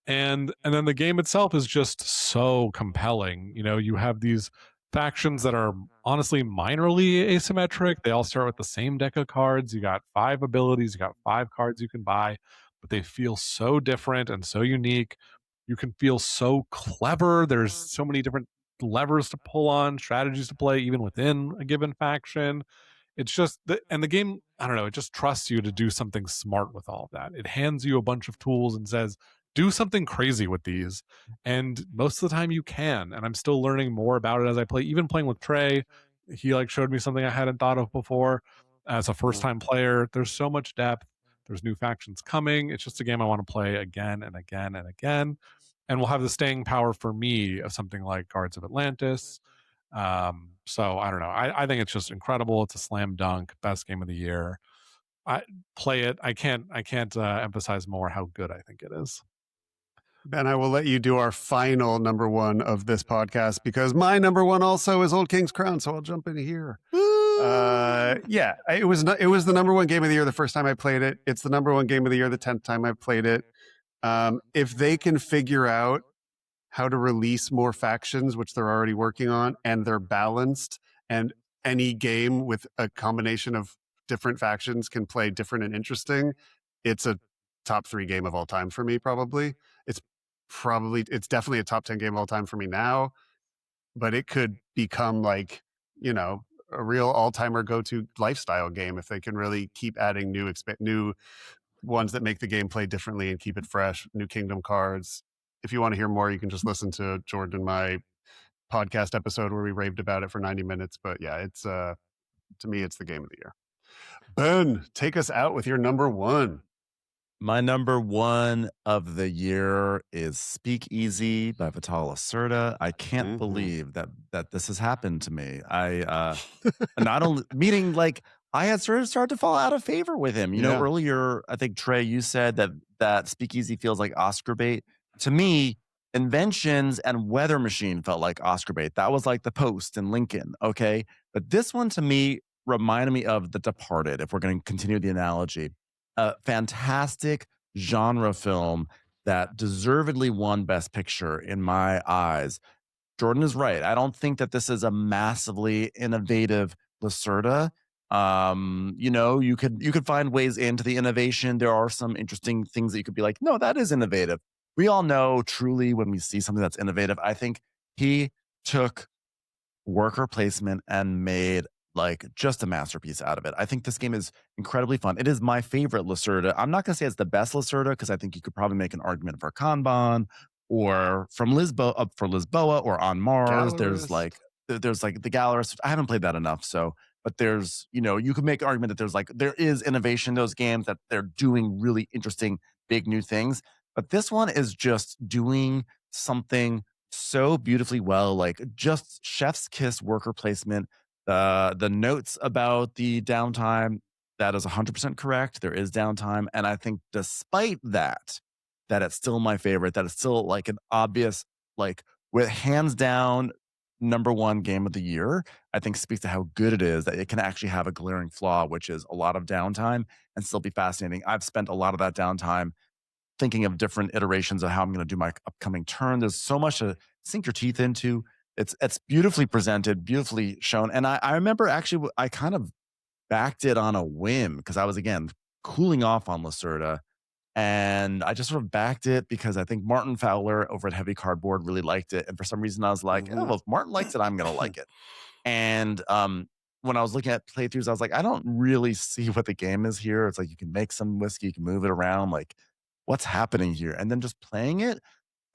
And then the game itself is just so compelling. You have these factions that are honestly minorly asymmetric. They all start with the same deck of cards. You got 5 abilities, you got 5 cards you can buy, but they feel so different and so unique. You can feel so clever. There's so many different levers to pull on, strategies to play, even within a given faction. It's just and the game, I don't know, it just trusts you to do something smart with all of that. It hands you a bunch of tools and says, do something crazy with these. And most of the time you can. And I'm still learning more about it as I play, even playing with Trey. He showed me something I hadn't thought of before. As a first time player, there's so much depth. There's new factions coming. It's just a game I want to play again and again and again. And will have the staying power for me of something like Guards of Atlantis. So I don't know. I think it's just incredible. It's a slam dunk, best game of the year. I play it. I can't emphasize more how good I think it is. Ben, I will let you do our final number one of this podcast because my number one also is Old King's Crown. So I'll jump in here. It was the number one game of the year the first time I played it. It's the number one game of the year the 10th time I've played it. If they can figure out how to release more factions, which they're already working on, and they're balanced, and any game with a combination of different factions can play different and interesting, it's a top 3 game of all time for me, probably. It's definitely a top 10 game of all time for me now, but it could become a real all-timer go-to lifestyle game if they can really keep adding new ones that make the game play differently and keep it fresh, new kingdom cards. If you want to hear more, you can just listen to Jordan and my podcast episode where we raved about it for 90 minutes. But yeah, it's to me, it's the game of the year. Ben, take us out with your number one. My number one of the year is Speakeasy by Vital Lacerda. I can't believe that this has happened to me. I not only meaning I had started to fall out of favor with him. Earlier, I think Trey, you said that Speakeasy feels like Oscar bait. To me, Inventions and Weather Machine felt like Oscar bait. That was like The Post and Lincoln. Okay, but this one to me reminded me of The Departed. If we're going to continue the analogy. A fantastic genre film that deservedly won Best Picture in my eyes. Jordan is right. I don't think that this is a massively innovative Lacerda. You could find ways into the innovation. There are some interesting things that you could be like, no, that is innovative. We all know truly when we see something that's innovative. I think he took worker placement and made just a masterpiece out of it. I think this game is incredibly fun. It is my favorite Lacerda. I'm not going to say it's the best Lacerda because I think you could probably make an argument for Kanban or from Lisboa or On Mars. Gallerist. There's the Gallerist. I haven't played that enough. But there's, you could make an argument that there is innovation in those games, that they're doing really interesting, big new things. But this one is just doing something so beautifully well, like just chef's kiss worker placement. The notes about the downtime, that is 100% correct. There is downtime. And I think despite that, that it's still my favorite, that it's still like an obvious, like with hands down number one game of the year, I think speaks to how good it is that it can actually have a glaring flaw, which is a lot of downtime and still be fascinating. I've spent a lot of that downtime thinking of different iterations of how I'm going to do my upcoming turn. There's so much to sink your teeth into. It's beautifully presented, beautifully shown. And I remember actually I kind of backed it on a whim because I was again cooling off on Lacerda. And I just sort of backed it because I think Martin Fowler over at Heavy Cardboard really liked it. And for some reason I was like, oh, well, if Martin likes it, I'm gonna like it. And when I was looking at playthroughs, I was like, I don't really see what the game is here. It's like you can make some whiskey, you can move it around. Like, what's happening here? And then just playing it,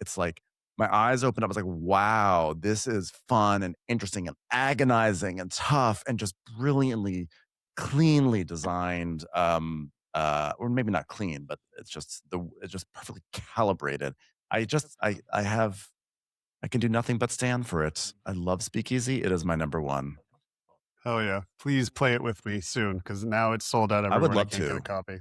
it's like my eyes opened up. I was like, wow, this is fun and interesting and agonizing and tough and just brilliantly, cleanly designed. Or maybe not clean, but it's just perfectly calibrated. I can do nothing but stand for it. I love Speakeasy. It is my number one. Oh yeah. Please play it with me soon because now it's sold out I everywhere. would love I can't to. get a copy.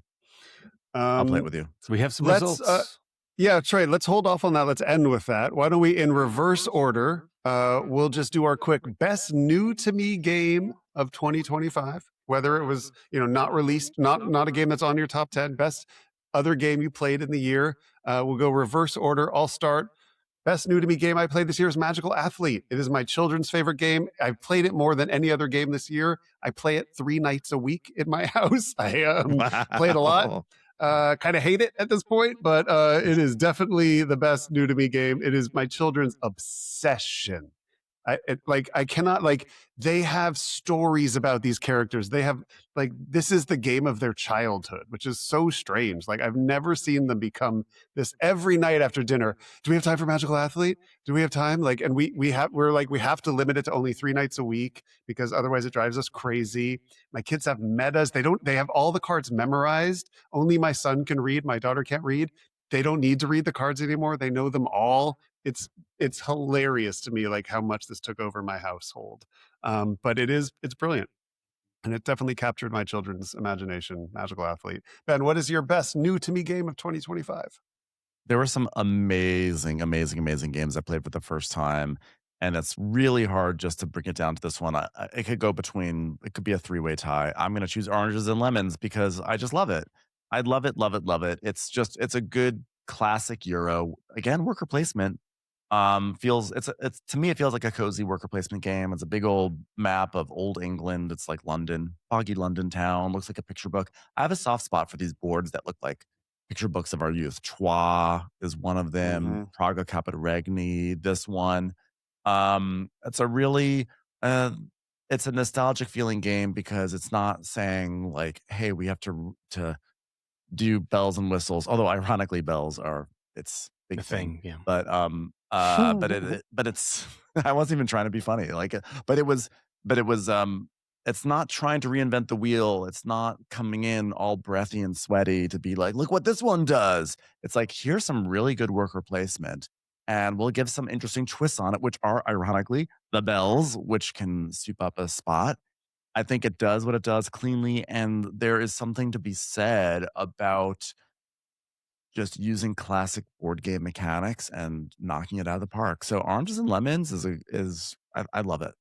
I'll play it with you. So we have some Let's, results. Yeah, Trey, let's hold off on that. Let's end with that. Why don't we, in reverse order, we'll just do our quick best new to me game of 2025, whether it was, not released, not a game that's on your top 10, best other game you played in the year. We'll go reverse order. I'll start. Best new to me game I played this year is Magical Athlete. It is my children's favorite game. I've played it more than any other game this year. I play it 3 nights a week in my house. I play it a lot. Kind of hate it at this point, but it is definitely the best new to me game. It is my children's obsession. I cannot they have stories about these characters. They have this is the game of their childhood, which is so strange. Like I've never seen them become this every night after dinner. Do we have time for Magical Athlete? Do we have time? And we have to limit it to only 3 nights a week because otherwise it drives us crazy. My kids have metas. They have all the cards memorized. Only my son can read. My daughter can't read. They don't need to read the cards anymore. They know them all. It's hilarious to me how much this took over my household. But it's brilliant. And it definitely captured my children's imagination. Magical Athlete. Ben, what is your best new to me game of 2025? There were some amazing, amazing, amazing games I played for the first time. And it's really hard just to bring it down to this one. It could go between, it could be a 3-way tie. I'm going to choose Oranges and Lemons because I just love it. I love it, love it, love it. It's a good classic Euro. Again, worker placement. It's to me, it feels like a cozy worker placement game. It's a big old map of old England. It's like London, foggy London town, looks like a picture book. I have a soft spot for these boards that look like picture books of our youth. Troyes is one of them. Praga Caput Regni, this one. It's a really it's a nostalgic feeling game because it's not saying hey, we have to do bells and whistles. Although ironically, bells are it's big thing. Yeah. But it's I wasn't even trying to be funny. It's not trying to reinvent the wheel. It's not coming in all breathy and sweaty to be like, look what this one does. It's like, here's some really good worker placement. And we'll give some interesting twists on it, which are ironically the bells, which can soup up a spot. I think it does what it does cleanly. And there is something to be said about just using classic board game mechanics and knocking it out of the park. So Oranges and Lemons I love it.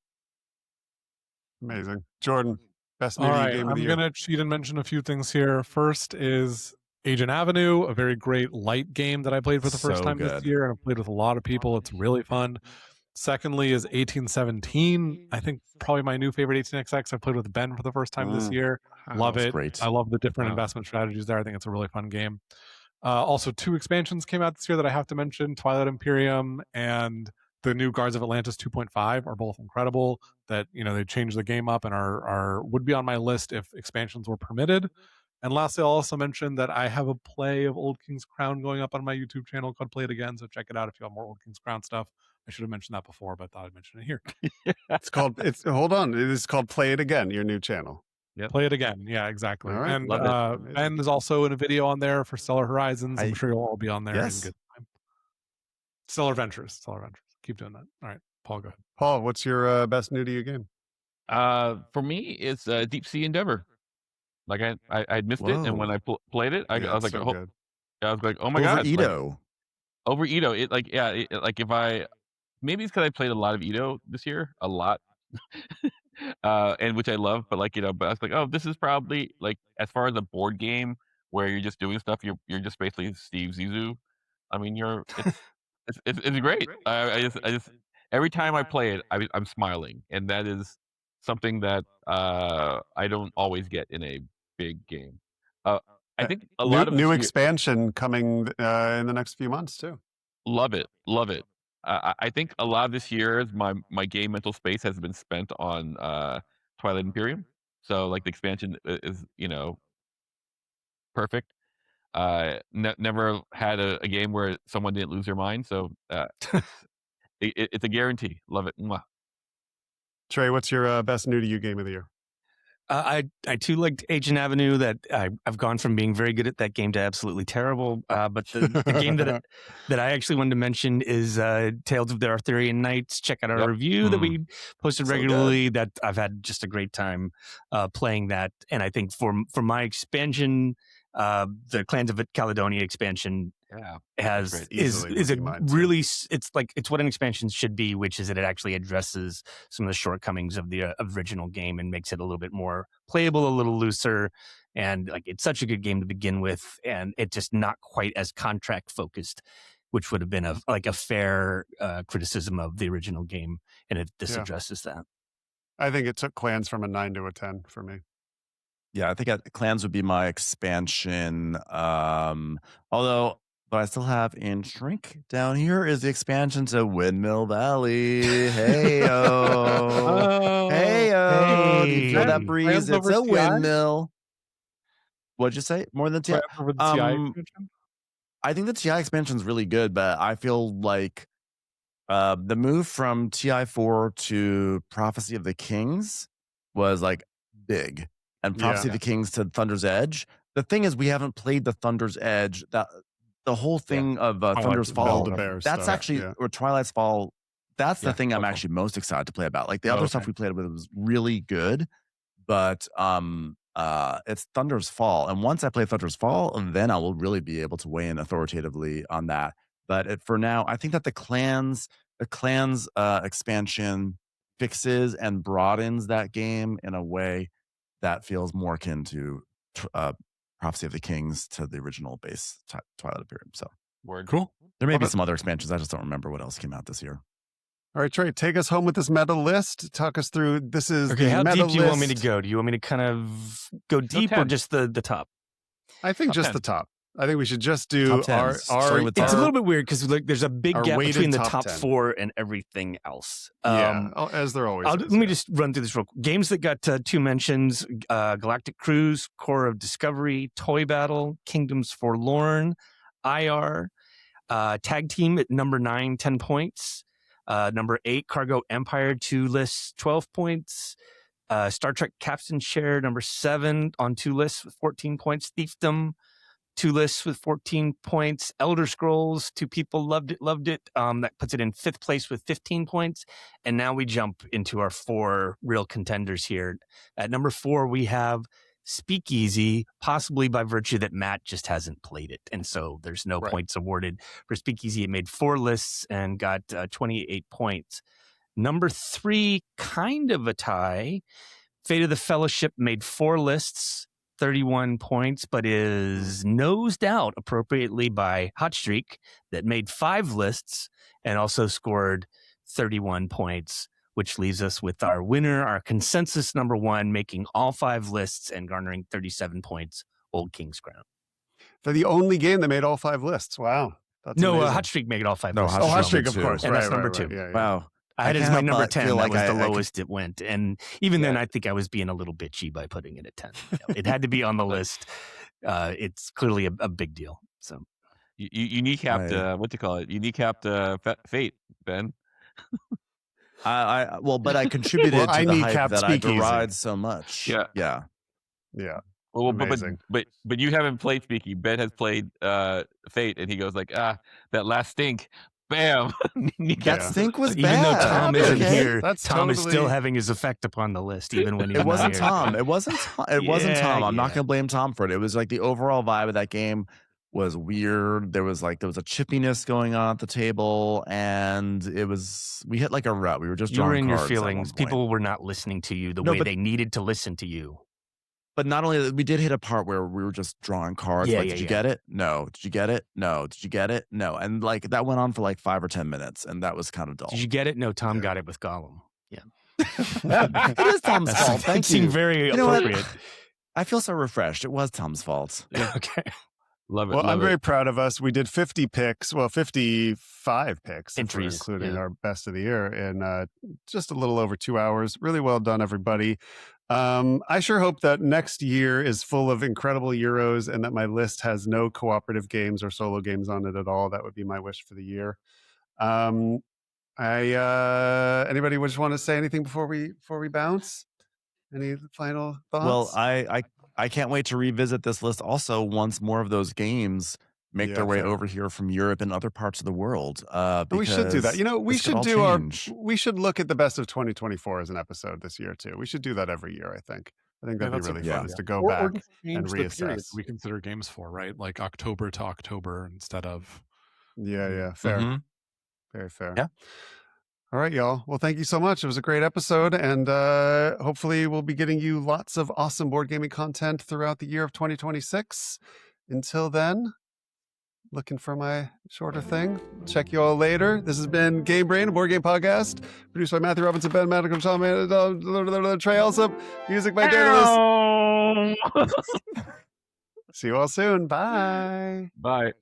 Amazing. Jordan, best new All to me right, game of the I'm year. going to cheat and mention a few things here. First is Agent Avenue, a very great light game that I played for the first So time good. this year, and I've played with a lot of people. It's really fun. Secondly is 1817. I think probably my new favorite 18XX. I played with Ben for the first time this year. Love That's it. great. I love the different Wow. investment strategies there. I think it's a really fun game. Also, 2 expansions came out this year that I have to mention. Twilight Imperium and the new Guards of Atlantis 2.5 are both incredible. That they changed the game up and are would be on my list if expansions were permitted. And lastly, I'll also mention that I have a play of Old King's Crown going up on my YouTube channel called Play It Again. So check it out if you have more Old King's Crown stuff. I should have mentioned that before, but I thought I'd mention it here. Hold on. It is called Play It Again, your new channel. Yep. Play it again. Yeah, exactly. All right. And Love it. Amazing. Ben is also in a video on there for Stellar Horizons. I'm sure you'll all be on there in Yes. good time. Stellar Ventures. Keep doing that. All right, Paul, go ahead. Paul, what's your best new to you game? For me, it's Deep Sea Endeavor. Like I missed it, and when I played it, I was like, so good. I was like, oh my Over god, Edo. over Edo. It like like if I maybe it's because I played a lot of Edo this year, a lot, and which I love. But like but I was like, oh, this is probably like as far as a board game where you're just doing stuff, you're just basically Steve Zissou. I mean, it's great. I just every time I play it, I'm smiling, and that is something that I don't always get in a big game. I think a lot of new this year, expansion coming in the next few months too. love it. I think a lot of this year, my game mental space has been spent on Twilight Imperium. So like the expansion is perfect. Never had a game where someone didn't lose their mind. So it's a guarantee. Love it. Mwah. Trey, what's your best new to you game of the year? I too liked Agent Avenue. That I've gone from being very good at that game to absolutely terrible. But the game that I actually wanted to mention is Tales of the Arthurian Knights. Check out our review that we posted regularly. That I've had just a great time playing that, and I think for my expansion, the Clans of Caledonia expansion is a really it's what an expansion should be, which is that it actually addresses some of the shortcomings of the original game and makes it a little bit more playable, a little looser, and like it's such a good game to begin with, and it's just not quite as contract focused, which would have been a fair criticism of the original game, and this addresses that. I think it took Clans from a 9 to a 10 for me. Yeah, I think Clans would be my expansion. Although, but I still have in Shrink down here is the expansion to Windmill Valley. Hey-o. Hey-o. Do you feel that breeze? It's a windmill. What'd you say? More than TI? Over the TI expansion? I think the TI expansion is really good, but I feel like the move from TI4 to Prophecy of the Kings was like big. And Prophecy of the Kings to Thunder's Edge. The thing is, we haven't played the Thunder's Edge. The whole thing of Thunder's Fall. That's actually or Twilight's Fall. That's the thing I'm actually most excited to play about. Like the other stuff we played with was really good, but it's Thunder's Fall. And once I play Thunder's Fall, then I will really be able to weigh in authoritatively on that. But for now, I think that the clans expansion fixes and broadens that game in a way that feels more akin to Prophecy of the Kings to the original base Twilight Imperium. So cool. There may be some other expansions. I just don't remember what else came out this year. All right, Trey, take us home with this meta list. Talk us through. This is the how meta deep list. do you want me to go? Do you want me to kind of go deep or just the top? I think just the top. I think we should just do our it's a little bit weird because like there's a big gap between the top 10. 4 and everything else. As there always is. Let me just run through this real quick. Games that got 2 mentions: Galactic Cruise, Core of Discovery, Toy Battle, Kingdoms Forlorn, IR, Tag Team at number 9, 10 points. Number 8, Cargo Empire, 2 lists, 12 points. Star Trek Captain Share, number 7 on 2 lists with 14 points. Thiefdom, 2 lists with 14 points. Elder Scrolls, 2 people loved it. That puts it in 5th place with 15 points. And now we jump into our 4 real contenders here. At number 4, we have Speakeasy, possibly by virtue that Matt just hasn't played it. And so there's no points awarded for Speakeasy. It made 4 lists and got 28 points. Number 3, kind of a tie. Fate of the Fellowship made 4 lists, 31 points, but is nosed out appropriately by Hot Streak that made 5 lists and also scored 31 points, which leaves us with our winner, our consensus number 1, making all 5 lists and garnering 37 points, Old King's Crown. They're the only game that made all 5 lists. Wow. That's no, amazing. Hot Streak made all 5 No, lists. Hot Streak, of course. And that's number 2. Yeah. Wow. I had it as my number 10. That was the I lowest it went. And even then, I think I was being a little bitchy by putting it at 10. It had to be on the list. It's clearly a big deal. So you kneecapped, what do you call it? You kneecapped Fate, Ben. But I contributed to the hype that I deride so much. Yeah. Yeah. Yeah. Well, Amazing. but you haven't played Speaky. Ben has played Fate, and he goes like, that last stink, bam. That stink was Even though bad. Tom Yeah, isn't okay. here, That's Tom is still totally- having his effect upon the list, even when he's It wasn't not here. Tom. It wasn't. It wasn't Yeah, Tom. I'm not yeah. gonna blame Tom for it. It was like the overall vibe of that game was weird. There was a chippiness going on at the table, and we hit like a rut. We were just You were drawing in your cards at one feelings. point. People were not listening to you the No, way but- they needed to listen to you. But not only that, we did hit a part where we were just drawing cards. Yeah, Like, yeah, did you yeah. get it? No. Did you get it? No. Did you get it? No. And like that went on for like 5 or 10 minutes, and that was kind of dull. Did you get it? No, Tom got it with Gollum. Yeah. It is Tom's fault. It Thank seemed you. very You know what? appropriate. I feel so refreshed. It was Tom's fault. Okay. Love it. Well, love I'm it. very proud of us. We did 50 picks, 55 picks, if we're Entries, including yeah. our best of the year in just a little over 2 hours. Really well done, everybody. I sure hope that next year is full of incredible Euros and that my list has no cooperative games or solo games on it at all. That would be my wish for the year. Anybody just want to say anything before we bounce? Any final thoughts? Well, I can't wait to revisit this list also once more of those games make Yeah, their way fair. over here from Europe and other parts of the world. We should do that. You know, we this could should all do change. we should look at the best of 2024 as an episode this year too. We should do that every year, I think. I think that'd be that's a really good fun idea. is to go Or back just and change the period reassess. we consider games for, right? Like October to October instead of. Yeah, fair. Mhm. Very fair. Yeah. All right, y'all. Well, thank you so much. It was a great episode, and hopefully we'll be getting you lots of awesome board gaming content throughout the year of 2026. Until then, looking for my shorter thing. Check you all later. This has been Game Brain, a board game podcast, produced by Matthew Robinson, Ben Madden, Trey Alsop, music by Daedalus. See you all soon. Bye. Bye.